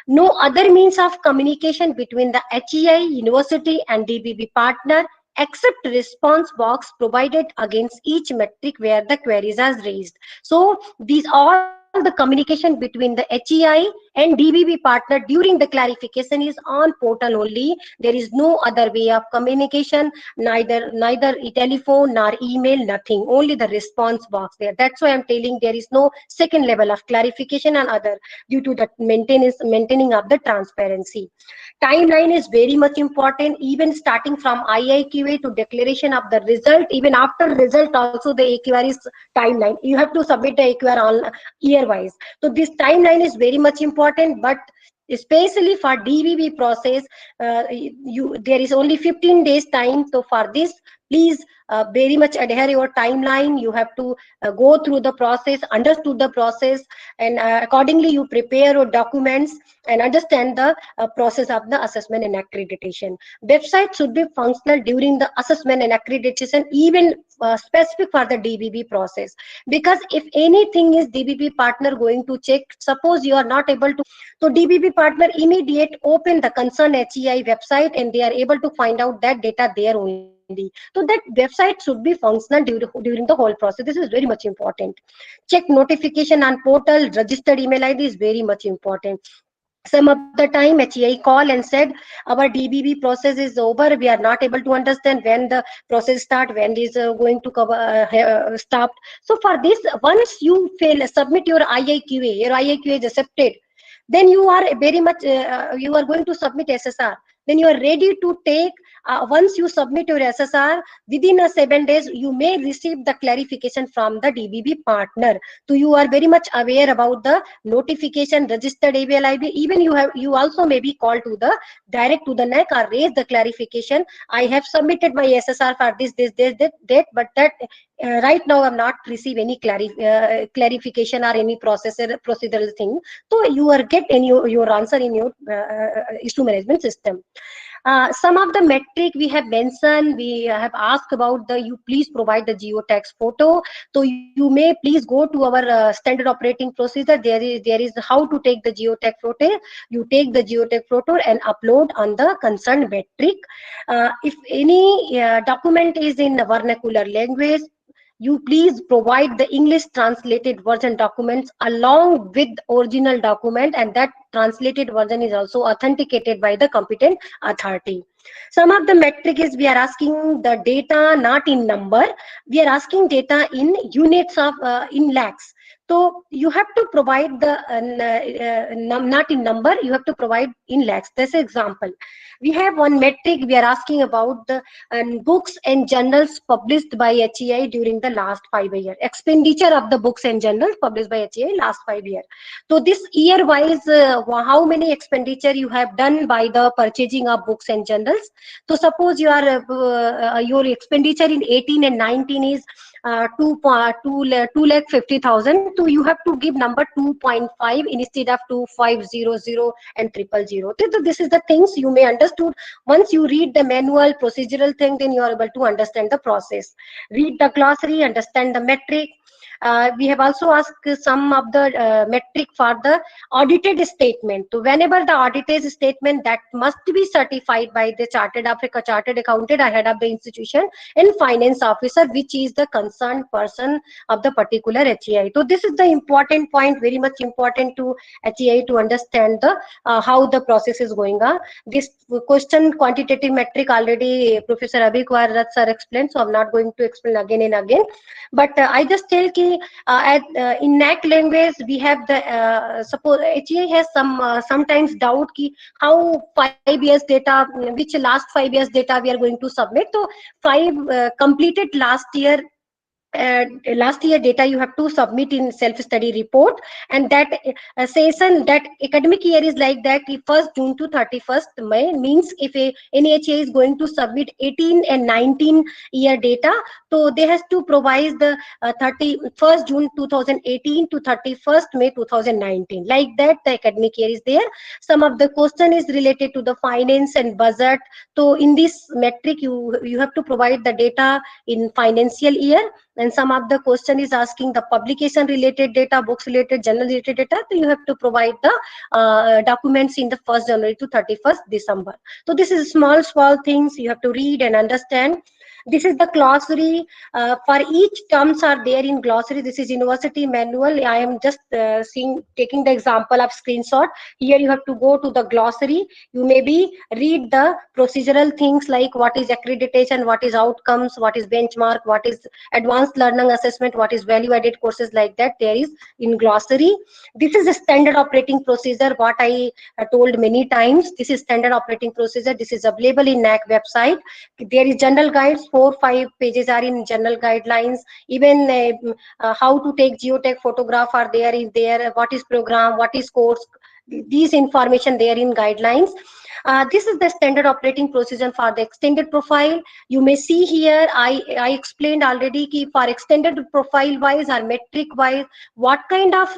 No other means of communication between the HEI, university, and DBB partner except response box provided against each metric where the queries are raised. So these all the communication between the HCI and DBB partner during the clarification is on portal only. There is no other way of communication, neither telephone nor email, nothing, only the response box there. That's why I'm telling there is no second level of clarification and other, due to the maintaining of the transparency. Timeline is very much important, even starting from IIQA to declaration of the result. Even after result also the AQR is timeline. You have to submit the AQR on year wise. So this timeline is very much important, but especially for DBB process, there is only 15 days time. So for this, please very much adhere your timeline. You have to go through the process, understood the process, and accordingly you prepare your documents and understand the process of the assessment and accreditation. Website should be functional during the assessment and accreditation, even specific for the DBB process, because if anything is DBB partner going to check, suppose you are not able to, so DBB partner immediate open the concerned HCI website and they are able to find out that data there only. So that website should be functional during the whole process. This is very much important. Check notification on portal, registered email ID is very much important. Some of the time HCI call and said our DBB process is over, we are not able to understand when the process start, when is going to cover stopped. So for this, once you submit your IIQA is accepted, then you are very much you are going to submit SSR, then you are ready to take once you submit your SSR, within 7 days you may receive the clarification from the DBB partner. So you are very much aware about the notification, registered email ID. Even you also may be called to the direct to the NAAC or raise the clarification. I have submitted my SSR for this date, but that right now I'm not receive any clarification or any procedural thing. So you are get your answer in your issue management system. Some of the metric we have mentioned, we have asked about you please provide the geotags photo. So you may please go to our standard operating procedure. There is how to take the geotag photo. You take the geotag photo and upload on the concerned metric. If any document is in vernacular language, you please provide the English translated version documents along with original document, and that translated version is also authenticated by the competent authority. Some of the metric is we are asking the data not in number, we are asking data in units of in lakhs. So you have to provide the not in number, you have to provide in lakhs. This example, we have one metric we are asking about the books and journals published by HCI during the last 5 years. Expenditure of the books and journals published by HCI last 5 years. So this year wise, how many expenditure you have done by the purchasing of books and journals. So suppose you are your expenditure in 18 and 19 is 2,50,000. So you have to give number 2.5 instead of 2,500 and 000. So this is the things you may understood. Once you read the manual procedural thing, then you are able to understand the process. Read the glossary, understand the metric. We have also asked some of the metric for the audited statement. So whenever the audited statement, that must be certified by the chartered accountant or head of the institution and finance officer, which is the concerned person of the particular HCI. So this is the important point, very much important to HCI to understand the how the process is going on. This question quantitative metric already Professor Abhi Kumar sir explained, so I'm not going to explain again and again. But I just tell ki in NAAC language we have the suppose HCI has sometimes doubt ki how 5 years data, which last 5 years data we are going to submit. So 5 completed last year data you have to submit in self-study report, and that session, that academic year is like that 1st June to 31st May, means if any HCI is going to submit 18 and 19 year data, so they has to provide the 31st June 2018 to 31st May 2019, like that the academic year is there. Some of the question is related to the finance and budget. So in this metric you have to provide the data in financial year, and some of the question is asking the publication related data, books related, journal related data. So you have to provide the documents in the 1st January to 31st December. So this is small things you have to read and understand. This is the glossary. For each terms are there in glossary. This is university manual. I am just taking the example of screenshot. Here you have to go to the glossary. You maybe read the procedural things like what is accreditation, what is outcomes, what is benchmark, what is advanced learning assessment, what is value added courses, like that. There is in glossary. This is a standard operating procedure, what I told many times. This is standard operating procedure. This is available in NAAC website. There is general guides, 4-5 pages are in general guidelines. Even how to take geotech photograph are there, is there, what is program, what is course, these information there in guidelines. This is the standard operating procedure for the extended profile. You may see here, I explained already ki for extended profile wise or metric wise, what kind of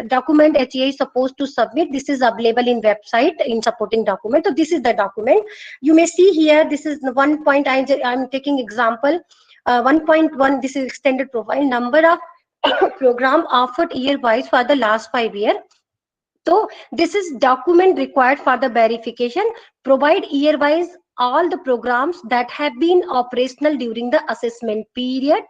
document HCI is supposed to submit. This is available in website in supporting document. So this is the document. You may see here, this is the 1 point, I'm taking example. 1.1, this is extended profile, number of program offered year wise for the last 5 years. So this is document required for the verification. Provide year wise all the programs that have been operational during the assessment period.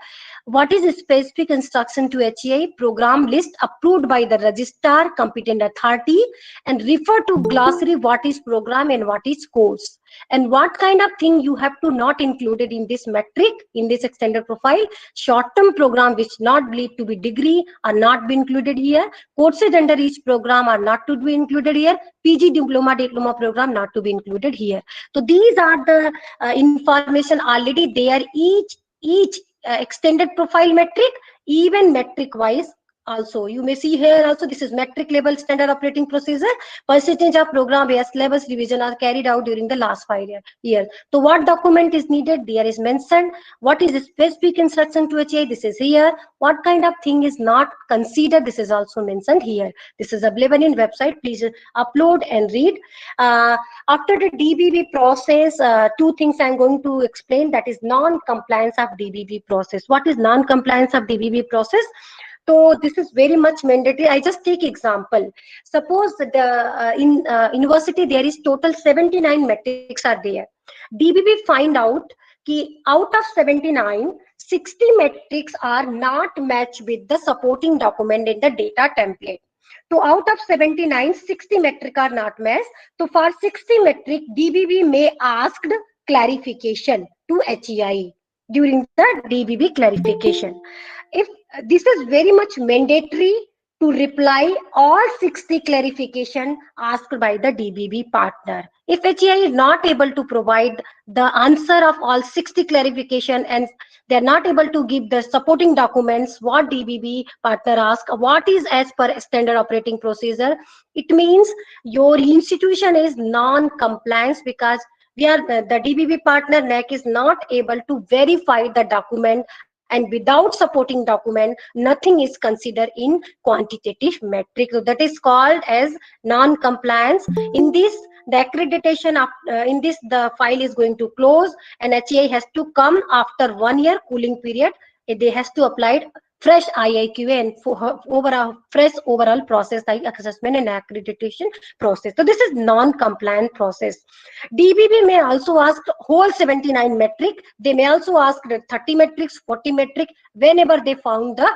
What is a specific instruction to HCI? Program list approved by the registrar, competent authority, and refer to glossary what is program and what is course. And what kind of thing you have to not included in this metric, in this extended profile. Short-term program which not believed to be degree are not be included here. Courses under each program are not to be included here. PG diploma program not to be included here. So these are the information already there. Each extended profile metric, even metric wise. Also, you may see here also, this is metric level standard operating procedure. Percentage of program where syllabus revision are carried out during the last 5 years. So what document is needed? There is mentioned. What is the specific instruction to HCI? This is here. What kind of thing is not considered? This is also mentioned here. This is available in website. Please upload and read. After the DBB process, 2 things I'm going to explain. That is non-compliance of DBB process. What is non-compliance of DBB process? So this is very much mandatory. I just take example. Suppose the in university there is total 79 metrics are there. DBB find out ki out of 79, 60 metrics are not matched with the supporting document in the data template. So out of 79, 60 metric are not matched. So for 60 metric, DBB may ask clarification to HCI during the DBB clarification. If this is very much mandatory to reply all 60 clarification asked by the DBB partner. If HCI is not able to provide the answer of all 60 clarification and they're not able to give the supporting documents, what DBB partner ask, what is as per standard operating procedure, it means your institution is non-compliance because we are the DBB partner NAAC is not able to verify the document, and without supporting document, nothing is considered in quantitative metric. So that is called as non-compliance. In this, the accreditation of in this the file is going to close, and HCI has to come after 1 year cooling period. They has to apply fresh IIQA and fresh overall process like assessment and accreditation process. So this is non-compliant process. DBB may also ask whole 79 metric. They may also ask the 30 metrics, 40 metric whenever they found the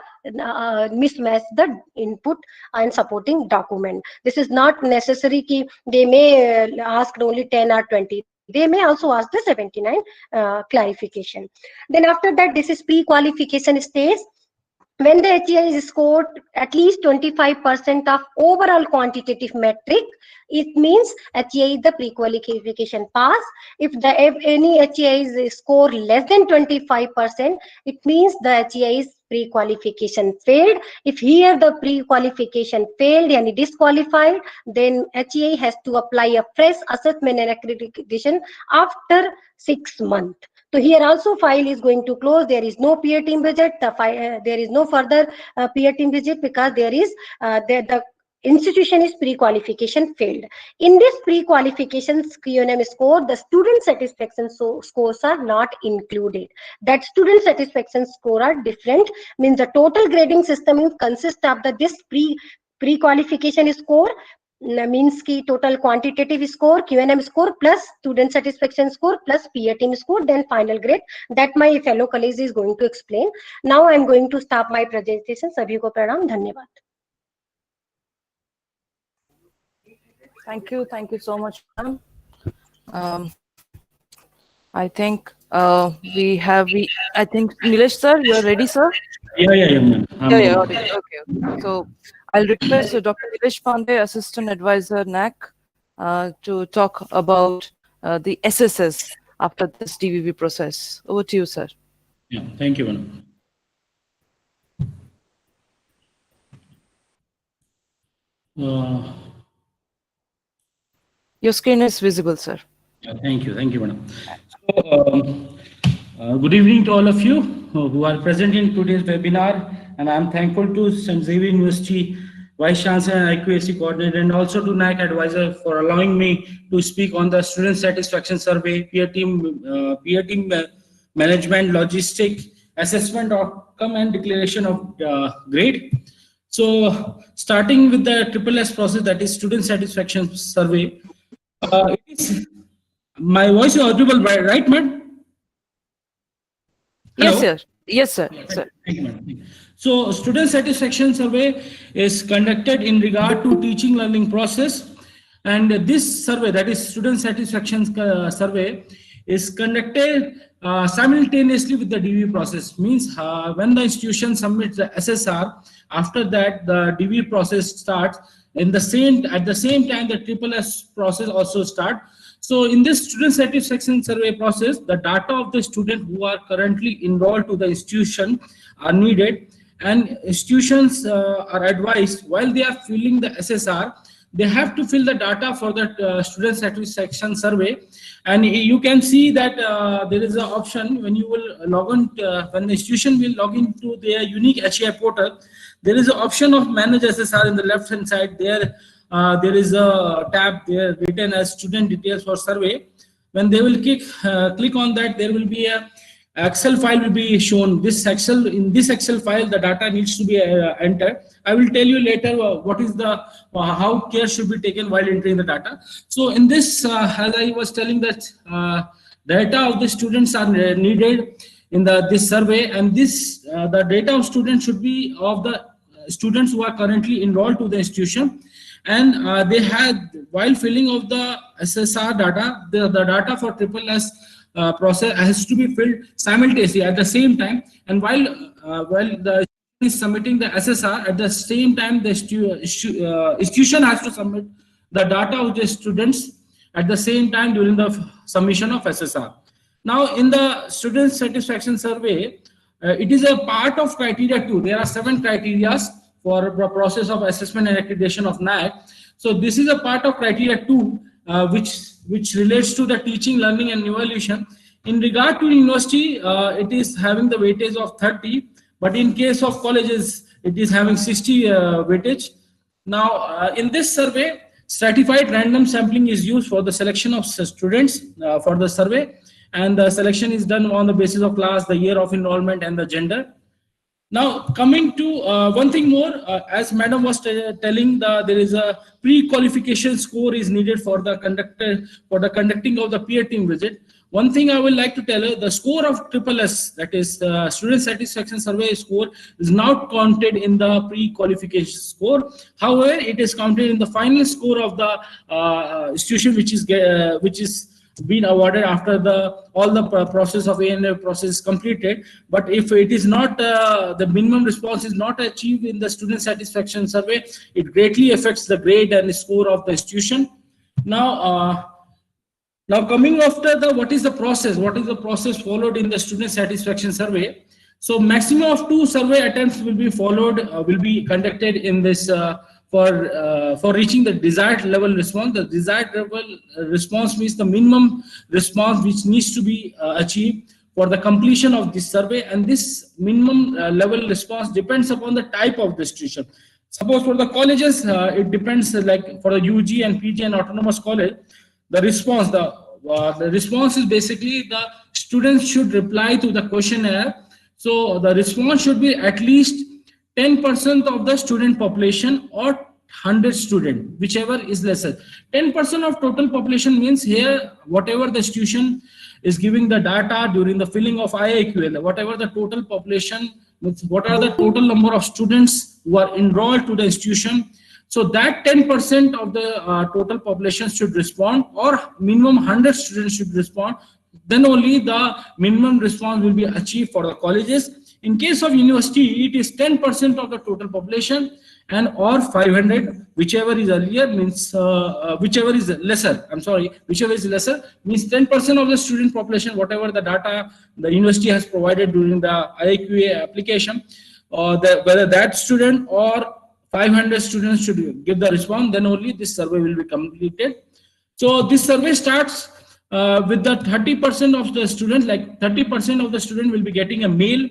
mismatch the input and supporting document. This is not necessary ki they may ask only 10 or 20. They may also ask the 79 clarification. Then after that, this is pre-qualification stage. When the HCI is scored at least 25% of overall quantitative metric, it means HCI is the pre-qualification pass. If any HCI is score less than 25%, it means the HCI is pre-qualification failed. If here the pre-qualification failed and disqualified, then HCI has to apply a fresh assessment and accreditation after 6 months. So here also file is going to close. There is no peer team visit. There is no further peer team visit because there is the institution is pre-qualification failed. In this pre-qualification QNM score, the student satisfaction scores are not included. That student satisfaction score are different. Means the total grading system consists of this pre-qualification score means ki total quantitative score, QNM score plus student satisfaction score plus peer team score, then final grade. That my fellow colleagues is going to explain. Now I am going to start my presentation. Sabhi ko pranam, dhanyavad. Thank you so much, ma'am. I think I think Nilesh sir, you are ready, sir? Yeah, ma'am. Yeah, okay. So I'll request Dr. Nilesh Pandey, Assistant Advisor, NAAC, to talk about the SSS after this DVV process. Over to you, sir. Yeah, thank you, madam. Your screen is visible, sir. Yeah, thank you, madam. So, good evening to all of you who are present in today's webinar, and I'm thankful to Xavier University Vice Chancellor and IQAC Coordinator, and also to NAAC Advisor for allowing me to speak on the Student Satisfaction Survey, peer team management, logistic, assessment outcome, and declaration of grade. So, starting with the SSS process, that is Student Satisfaction Survey. It is, my voice is audible, right, ma'am? Yes, Hello? sir. Yes, sir. Yeah, Sir. thank you, madam. So, student satisfaction survey is conducted in regard to teaching learning process, and this survey, that is student satisfaction survey, is conducted simultaneously with the DV process. Means when the institution submits the SSR, after that the DV process starts. At the same time, the SSS process also starts. So in this student satisfaction survey process, the data of the student who are currently enrolled to the institution are needed, and institutions are advised while they are filling the SSR, they have to fill the data for the student satisfaction survey. And you can see that there is an option when you will log on, when the institution will log into their unique Hci portal, there is an option of manage SSR in the left hand side. There is a tab there written as student details for survey. When they will click on that, there will be a Excel file will be shown. In this Excel file, the data needs to be entered. I will tell you later what is the how care should be taken while entering the data. So in this, as I was telling, that data of the students are needed in this survey, and this the data of students should be of the students who are currently enrolled to the institution, and they had, while filling of the SSR data, the data for SSS process has to be filled simultaneously at the same time. And while the is submitting the SSR, at the same time the institution has to submit the data of the students at the same time during the submission of SSR. Now in the student satisfaction survey, it is a part of criteria 2. There are 7 criteria for the process of assessment and accreditation of NAAC. So this is a part of criteria 2, which relates to the teaching, learning, and evaluation. In regard to university, it is having the weightage of 30, but in case of colleges, it is having 60 weightage. Now, in this survey, stratified random sampling is used for the selection of students for the survey, and the selection is done on the basis of class, the year of enrollment, and the gender. Now, coming to one thing more, as madam was telling, there is a pre-qualification score is needed for the conducting of the peer team visit. One thing I would like to tell you, the score of SSS, that is student satisfaction survey score, is not counted in the pre-qualification score. However, it is counted in the final score of the institution, which is been awarded after all the process of ANA process is completed. But if it is not, the minimum response is not achieved in the student satisfaction survey, it greatly affects the grade and the score of the institution. Now coming after what is the process followed in the student satisfaction survey. So maximum of 2 survey attempts will be followed, will be conducted in this for reaching the desired level response. The desired level response means the minimum response which needs to be achieved for the completion of this survey, and this minimum level response depends upon the type of the institution. Suppose for the colleges, it depends, like for the UG and PG and autonomous college, the response is basically the students should reply to the questionnaire. So the response should be at least 10% of the student population or 100 student, whichever is lesser. 10% of total population means here whatever the institution is giving the data during the filling of IIQA, whatever the total population, what are the total number of students who are enrolled to the institution. So that 10% of the total population should respond, or minimum 100 students should respond. Then only the minimum response will be achieved for the colleges. In case of university, it is 10% of the total population and or 500, whichever is earlier means whichever is lesser. I'm sorry, whichever is lesser means 10% of the student population, whatever the data the university has provided during the IQA application, whether that student or 500 students should give the response, then only this survey will be completed. So this survey starts with the 30% of the students, like 30% of the student will be getting a mail,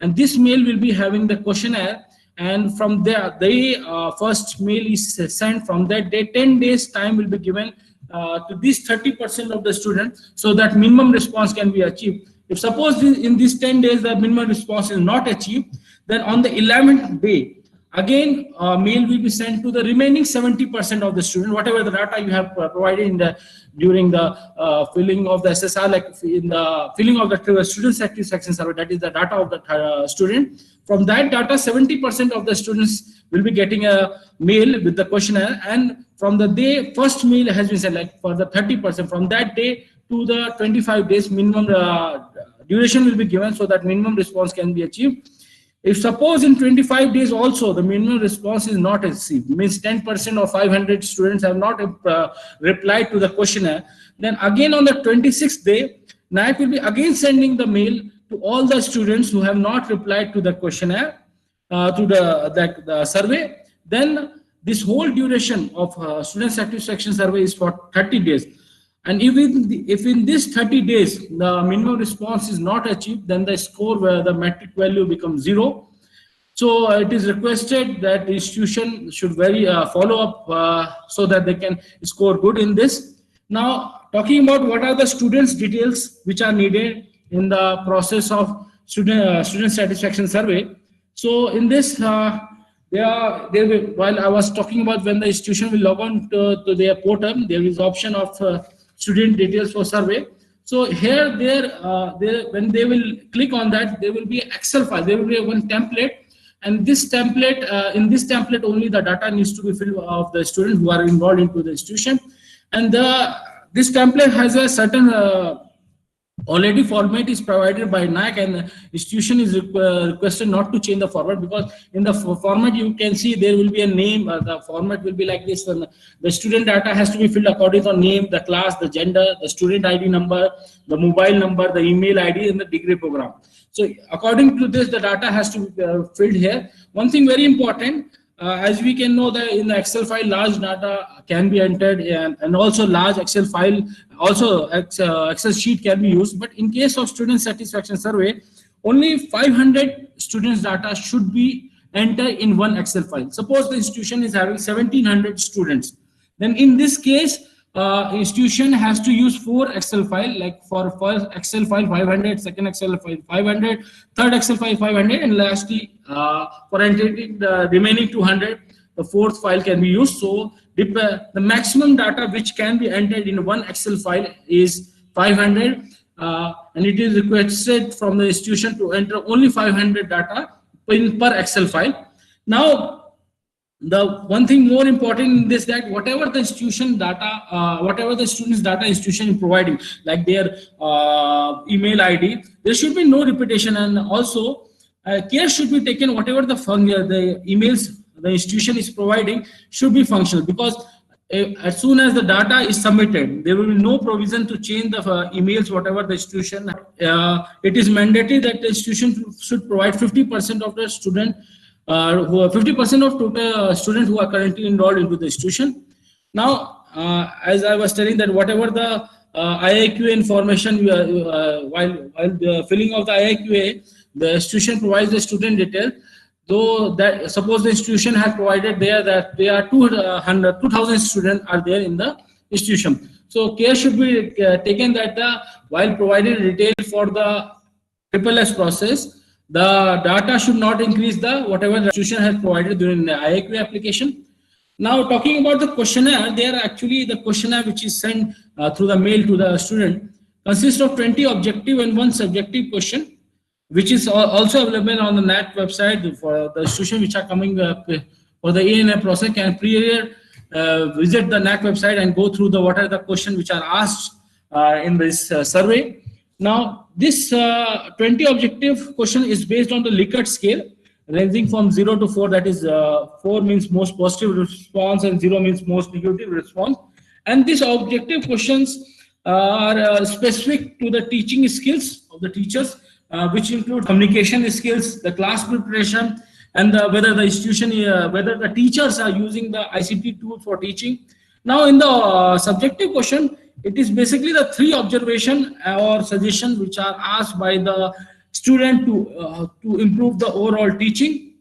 and this mail will be having the questionnaire, and from there the first mail is sent. From that day 10 days time will be given to this 30% of the students, so that minimum response can be achieved. If suppose in these 10 days the minimum response is not achieved, then on the 11th day again mail will be sent to the remaining 70% of the student, whatever the data you have provided in the during the filling of the SSR, like in the filling of the student satisfaction survey, that is the data of the student. From that data, 70% of the students will be getting a mail with the questionnaire, and from the day first mail has been sent, like for the 30%, from that day to the 25 days minimum duration will be given, so that minimum response can be achieved. If suppose in 25 days also the minimum response is not achieved, means 10% of 500 students have not replied to the questionnaire, then again on the 26th day, NAAC will be again sending the mail to all the students who have not replied to the questionnaire, to the survey. Then this whole duration of student satisfaction survey is for 30 days. And if in this 30 days the minimum response is not achieved, then the score where the metric value becomes 0. So it is requested that the institution should follow up so that they can score good in this. Now talking about what are the students' details which are needed in the process of student satisfaction survey. So in this while I was talking about when the institution will log on to their portal, there is option of student details for survey. So here when they will click on that, there will be Excel file, there will be one template, and this template in this template only the data needs to be filled of the students who are involved into the institution. And this template has a certain already format is provided by NAAC, and the institution is requested not to change the format, because in the format you can see there will be a name. The format will be like this. When the student data has to be filled according to name, the class, the gender, the student ID number, the mobile number, the email ID, and the degree program. So according to this, the data has to be filled here. One thing very important, as we can know that in the Excel file, large data can be entered, and also large Excel file, also Excel sheet can be used. But in case of student satisfaction survey, only 500 students data should be entered in one Excel file. Suppose the institution is having 1700 students, then in this case institution has to use 4 Excel file, like for first Excel file 500, second Excel file 500, third Excel file 500, and lastly for entering the remaining 200, the fourth file can be used. So the maximum data which can be entered in one Excel file is 500, and it is requested from the institution to enter only 500 data per Excel file. Now the one thing more important in this, that whatever the institution data, whatever the student's data institution is providing, like their email ID, there should be no repetition, and also care should be taken whatever the emails the institution is providing should be functional, because as soon as the data is submitted, there will be no provision to change the emails whatever the institution. It is mandatory that the institution should provide 50% of the student. 50% of total students who are currently enrolled into the institution. Now, as I was telling that whatever the IIQA information, while the filling of the IIQA, the institution provides the student detail. Though that suppose the institution has provided there that there are 2,000 students are there in the institution. So care should be taken that while providing detail for the SSS process, the data should not increase the whatever the institution has provided during the IQAC application. Now, talking about the questionnaire, they are actually the questionnaire which is sent through the mail to the student consists of 20 objective and 1 subjective question, which is also available on the NAAC website for the institution which are coming for the ANA process can visit the NAAC website and go through the what are the questions which are asked in this survey. Now, this 20 objective question is based on the Likert scale, ranging from 0 to 4, that is 4 means most positive response and 0 means most negative response. And these objective questions are specific to the teaching skills of the teachers, which include communication skills, the class preparation, and whether the institution, whether the teachers are using the ICT tool for teaching. Now, in the subjective question, it is basically the 3 observation or suggestions which are asked by the student to improve the overall teaching.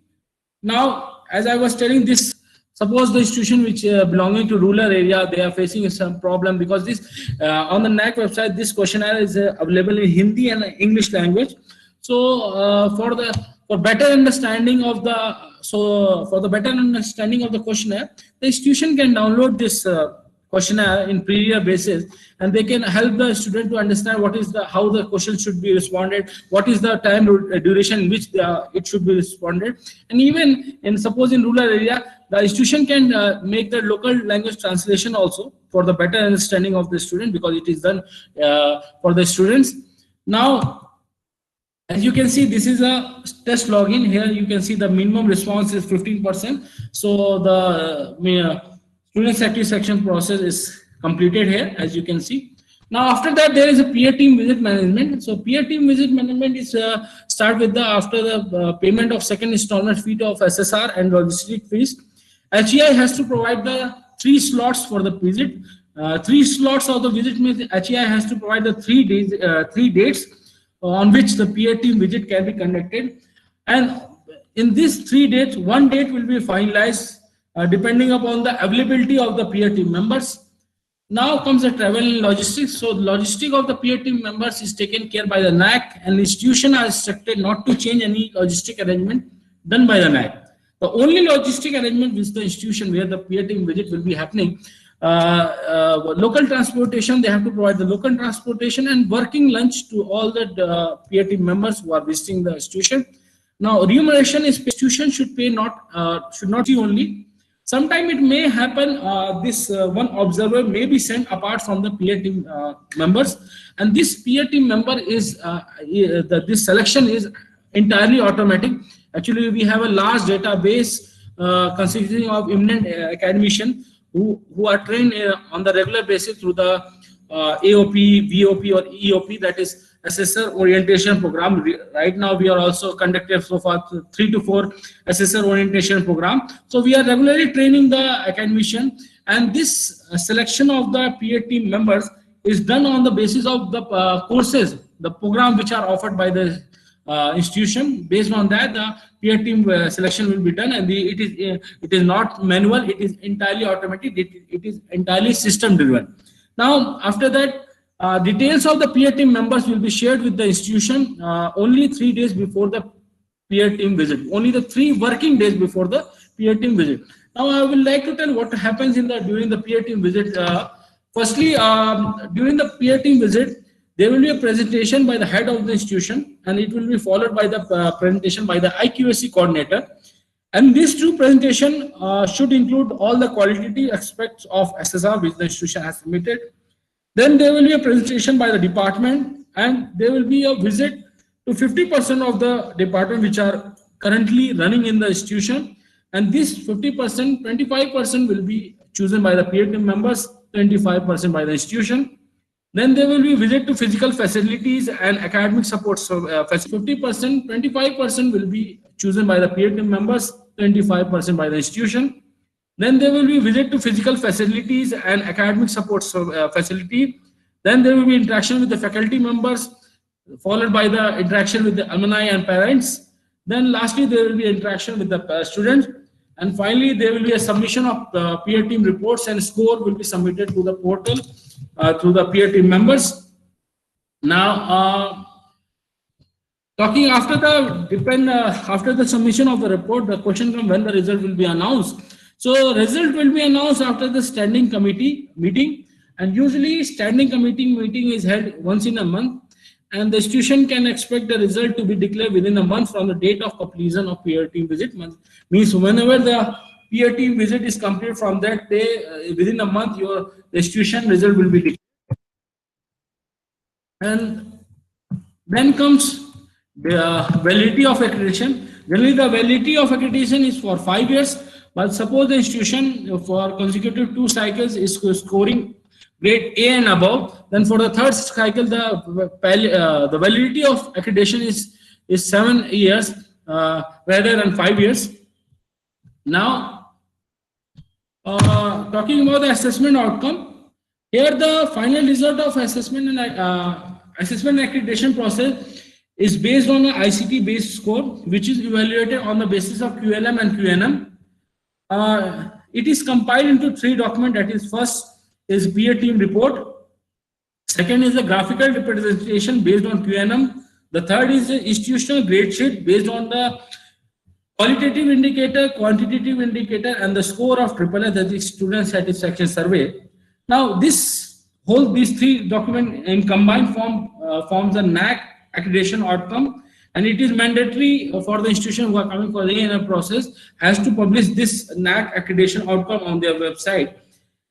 Now, as I was telling this, suppose the institution which belonging to rural area, they are facing some problem because this on the NAAC website, this questionnaire is available in Hindi and English language. So for better understanding of the questionnaire, the institution can download this questionnaire in prior basis, and they can help the student to understand what is how the question should be responded, what is the time duration in which it should be responded. And even in suppose in rural area, the institution can make the local language translation also for the better understanding of the student, because it is done for the students. Now, as you can see, this is a test login. Here you can see the minimum response is 15%. So the student satisfaction process is completed here, as you can see. Now, after that, there is a peer team visit management. So peer team visit management is start with after the payment of second installment fee of SSR and logistic fees. Hci has to provide the 3 slots for the visit. 3 slots of the visit means Hci has to provide the 3 dates on which the peer team visit can be conducted. And in these 3 dates, 1 date will be finalized depending upon the availability of the peer team members. Now comes the travel and logistics. So the logistic of the peer team members is taken care by the NAAC, and the institution are instructed not to change any logistic arrangement done by the NAAC. The only logistic arrangement with the institution where the peer team visit will be happening, local transportation, they have to provide the local transportation and working lunch to all the peer team members who are visiting the institution. Now, remuneration is institution should pay should not be only. Sometime it may happen, this one observer may be sent apart from the peer team members, and this peer team member is, this selection is entirely automatic. Actually, we have a large database consisting of eminent academicians who are trained on the regular basis through the AOP, VOP or EOP, that is assessor orientation program. Right now we are also conducting so far 3 to 4 assessor orientation program. So we are regularly training the academician, and this selection of the peer team members is done on the basis of the courses, the program which are offered by the institution. Based on that, the peer team selection will be done, and it is not manual, it is entirely automatic, it is entirely system driven. Now, after that, details of the peer team members will be shared with the institution only 3 days before the peer team visit, only the 3 working days before the peer team visit. Now, I would like to tell what happens during the peer team visit. Firstly, during the peer team visit, there will be a presentation by the head of the institution, and it will be followed by the presentation by the IQAC coordinator. And these 2 presentations should include all the qualitative aspects of SSR which the institution has submitted. Then there will be a presentation by the department, and there will be a visit to 50% of the department which are currently running in the institution. And this 50%, 25% will be chosen by the peer team members, 25% by the institution. Then there will be visit to physical facilities and academic support. So 50%, 25% will be chosen by the peer team members, 25% by the institution. Then there will be visit to physical facilities and academic support facility. Then there will be interaction with the faculty members, followed by the interaction with the alumni and parents. Then lastly, there will be interaction with the students. And finally, there will be a submission of peer team reports, and score will be submitted to the portal through the peer team members. Now, talking after the submission of the report, the question comes when the result will be announced. So result will be announced after the standing committee meeting, and usually standing committee meeting is held once in a month, and the institution can expect the result to be declared within a month from the date of completion of peer team visit. Means whenever the peer team visit is completed, from that day, within a month, your institution result will be declared. And then comes the validity of accreditation. Generally, the validity of accreditation is for 5 years, but suppose the institution for consecutive 2 cycles is scoring grade A and above, then for the 3rd cycle, the validity of accreditation is 7 years rather than 5 years. Now, talking about the assessment outcome, here the final result of assessment and accreditation process is based on an ICT based score, which is evaluated on the basis of QLM and QNM. It is compiled into 3 documents. That is, first is peer team report, second is the graphical representation based on QNM, the third is the institutional grade sheet based on the qualitative indicator, quantitative indicator, and the score of AAA, that is student satisfaction survey. Now, these 3 documents in combined form forms the NAAC accreditation outcome, and it is mandatory for the institution who are coming for the A&M process has to publish this NAAC accreditation outcome on their website.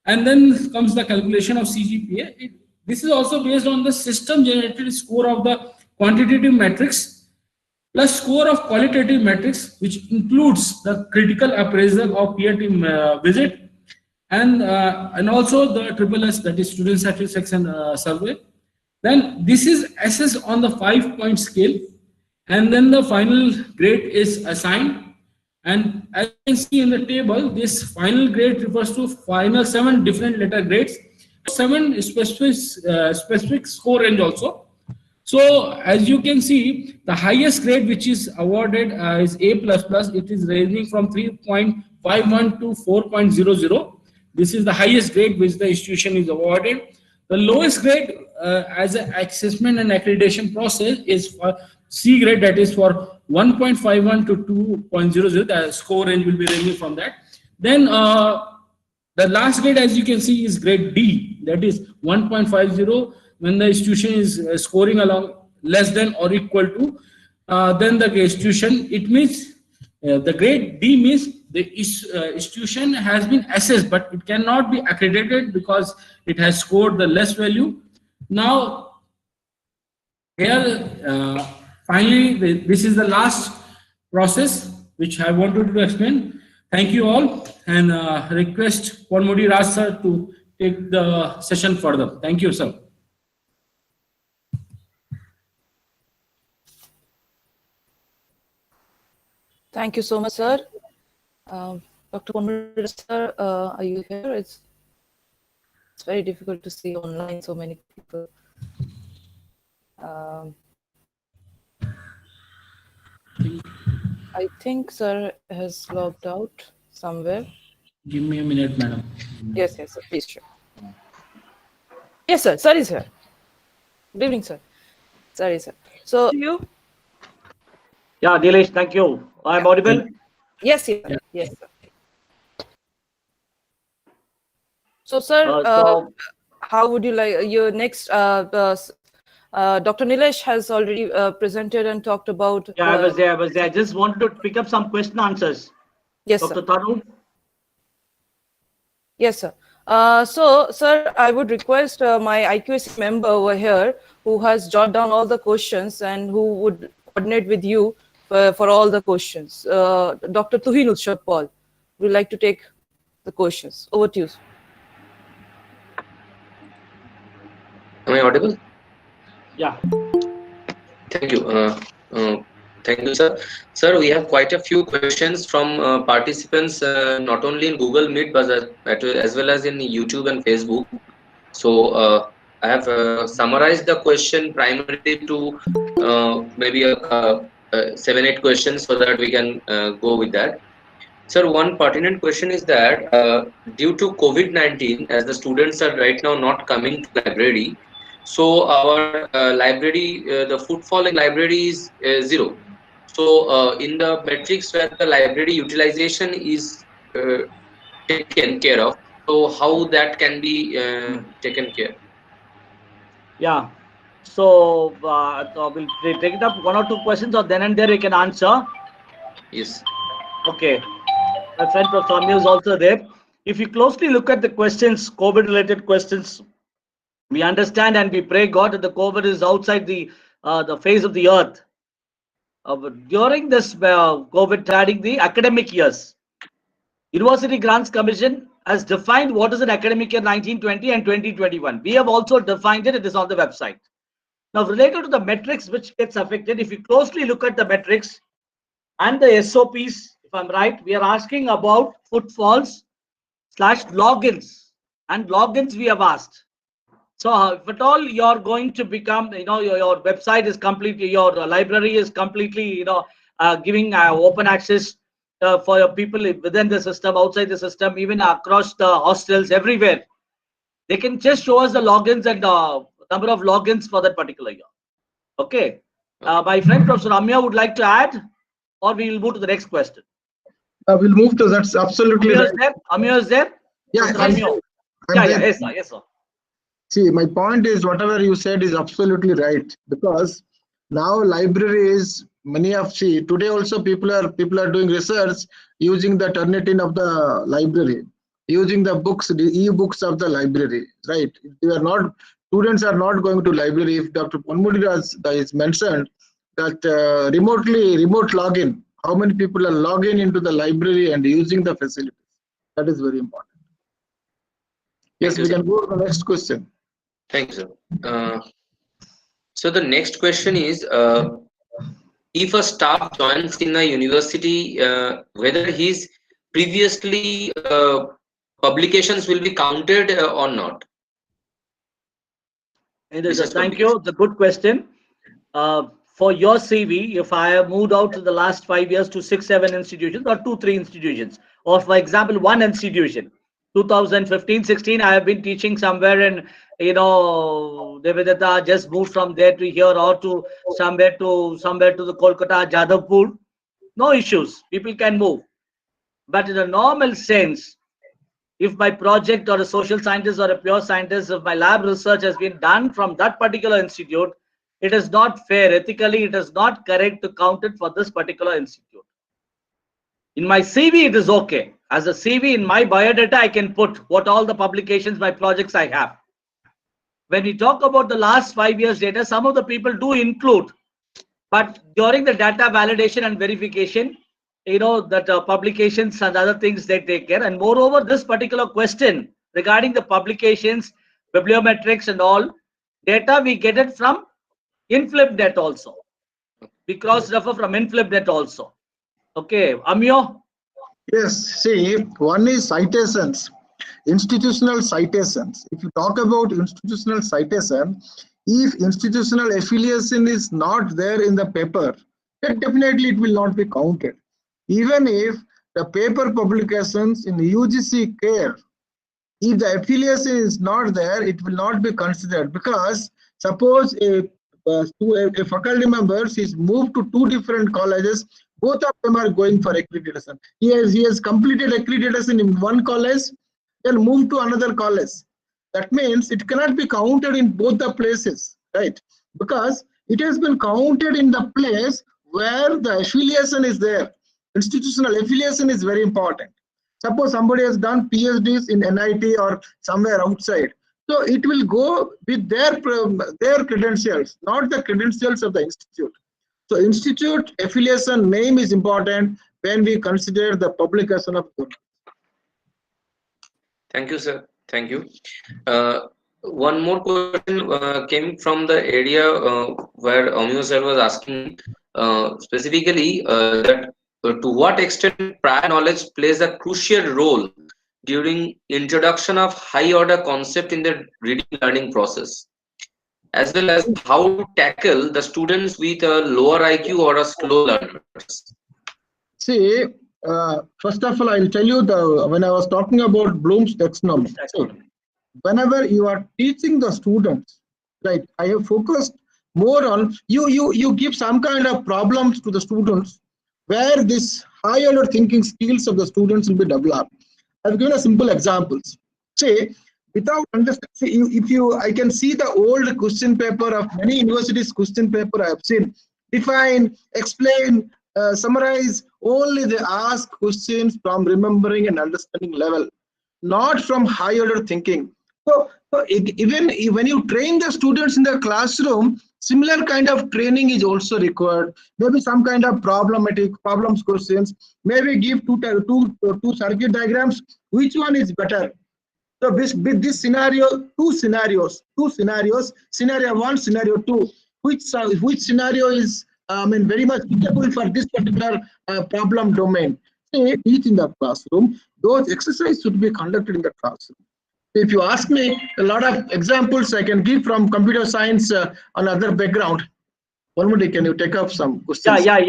And then comes the calculation of Cgpa. This is also based on the system generated score of the quantitative metrics plus score of qualitative metrics, which includes the critical appraisal of peer team visit and also the SSS, that is student satisfaction survey. Then this is assessed on the 5-point scale, and then the final grade is assigned. And as you can see in the table, this final grade refers to final 7 different letter grades, 7 specific score range also. So as you can see, the highest grade which is awarded is A++. It is ranging from 3.51 to 4.00. This is the highest grade which the institution is awarded. The lowest grade as an assessment and accreditation process is for C grade, that is for 1.51 to 2.00. The score range will be ranging from that. Then the last grade, as you can see, is grade D, that is 1.50. When the institution is scoring along less than or equal to, then the institution, it means the grade D means the institution has been assessed, but it cannot be accredited because it has scored the less value. Now, here, finally, this is the last process which I wanted to explain. Thank you all, and request Ponmudi Raj sir to take the session further. Thank you, sir. Thank you so much, sir. Dr. Ponmudi sir, are you here? It's very difficult to see online so many people. I think sir has logged out somewhere. Give me a minute, madam. Yes, yes, sir. Please, sure. Yes, sir. Sir is here. Good evening, sir. Sir is here. So you? Yeah, Nilesh, thank you. I'm audible? Yes, yes, Yeah. yes, sir. So, sir, how would you like your next? Dr. Nilesh has already presented and talked about. Yeah, I was there. I just wanted to pick up some question answers. Yes, Dr. sir. Tarun? Yes, sir. So, sir, I would request my IQAC member over here who has jotted down all the questions and who would coordinate with you for all the questions. Dr. Tuhin Utshab Paul would like to take the questions. Over to you. Am I audible? Yeah. Thank you. Thank you, sir. Sir, we have quite a few questions from participants, not only in Google Meet, but as well as in YouTube and Facebook. So I have summarized the question primarily to maybe 7-8 questions so that we can go with that. Sir, one pertinent question is that due to COVID-19, as the students are right now not coming to library, so our library, the footfall in library is 0. So in the metrics where the library utilization is taken care of. So how that can be taken care? Yeah. So we'll take it up one or two questions, or then and there you can answer. Yes. Okay. My friend Professor Amir is also there. If you closely look at the questions, COVID-related questions, we understand and we pray God that the COVID is outside the face of the earth. During this COVID trading the academic years, University Grants Commission has defined what is an academic year 1920 and 2021. We have also defined it. It is on the website. Now, related to the metrics which gets affected, if you closely look at the metrics and the SOPs, if I'm right, we are asking about footfalls / logins, and logins we have asked. So if at all you're going to become, your website is completely, your library is completely, giving open access for your people within the system, outside the system, even across the hostels, everywhere. They can just show us the logins and number of logins for that particular year. Okay. My friend Professor Ramya would like to add, or we will move to the next question. We'll move to that's absolutely Amir right. is there? Amir is there? Yeah, Professor Amir. I'm there. Yes, sir. Yes, sir. See, my point is whatever you said is absolutely right, because now libraries, many of today also people are doing research using the Turnitin of the library, using the books, the e-books of the library, right? They are not, students are not going to library. If Dr. Ponmudi has mentioned that remote login, how many people are logging into the library and using the facilities? That is very important. Yes, we can go to the next question. Thank you, sir. So the next question is, if a staff joins in a university, whether his previously publications will be counted or not? Thank you. It's a good question. For your CV, if I have moved out to the last 5 years to 6, 7 institutions or 2, 3 institutions, or for example, one institution, 2015, 16, I have been teaching somewhere in, Devidata, just moved from there to here or to somewhere to the Kolkata, Jadavpur. No issues. People can move. But in a normal sense, if my project or a social scientist or a pure scientist, if my lab research has been done from that particular institute, it is not fair. Ethically, it is not correct to count it for this particular institute. In my CV, it is okay. As a CV, in my biodata, I can put what all the publications, my projects I have. When we talk about the last 5 years data, some of the people do include, but during the data validation and verification, that publications and other things they take care. And moreover, this particular question regarding the publications, bibliometrics and all data, we get it from InflipNet also. We cross-refer from InflipNet also. Okay, Amyo? Yes, see, one is citations, institutional citations. If you talk about institutional citation, if institutional affiliation is not there in the paper, then definitely it will not be counted. Even if the paper publications in UGC care, if the affiliation is not there, it will not be considered, because suppose a faculty member is moved to 2 different colleges, both of them are going for accreditation. He has completed accreditation in one college, then moved to another college. That means it cannot be counted in both the places, right? Because it has been counted in the place where the affiliation is there. Institutional affiliation is very important. Suppose somebody has done PhDs in NIT or somewhere outside, so it will go with their credentials, not the credentials of the institute. So institute affiliation name is important when we consider the publication of journals. Thank you, sir. Thank you. One more question came from the area where Amyo sir was asking specifically that to what extent prior knowledge plays a crucial role during introduction of high order concept in the reading learning process, as well as how to tackle the students with a lower IQ or a slow learners. See, first of all, I'll tell you when I was talking about Bloom's taxonomy. Whenever you are teaching the students, right, I have focused more on you give some kind of problems to the students where this high order thinking skills of the students will be developed. I've given a simple examples. Say, without understanding, I can see the old question paper of many universities question paper I have seen. Define, explain, summarize, only they ask questions from remembering and understanding level, not from high order thinking. So even when you train the students in the classroom, similar kind of training is also required. Maybe some kind of problems questions. Maybe give two circuit diagrams. Which one is better? So with this scenario, two scenarios. Scenario one, scenario two. Which scenario is very much suitable for this particular problem domain? Teach in the classroom. Those exercises should be conducted in the classroom. If you ask me, a lot of examples I can give from computer science on other background. Valmudi, can you take up some questions? Yeah.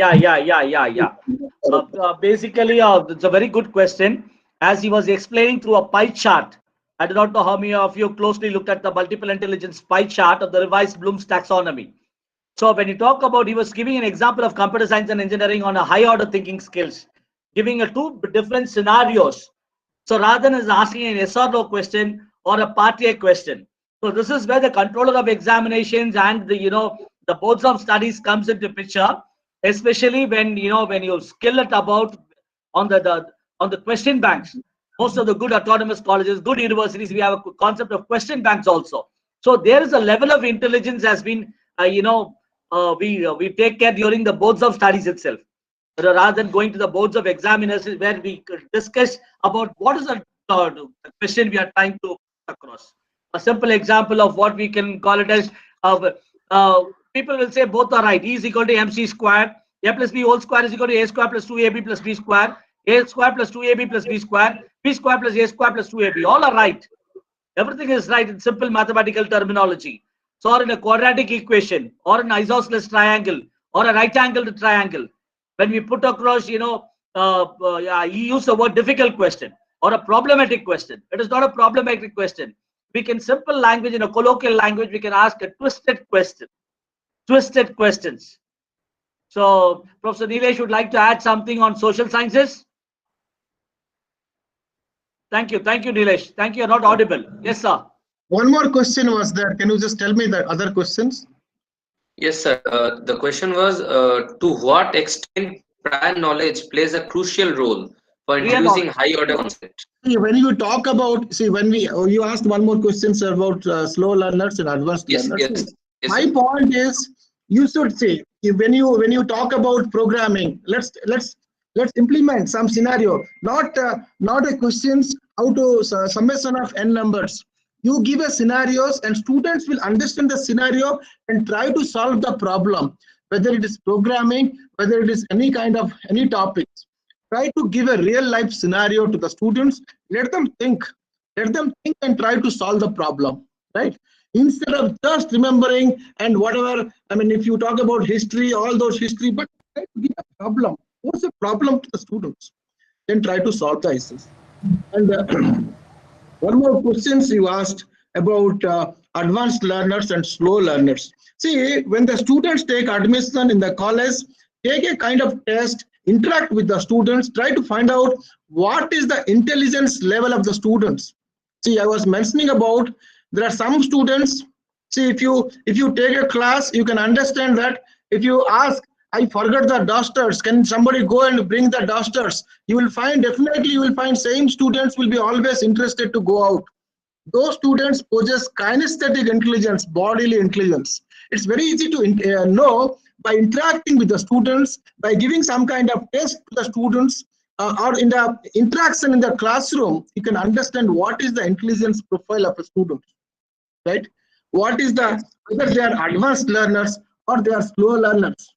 Basically, it's a very good question. As he was explaining through a pie chart, I do not know how many of you closely looked at the multiple intelligence pie chart of the revised Bloom's taxonomy. So when you talk about, he was giving an example of computer science and engineering on a high order thinking skills, giving a two different scenarios. So rather than asking an yes or no question or a part A question. So this is where the controller of examinations and the boards of studies comes into picture, especially when you skill it about on the question banks. Most of the good autonomous colleges, good universities, we have a concept of question banks also. So there is a level of intelligence has been we take care during the boards of studies itself, rather than going to the boards of examiners where we discuss about what is the question we are trying to across. A simple example of what we can call it as people will say both are right. E is equal to mc squared. A plus b whole square is equal to a square plus 2ab plus b square. A square plus 2ab plus b square. B square plus a square plus 2ab. All are right. Everything is right in simple mathematical terminology. So, or in a quadratic equation, or an isosceles triangle, or a right angled triangle, when we put across, he used the word difficult question or a problematic question. It is not a problematic question. We can simple language, in a colloquial language, we can ask a twisted question, twisted questions. So, Professor Nilesh would like to add something on social sciences. Thank you, Nilesh. Thank you. You're not audible. Yes, sir. One more question was there. Can you just tell me the other questions? Yes, sir. The question was to what extent prior knowledge plays a crucial role for introducing high order concept. When you talk about, you asked one more question, sir, about slow learners and advanced learners. Yes, my point is, you should say, when you talk about programming, let's implement some scenario, not a questions how to summation of n numbers. You give a scenarios and students will understand the scenario and try to solve the problem, whether it is programming, whether it is any topics. Try to give a real life scenario to the students. Let them think and try to solve the problem, right? Instead of just remembering and whatever. I mean, if you talk about history, all those history, but try to give a problem. What's the problem to the students? Then try to solve the issues. And one more questions you asked about advanced learners and slow learners. See, when the students take admission in the college, take a kind of test, interact with the students, try to find out what is the intelligence level of the students. See, I was mentioning about there are some students. See, if you take a class, you can understand that. If you ask, I forgot the dusters, can somebody go and bring the dusters? You will find, definitely you will find same students will be always interested to go out. Those students possess kinesthetic intelligence, bodily intelligence. It's very easy to know by interacting with the students, by giving some kind of test to the students, or in the interaction in the classroom, you can understand what is the intelligence profile of a student, right? What is whether they are advanced learners or they are slow learners.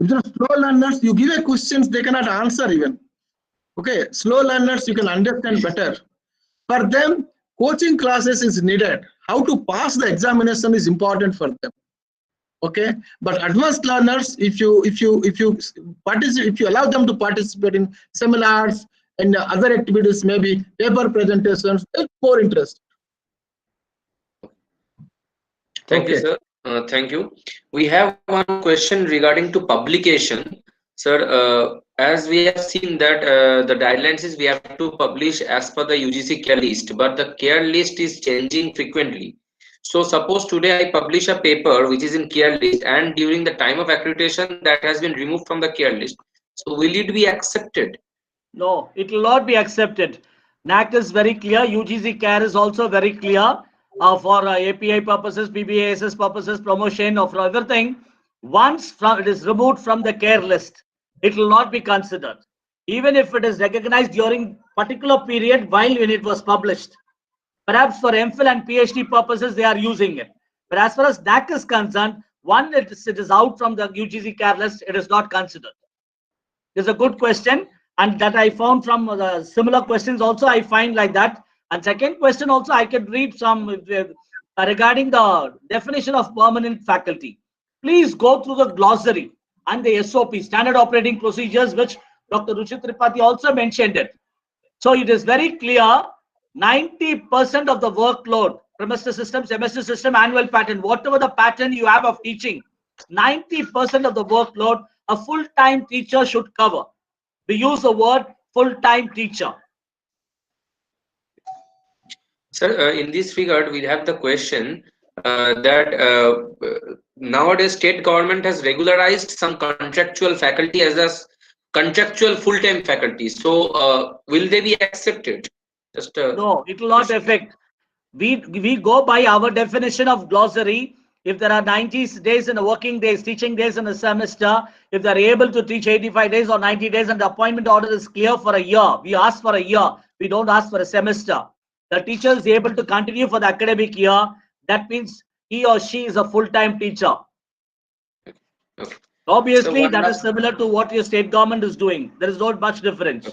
If they are slow learners, you give a questions, they cannot answer even. Okay, slow learners, you can understand better. For them, coaching classes is needed. How to pass the examination is important for them. Okay, but advanced learners, if you allow them to participate in seminars and other activities, maybe paper presentations, they're more interested. Thank you, sir. Thank you. We have one question regarding to publication. Sir, as we have seen that the guidelines is we have to publish as per the UGC care list, but the care list is changing frequently. So suppose today I publish a paper which is in care list, and during the time of accreditation that has been removed from the care list. So will it be accepted? No, it will not be accepted. NAAC is very clear. UGC care is also very clear for API purposes, PBASS purposes, promotion of everything. Once it is removed from the care list, it will not be considered. Even if it is recognized during particular period while when it was published. Perhaps for MPhil and PhD purposes, they are using it. But as far as NAAC is concerned, one, it is out from the UGC care list, it is not considered. This is a good question, and that I found from the similar questions also I find like that. And second question also I can read some regarding the definition of permanent faculty. Please go through the glossary and the SOP, standard operating procedures, which Dr. Ruchit Tripathi also mentioned it. So it is very clear, 90% of the workload, trimester system, semester system, annual pattern, whatever the pattern you have of teaching, 90% of the workload a full-time teacher should cover. We use the word full-time teacher. Sir, in this regard, we have the question that nowadays state government has regularized some contractual faculty as a contractual full-time faculty. So will they be accepted? Just no, it will not affect. We go by our definition of glossary. If there are 90 days in a working days, teaching days in a semester, if they're able to teach 85 days or 90 days and the appointment order is clear for a year, we ask for a year. We don't ask for a semester. The teacher is able to continue for the academic year. That means he or she is a full-time teacher. okay. Obviously, So that is similar to what your state government is doing. There is not much difference.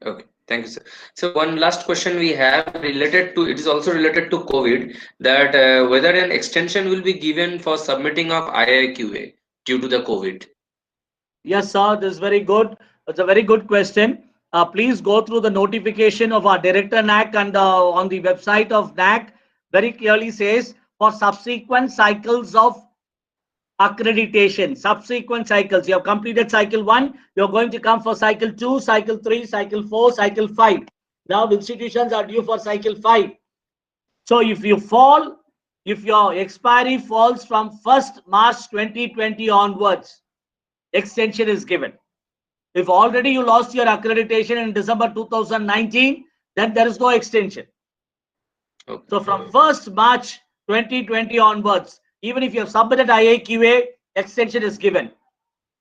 Okay, thank you, sir. So one last question we have related to, it is also related to COVID, that whether an extension will be given for submitting of IIQA due to the COVID. Yes, sir. This is very good. It's a very good question. Please go through the notification of our director NAAC, and on the website of NAAC very clearly says for subsequent cycles of accreditation, subsequent cycles. You have completed cycle 1, you're going to come for cycle 2, cycle 3, cycle 4, cycle 5. Now institutions are due for cycle 5. So if you fall, if your expiry falls from 1st March 2020 onwards, extension is given. If already you lost your accreditation in December 2019, then there is no extension. Okay. So from 1st March 2020 onwards, even if you have submitted IAQA, extension is given.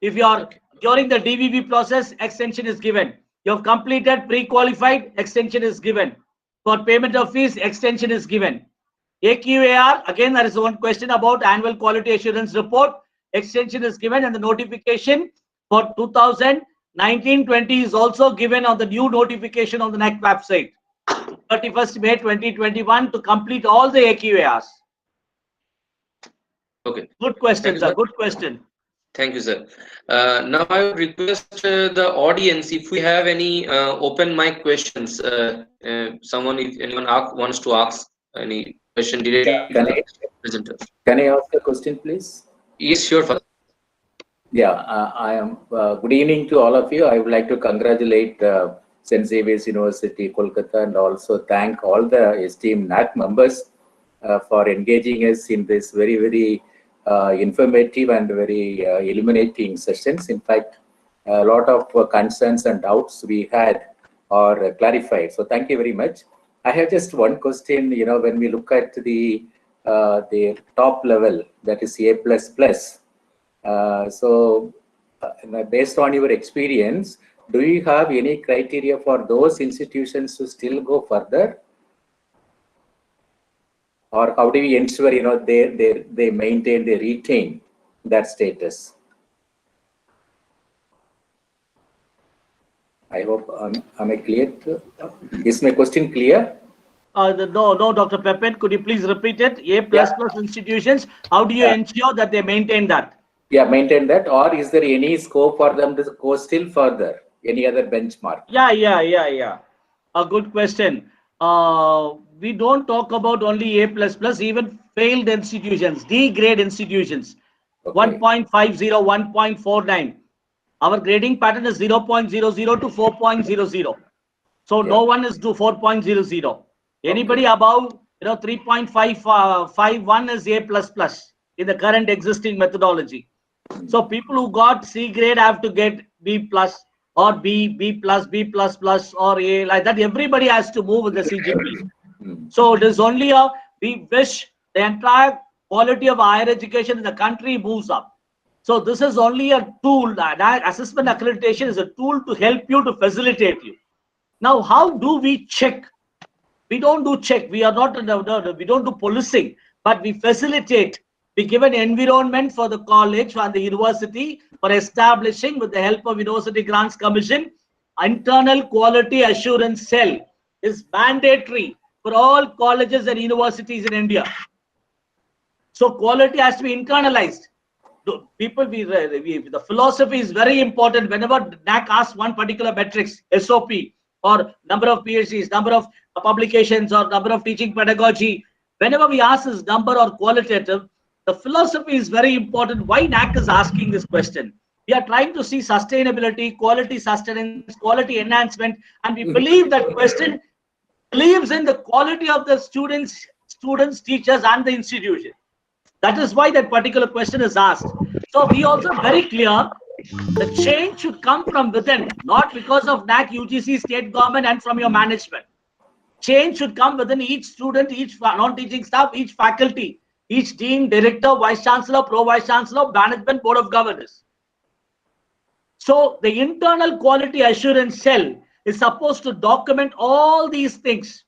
If you are during the DVB process, extension is given. You have completed pre-qualified, extension is given. For payment of fees, extension is given. AQAR, again, there is one question about annual quality assurance report. Extension is given, and the notification for 2019-20 is also given on the new notification on the NAAC website. 31st May 2021 to complete all the AQARs. Okay. Good question, sir. Good question. Thank you, sir. Now I would request the audience, if we have any open mic questions, someone, if anyone wants to ask any question directly to the presenter. Can I ask a question, please? Yes, sure. Yeah, I am. Good evening to all of you. I would like to congratulate St. Xavier's University, Kolkata, and also thank all the esteemed NAAC members for engaging us in this very, very informative and very illuminating sessions. In fact, a lot of concerns and doubts we had are clarified. So thank you very much. I have just one question. When we look at the top level, that is A++. Based on your experience, do you have any criteria for those institutions to still go further? Or how do we ensure, they maintain, they retain that status? I hope, am I clear? Is my question clear? No, Dr. Pepin, could you please repeat it? A++ institutions, how do you ensure that they maintain that? Yeah, maintain that. Or is there any scope for them to go still further? Any other benchmark? Yeah. A good question. We don't talk about only A++, even failed institutions, D grade institutions, okay. 1.50, 1.49. Our grading pattern is 0.00 to 4.00. So no one is to 4.00. Anybody above 3.51 is A++ in the current existing methodology. So people who got C grade have to get B+ or B+, B++, or A, like that. Everybody has to move with the Cgpa. So it is only we wish the entire quality of higher education in the country moves up. So this is only a tool. Assessment accreditation is a tool to help you, to facilitate you. Now, how do we check? We don't do check. We are not, we don't do policing, but we facilitate. We give an environment for the college and the university for establishing, with the help of University Grants Commission, internal quality assurance cell is mandatory for all colleges and universities in India. So quality has to be internalized. People, the philosophy is very important. Whenever NAAC asks one particular metrics, SOP, or number of PhDs, number of publications, or number of teaching pedagogy, whenever we ask this number or qualitative, the philosophy is very important. Why NAAC is asking this question? We are trying to see sustainability, quality sustenance, quality enhancement, and we believe that question believes in the quality of the students, teachers, and the institution. That is why that particular question is asked. So we also very clear the change should come from within, not because of NAAC, UGC, state government, and from your management. Change should come within each student, each non-teaching staff, each faculty, each dean, director, vice chancellor, pro vice chancellor, management, board of governors. So the internal quality assurance cell is supposed to document all these things: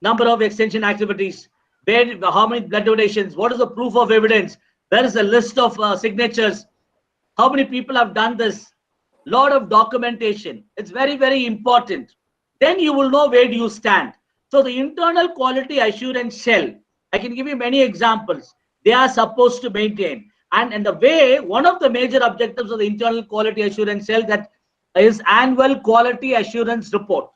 number of extension activities, where, how many blood donations, what is the proof of evidence, there is a list of signatures, how many people have done this, lot of documentation. It's very, very important. Then you will know where do you stand. So the internal quality assurance cell, I can give you many examples. They are supposed to maintain. And in the way, one of the major objectives of the internal quality assurance cell that is annual quality assurance report,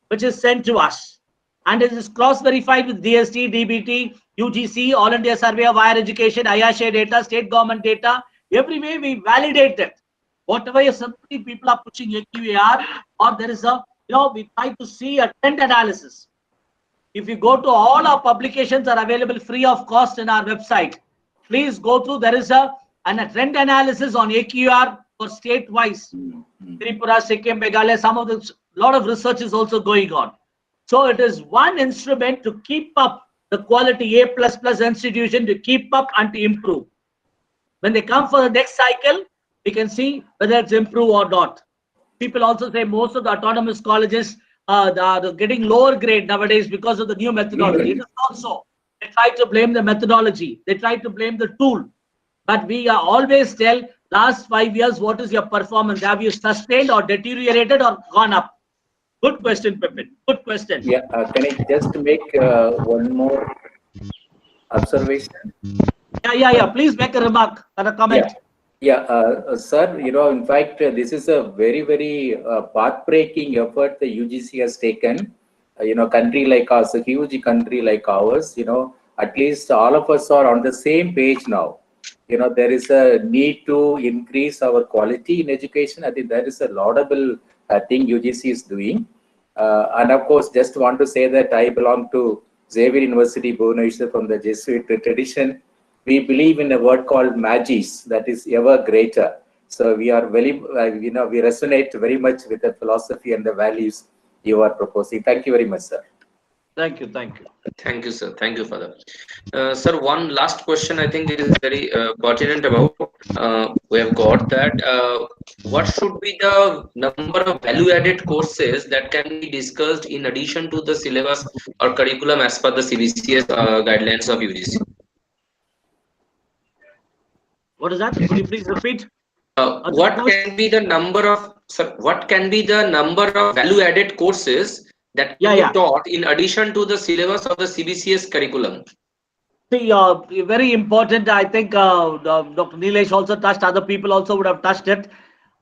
which is sent to us. And it is cross-verified with DST, DBT, UGC, All India Survey of Higher Education, IQAC data, state government data. Every way we validate it. Whatever simply people are pushing AQAR, or there is a, we try to see a trend analysis. If you go to all our publications are available free of cost in our website. Please go through. There is a trend analysis on AQAR for state-wise. Tripura, Sikkim, Meghalaya, some of the lot of research is also going on. So it is one instrument to keep up the quality A++ institution, to keep up and to improve. When they come for the next cycle, we can see whether it's improved or not. People also say most of the autonomous colleges are getting lower grade nowadays because of the new methodology. It is also, they try to blame the methodology. They try to blame the tool. But we always tell, last 5 years, what is your performance? Have you sustained or deteriorated or gone up? Good question, Pipin. Good question. Yeah, can I just make one more observation? Yeah. Please make a remark or a comment. Yeah, sir, in fact, this is a very, very path-breaking effort the UGC has taken. Country like ours, a huge country like ours, at least all of us are on the same page now. There is a need to increase our quality in education. I think that is a laudable thing UGC is doing. And of course, just want to say that I belong to Xavier University, Bhubaneswar, from the Jesuit tradition. We believe in a word called magis, that is ever greater. So we are very, we resonate very much with the philosophy and the values you are proposing. Thank you very much, sir. Thank you. Thank you, sir. Thank you for that. Sir, one last question I think is very pertinent about. We have got that. What should be the number of value-added courses that can be discussed in addition to the syllabus or curriculum as per the CBCS guidelines of UGC? What is that? Could you please repeat? What can be the number of value-added courses that can be taught in addition to the syllabus of the CBCS curriculum? See, very important. I think Dr. Nilesh also touched. Other people also would have touched it.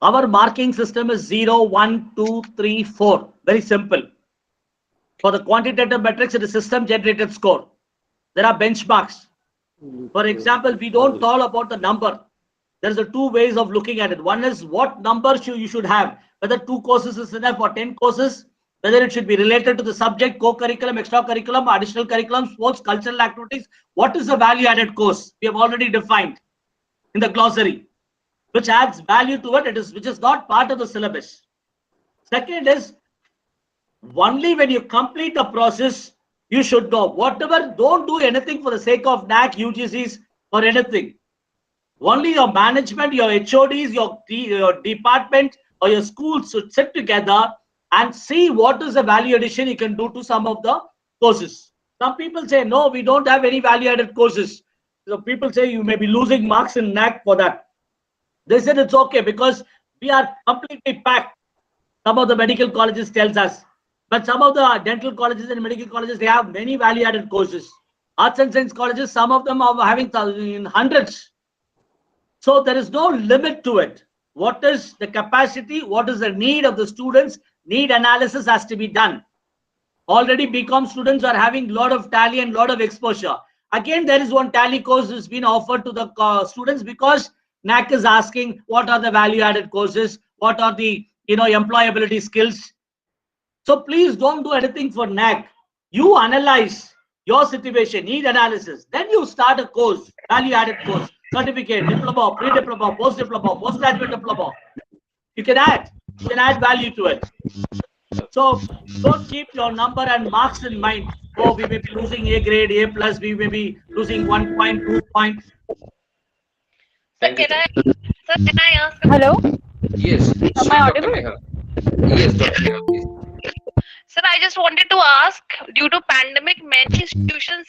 Our marking system is 0, 1, 2, 3, 4. Very simple. For the quantitative metrics, it is system-generated score. There are benchmarks. For example, we don't talk about the number. There's a two ways of looking at it. One is what number you should have, whether 2 courses is enough or 10 courses, whether it should be related to the subject, co-curriculum, extra-curriculum, additional curriculum, sports, cultural activities. What is a value-added course? We have already defined in the glossary, which adds value to it, which is not part of the syllabus. Second is, only when you complete the process, you should know. Whatever, don't do anything for the sake of NAAC, UGCs or anything. Only your management, your HODs, your department or your schools should sit together and see what is the value addition you can do to some of the courses. Some people say, no, we don't have any value added courses. So people say you may be losing marks in NAAC for that. They said it's okay because we are completely packed. Some of the medical colleges tells us, but some of the dental colleges and medical colleges, they have many value added courses. Arts and science colleges, some of them are having in hundreds. So there is no limit to it. What is the capacity? What is the need of the students? Need analysis has to be done. Already BCom students are having a lot of tally and a lot of exposure. Again, there is one tally course that's been offered to the students because NAAC is asking what are the value added courses, what are the employability skills. So please don't do anything for NAAC. You analyze your situation, need analysis. Then you start a course, value added course, certificate, diploma, pre-diploma, post-diploma, postgraduate diploma. You can add value to it. So don't keep your number and marks in mind. Oh, we may be losing A grade, A plus, we may be losing 1 point, 2 point. Thank you. Sir, can I ask? Hello? Yes. Am I audible? Yes, Dr. Neha, please. Sir, I just wanted to ask, due to pandemic, many institutions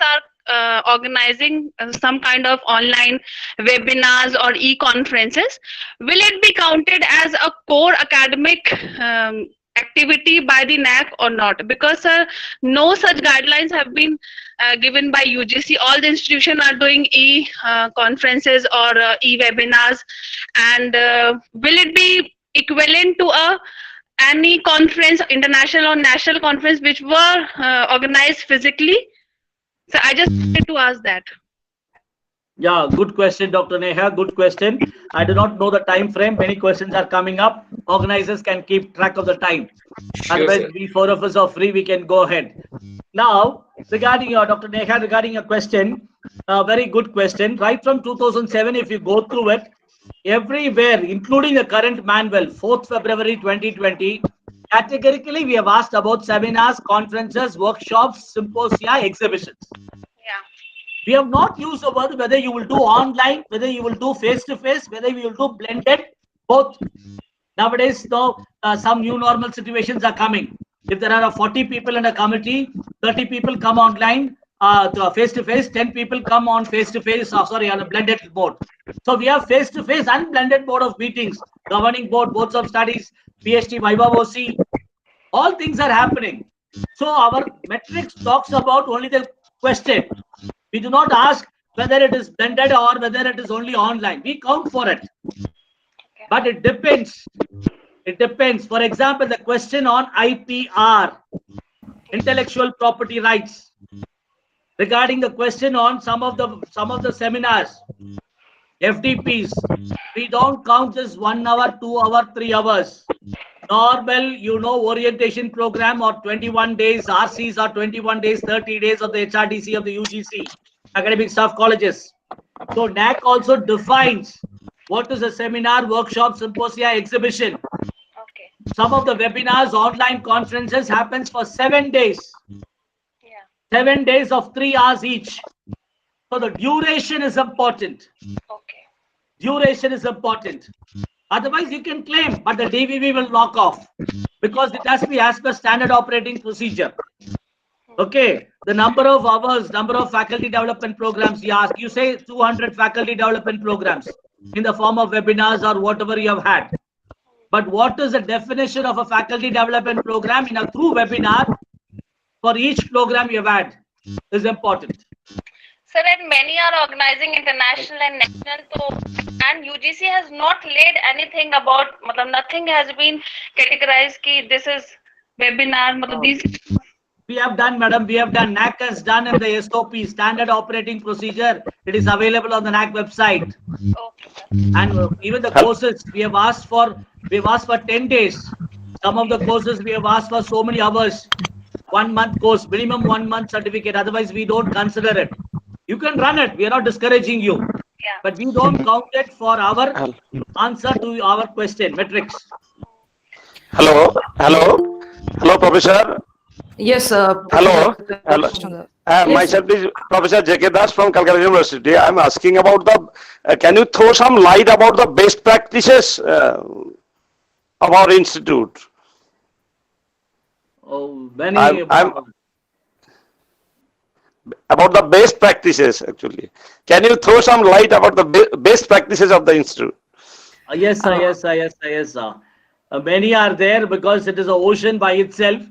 are organizing some kind of online webinars or e-conferences. Will it be counted as a core academic activity by the NAAC or not? Because no such guidelines have been given by UGC. All the institutions are doing e-conferences or e-webinars. And will it be equivalent to any conference, international or national conference, which were organized physically? So I just wanted to ask that. Yeah, good question, Dr. Neha. Good question. I do not know the time frame. Many questions are coming up. Organizers can keep track of the time. Sure, Otherwise, sir. we 4 of us are free. We can go ahead. Now, regarding your Dr. Neha, regarding your question, very good question. Right from 2007, if you go through it, everywhere, including the current manual, 4th February 2020, categorically we have asked about seminars, conferences, workshops, symposia, exhibitions. Yeah. We have not used the word whether you will do online, whether you will do face-to-face, whether you will do blended, both. Nowadays, though, some new normal situations are coming. If there are 40 people in a committee, 30 people come online, face-to-face, 10 people come on face-to-face, on a blended mode. So we have face-to-face and blended mode of meetings, governing board, boards of studies, PhD, Viva OC, all things are happening. So our metrics talks about only the question. We do not ask whether it is blended or whether it is only online. We count for it. But it depends. It depends. For example, the question on IPR, intellectual property rights. Regarding the question on some of the seminars, FDPs, we don't count this 1 hour, 2 hour, 3 hours. Normal, orientation program or 21 days, RCs are 21 days, 30 days of the HRDC of the UGC, academic staff colleges. So NAAC also defines what is a seminar, workshop, symposia, exhibition. Okay. Some of the webinars, online conferences happens for 7 days. Yeah. 7 days of 3 hours each. So the duration is important. Okay. Duration is important. Otherwise, you can claim, but the DVV will knock off because it has to be as per standard operating procedure. Okay, the number of hours, number of faculty development programs you ask, you say 200 faculty development programs in the form of webinars or whatever you have had. But what is the definition of a faculty development program in a through webinar for each program you have had is important. Sir, and many are organizing international and national, and UGC has not laid anything about, nothing has been categorized ki this is webinar, these. We have done, madam. We have done. NAAC has done in the SOP, standard operating procedure. It is available on the NAAC website. And even the courses we have asked for 10 days. Some of the courses we have asked for so many hours. 1 month course, minimum 1 month certificate. Otherwise, we don't consider it. You can run it. We are not discouraging you. But we don't count it for our answer to our question, metrics. Hello, Professor. Yes, Hello. Hello. Myself is Professor J.K. Das from Kolkata University. I'm asking about the, can you throw some light about the best practices of our institute? Oh, many. I'm about the best practices, actually. Can you throw some light about the best practices of the institute? Yes, sir. Many are there because it is an ocean by itself.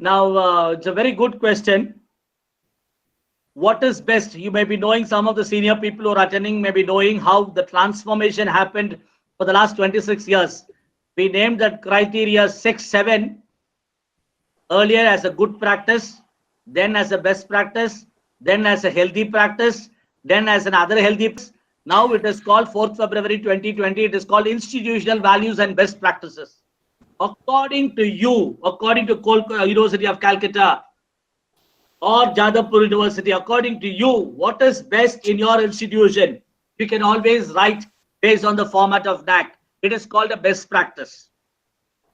Now, it's a very good question. What is best? You may be knowing, some of the senior people who are attending may be knowing how the transformation happened for the last 26 years. We named that criteria 6, 7 earlier as a good practice, then as a best practice, then as a healthy practice, then as another healthy practice. Now it is called 4th February 2020. It is called institutional values and best practices. According to you, according to Kolkata University of Calcutta or Jadavpur University, according to you, what is best in your institution? You can always write based on the format of NAAC. It is called a best practice.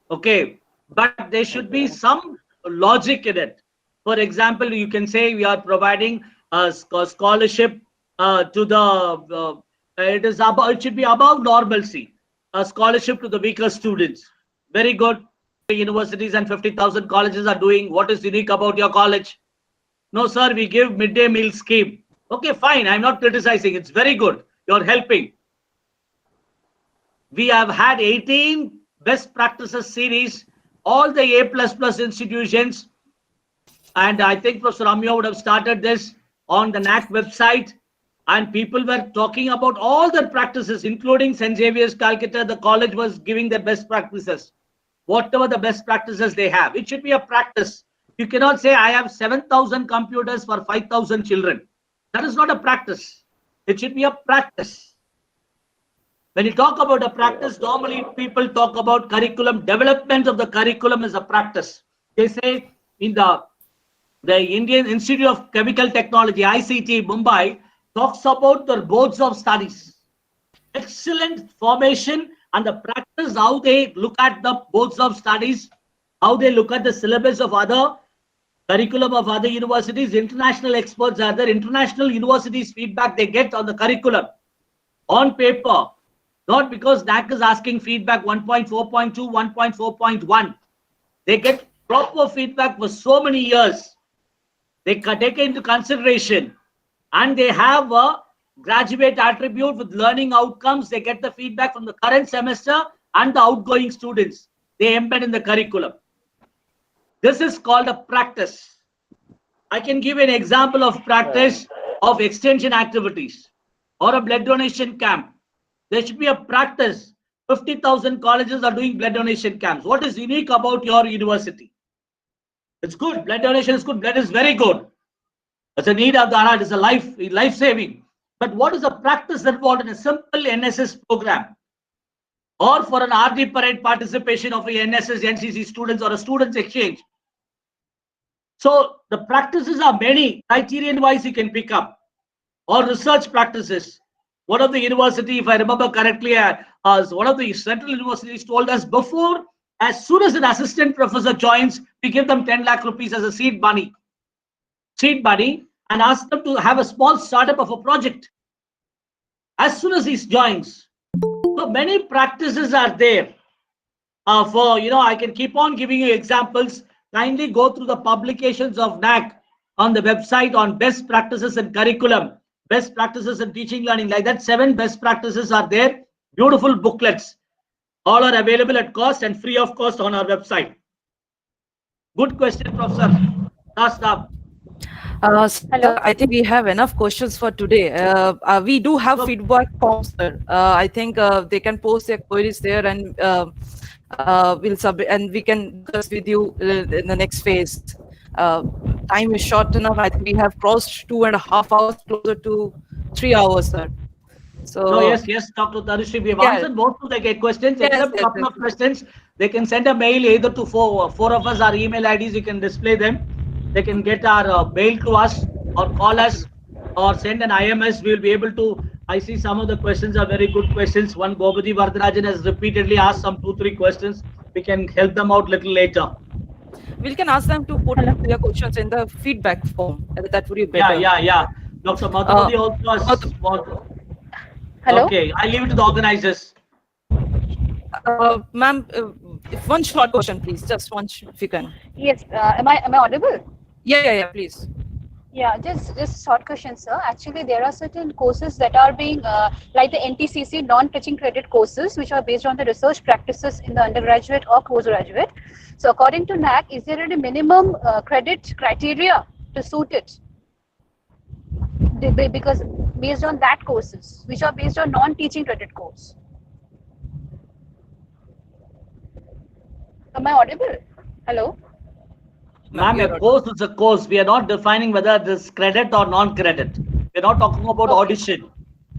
Okay, but there should be some logic in it. For example, you can say we are providing a scholarship to the, it should be above normalcy, a scholarship to the weaker students. Very good. Universities and 50,000 colleges are doing. What is unique about your college? No, sir, we give midday meal scheme. Okay, fine. I'm not criticizing. It's very good. You're helping. We have had 18 best practices series, all the A++ institutions. And I think Professor Ramya would have started this on the NAAC website. And people were talking about all the practices, including St. Xavier's, Calcutta. The college was giving their best practices. Whatever the best practices they have, it should be a practice. You cannot say I have 7,000 computers for 5,000 children. That is not a practice. It should be a practice. When you talk about a practice, normally people talk about curriculum. Development of the curriculum is a practice. They say in the Indian Institute of Chemical Technology, ICT, Mumbai, talks about the boards of studies. Excellent formation and the practice, how they look at the boards of studies, how they look at the syllabus of other curriculum of other universities. International experts are there. International universities feedback they get on the curriculum on paper, not because NAAC is asking feedback 1.4.2, 1.4.1. They get proper feedback for so many years. They take into consideration, and they have a graduate attribute with learning outcomes. They get the feedback from the current semester and the outgoing students. They embed in the curriculum. This is called a practice. I can give an example of practice of extension activities or a blood donation camp. There should be a practice. 50,000 colleges are doing blood donation camps. What is unique about your university? It's good. Blood donation is good. Blood is very good. It's a need of the hour. It's a life-saving. But what is the practice involved in a simple NSS program? Or for an RD parade participation of a NSS, NCC students or a students exchange? So the practices are many. Criterion-wise you can pick up. Or research practices. One of the university, if I remember correctly, one of the central universities told us before, as soon as an assistant professor joins, we give them 10 lakh rupees as a seed money, and ask them to have a small startup of a project as soon as he joins. So many practices are there. I can keep on giving you examples. Kindly go through the publications of NAAC on the website on best practices and curriculum, best practices in teaching learning. Like that, 7 best practices are there. Beautiful booklets. All are available at cost and free of cost on our website. Good question, Professor. Last up. Hello. I think we have enough questions for today. We do have feedback forms, sir. I think they can post their queries there, and we'll submit, and we can discuss with you in the next phase. time is short enough. I think we have crossed 2.5 hours, closer to 3 hours, sir. So No, yes, Dr. Tarishri, we have Yeah. answered most of the questions, Yes, except a yes, couple yes. of questions. They can send a mail either to four of us, our email IDs, you can display them. They can get our mail to us or call us or send an IMS. We'll be able to. I see some of the questions are very good questions. One Gopati Vardarajan has repeatedly asked some 2-3 questions. We can help them out little later. we can ask them to put their questions in the feedback form. That would be better. Yeah. Dr. Madhumati also has. Hello? Okay, I leave it to the organizers. Ma'am, if one short question, please. Just one, if you can. Yes, am I audible? Yeah, please. Yeah, just short question, sir. Actually, there are certain courses that are being like the NTCC non-teaching credit courses, which are based on the research practices in the undergraduate or postgraduate. So, according to NAAC, is there any minimum credit criteria to suit it? Because based on that courses, which are based on non-teaching credit course. Am I audible? Hello? Ma'am, a course is a course. We are not defining whether this credit or non-credit. We're not talking about audition,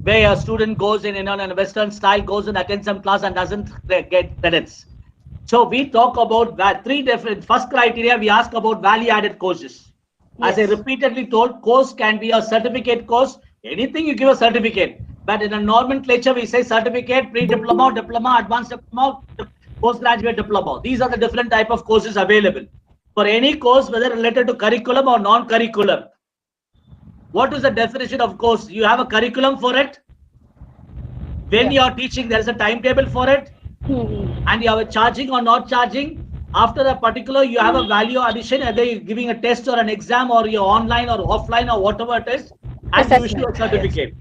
where a student goes in a Western style, goes and attends some class and doesn't get credits. So we talk about that 3 different. First criteria, we ask about value-added courses. As I repeatedly told, course can be a certificate course. Anything you give a certificate. But in a nomenclature, we say certificate, pre-diploma, diploma, advanced diploma, postgraduate diploma. These are the different type of courses available. For any course, whether related to curriculum or non-curriculum. What is the definition of course? You have a curriculum for it. When you are teaching, there is a timetable for it. And you have a charging or not charging. After that particular, you have a value addition, either you're giving a test or an exam or you're online or offline or whatever it is, and you issue a certificate.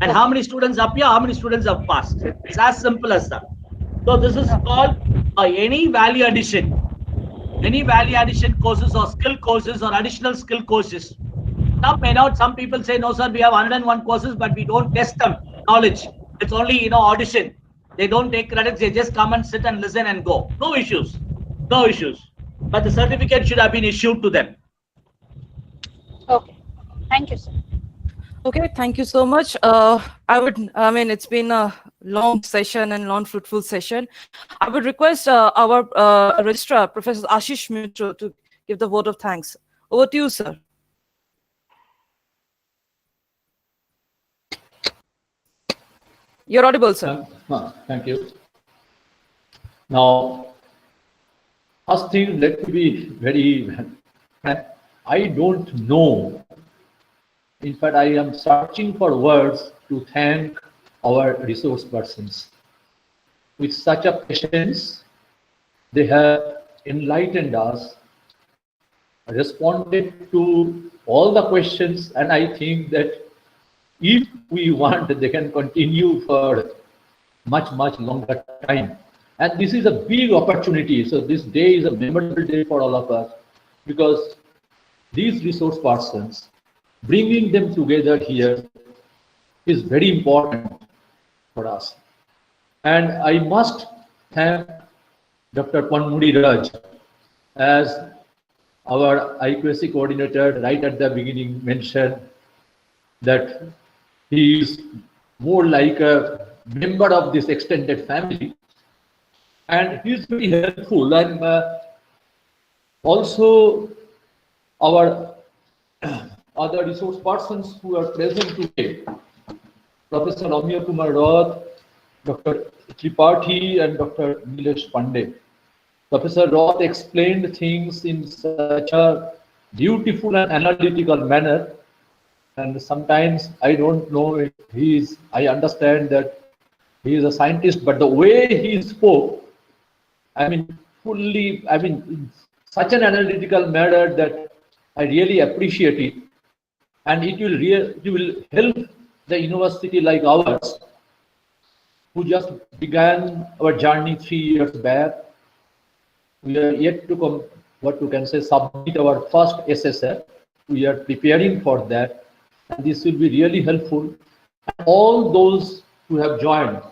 And how many students appear, how many students have passed. It's as simple as that. So this is called any value addition. Any value addition courses or skill courses or additional skill courses. Some people say, no, sir, we have 101 courses, but we don't test them knowledge. It's only, audition. They don't take credits. They just come and sit and listen and go. No issues. But the certificate should have been issued to them. Okay. Thank you, sir. Okay, thank you so much. It's been a long session and long fruitful session. I would request our registrar, Professor Ashish Mitra, to give the vote of thanks. Over to you, sir. You're audible, sir. Thank you. Now, first thing, let me be very frank. I don't know. In fact, I am searching for words to thank our resource persons. With such a patience, they have enlightened us, responded to all the questions, and I think that if we want, they can continue for much longer time. And this is a big opportunity. So this day is a memorable day for all of us, because these resource persons, bringing them together here is very important for us. And I must thank Dr. Panmudi Raj as our IQAC coordinator right at the beginning mentioned that he is more like a member of this extended family, and he is very helpful. And also our other resource persons who are present today, Professor Amir Kumar Roth, Dr. Tripathi, and Dr. Nilesh Pandey. Professor Roth explained things in such a beautiful and analytical manner, and sometimes I don't know if I understand that he is a scientist, but the way he spoke, in such an analytical manner that I really appreciate it. And it will help the university like ours, who just began our journey 3 years back. We are yet to submit our first SSR. We are preparing for that, and this will be really helpful. And all those who have joined.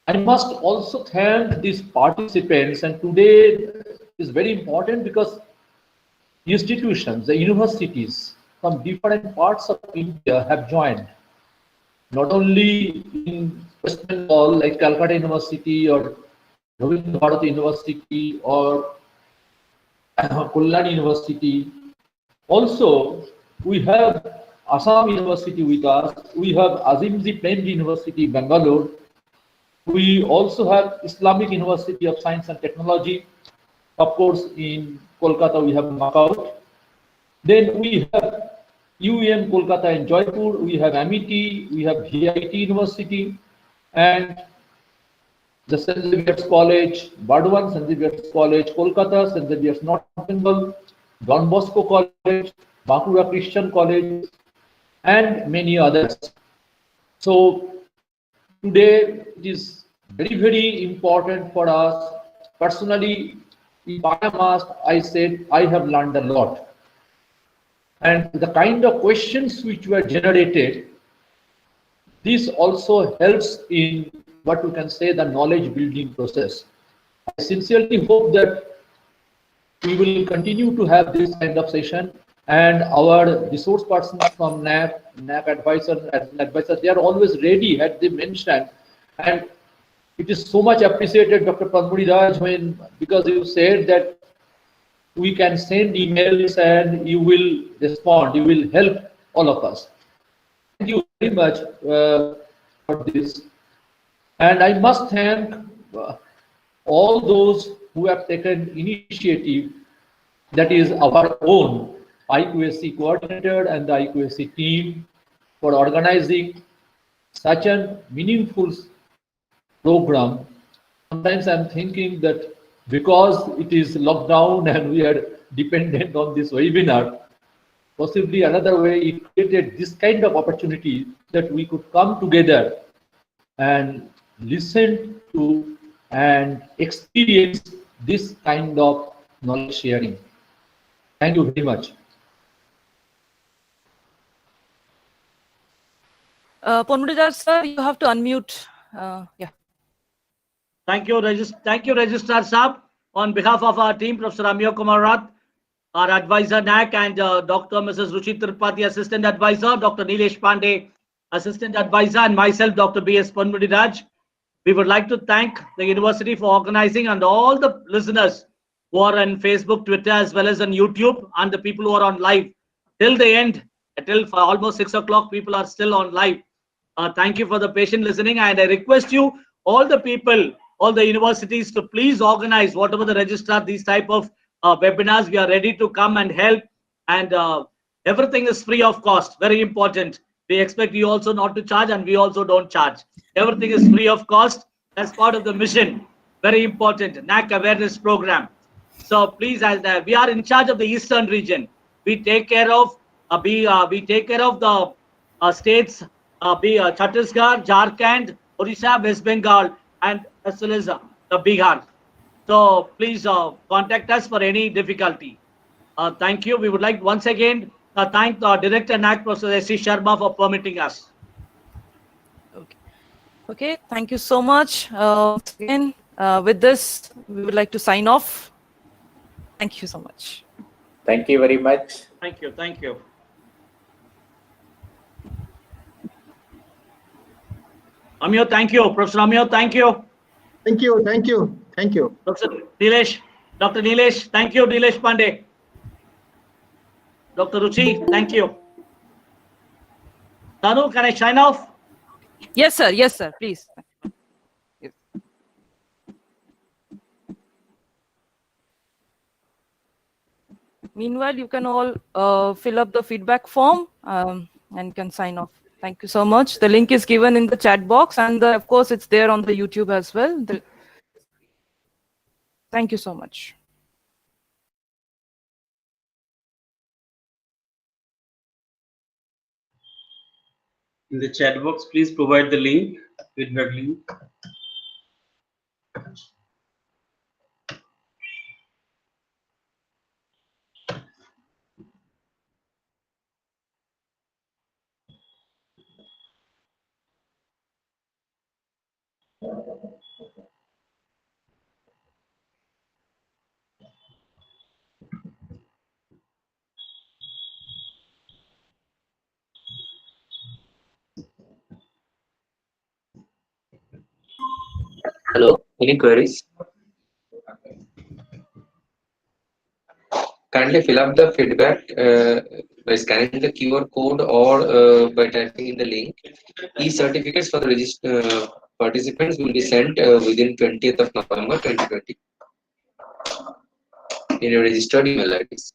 I must also thank these participants, and today is very important because institutions, the universities from different parts of India have joined. Not only in West Bengal, like Calcutta University or Rabindranath Bharati University or Kolkata University. Also, we have Assam University with us. We have Azimji Premji University, Bangalore. We also have Islamic University of Science and Technology. Of course, in Kolkata, we have Knockout. Then we have UEM Kolkata and Jaipur. We have Amity. We have VIT University. And the St. Xavier's College, Bardwan, St. Xavier's College, Kolkata, St. Xavier's North Bengal, Don Bosco College, Bankura Christian College, and many others. So today it is very, very important for us. Personally, if I am asked, I said I have learned a lot. And the kind of questions which were generated, this also helps in what we can say the knowledge building process. I sincerely hope that we will continue to have this kind of session, and our resource persons from NAAC advisor, they are always ready, had they mentioned, and it is so much appreciated, Dr. Padmuri Raj, because you said that we can send emails and you will respond, you will help all of us. Thank you very much for this. And I must thank all those who have taken initiative, that is our own IQAC coordinator and the IQAC team, for organizing such a meaningful program. Sometimes I'm thinking that because it is lockdown and we are dependent on this webinar, possibly another way it created this kind of opportunity that we could come together and listen to and experience this kind of knowledge sharing. Thank you very much. Ponmudidar sir, you have to unmute. Yeah. Thank you, Registrar Saab. On behalf of our team, Professor Amir Kumar Rath, our advisor NAAC, and Dr. Mrs. Ruchi Tripathi, Assistant Advisor, Dr. Nilesh Pandey, Assistant Advisor, and myself, Dr. B.S. Ponmudi Raj. We would like to thank the university for organizing, and all the listeners who are on Facebook, Twitter, as well as on YouTube, and the people who are on live till the end, till for almost 6 o'clock, people are still on live. Thank you for the patient listening, and I request you, all the people, all the universities, to please organize whatever the registrar, these type of webinars. We are ready to come and help, and everything is free of cost. Very important. We expect you also not to charge, and we also don't charge. Everything is free of cost. That's part of the mission. Very important. NAAC awareness program. So please, as we are in charge of the eastern region, we take care of we take care of the states, Chhattisgarh, Jharkhand, Odisha, West Bengal, and as well as the Bihar. So please contact us for any difficulty. Thank you. We would like once again thank the Director NAAC, Professor S.C. Sharma, for permitting us. Okay, thank you so much. Once again, with this, we would like to sign off. Thank you so much. Thank you very much. Thank you. Thank you. Amir, thank you. Professor Amir, thank you. Thank you. Thank you. Thank you. Professor Nilesh, Dr. Nilesh, thank you. Nilesh Pandey. Dr. Ruchi, thank you. Tanu, can I sign off? Yes, sir. Yes, sir. Please. Yes. Meanwhile, you can all fill up the feedback form and can sign off. Thank you so much. The link is given in the chat box, and of course, it's there on the YouTube as well. Thank you so much. In the chat box, please provide the link, feedback link. Any queries? Kindly fill up the feedback by scanning the QR code or by typing in the link. E-certificates for the participants will be sent within 20th of November 2020 in your registered email IDs.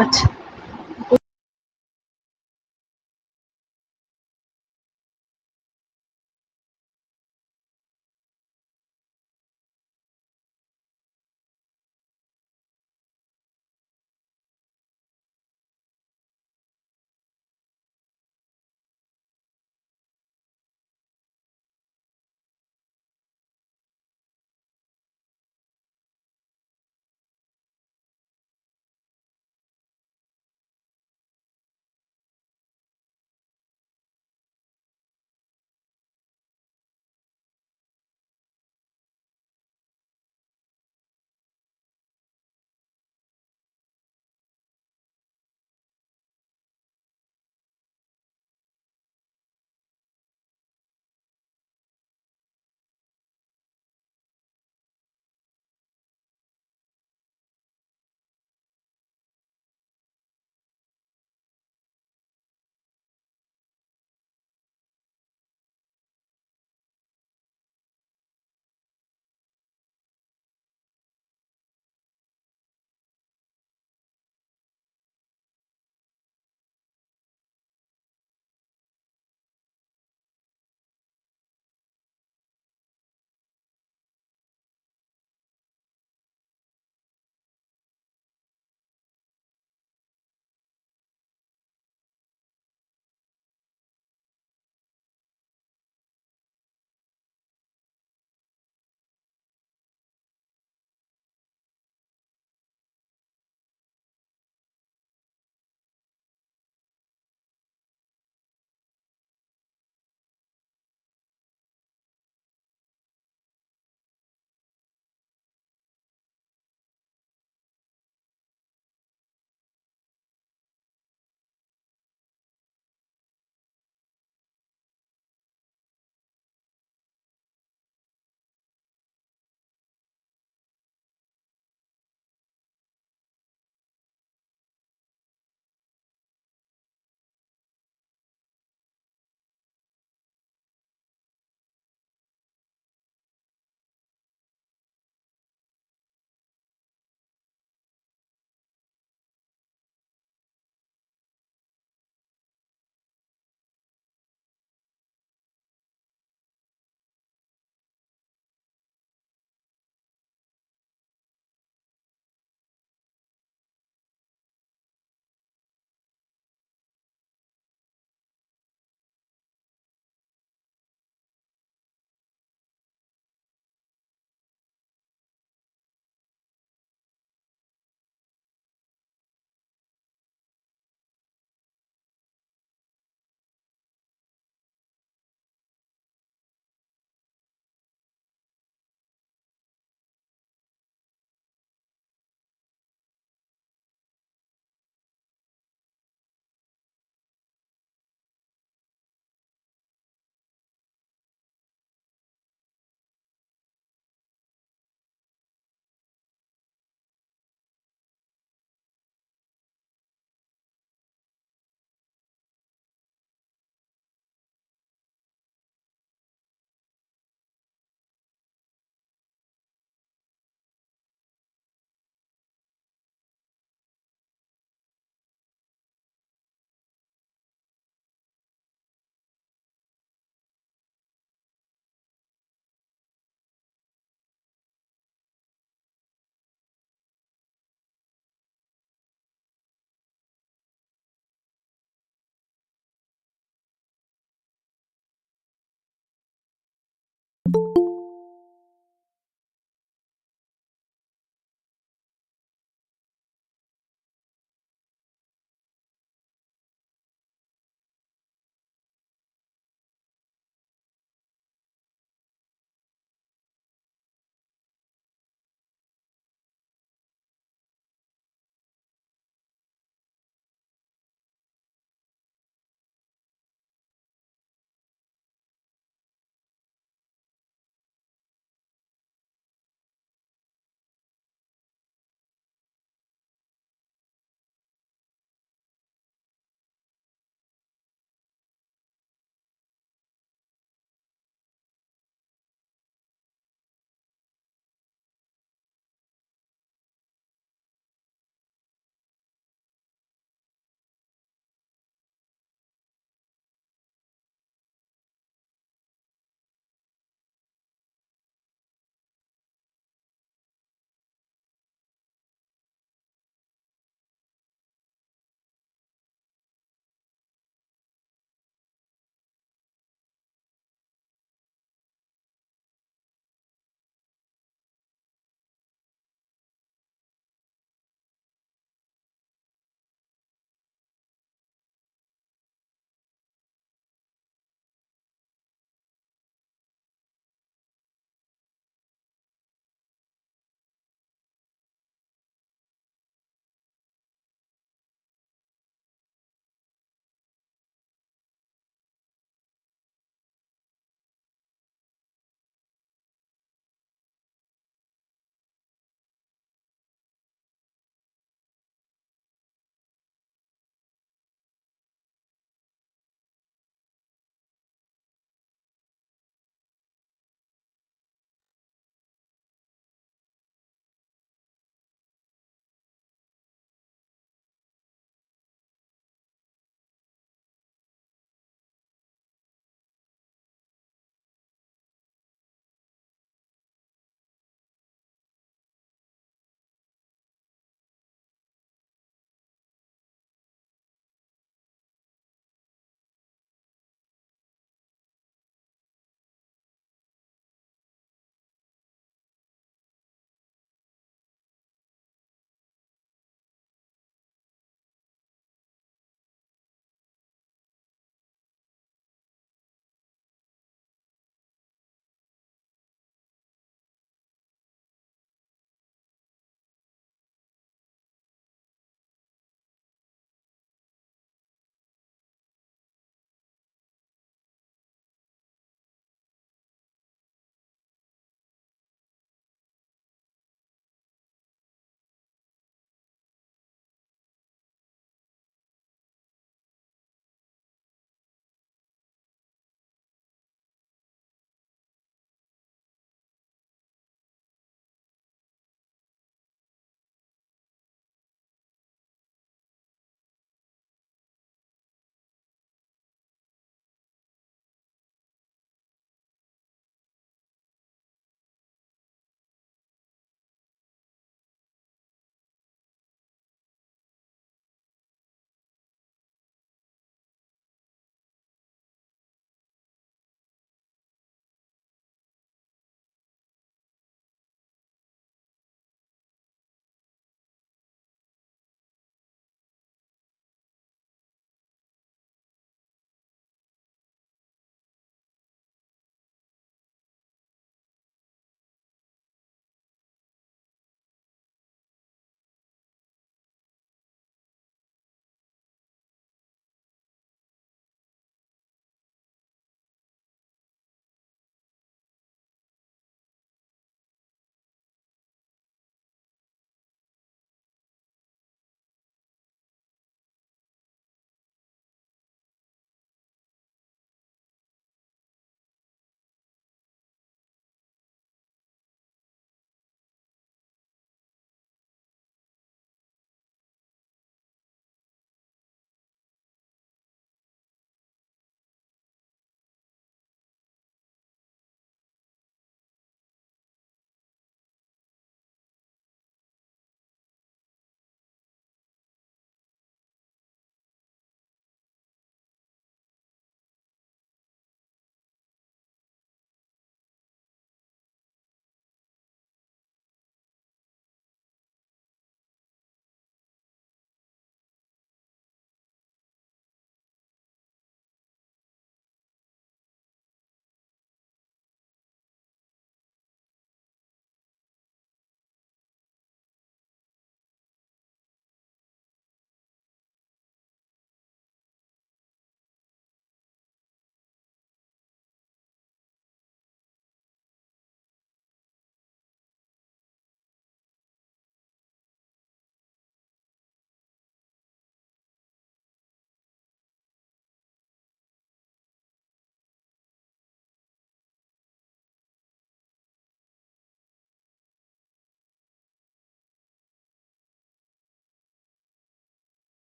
अच्छा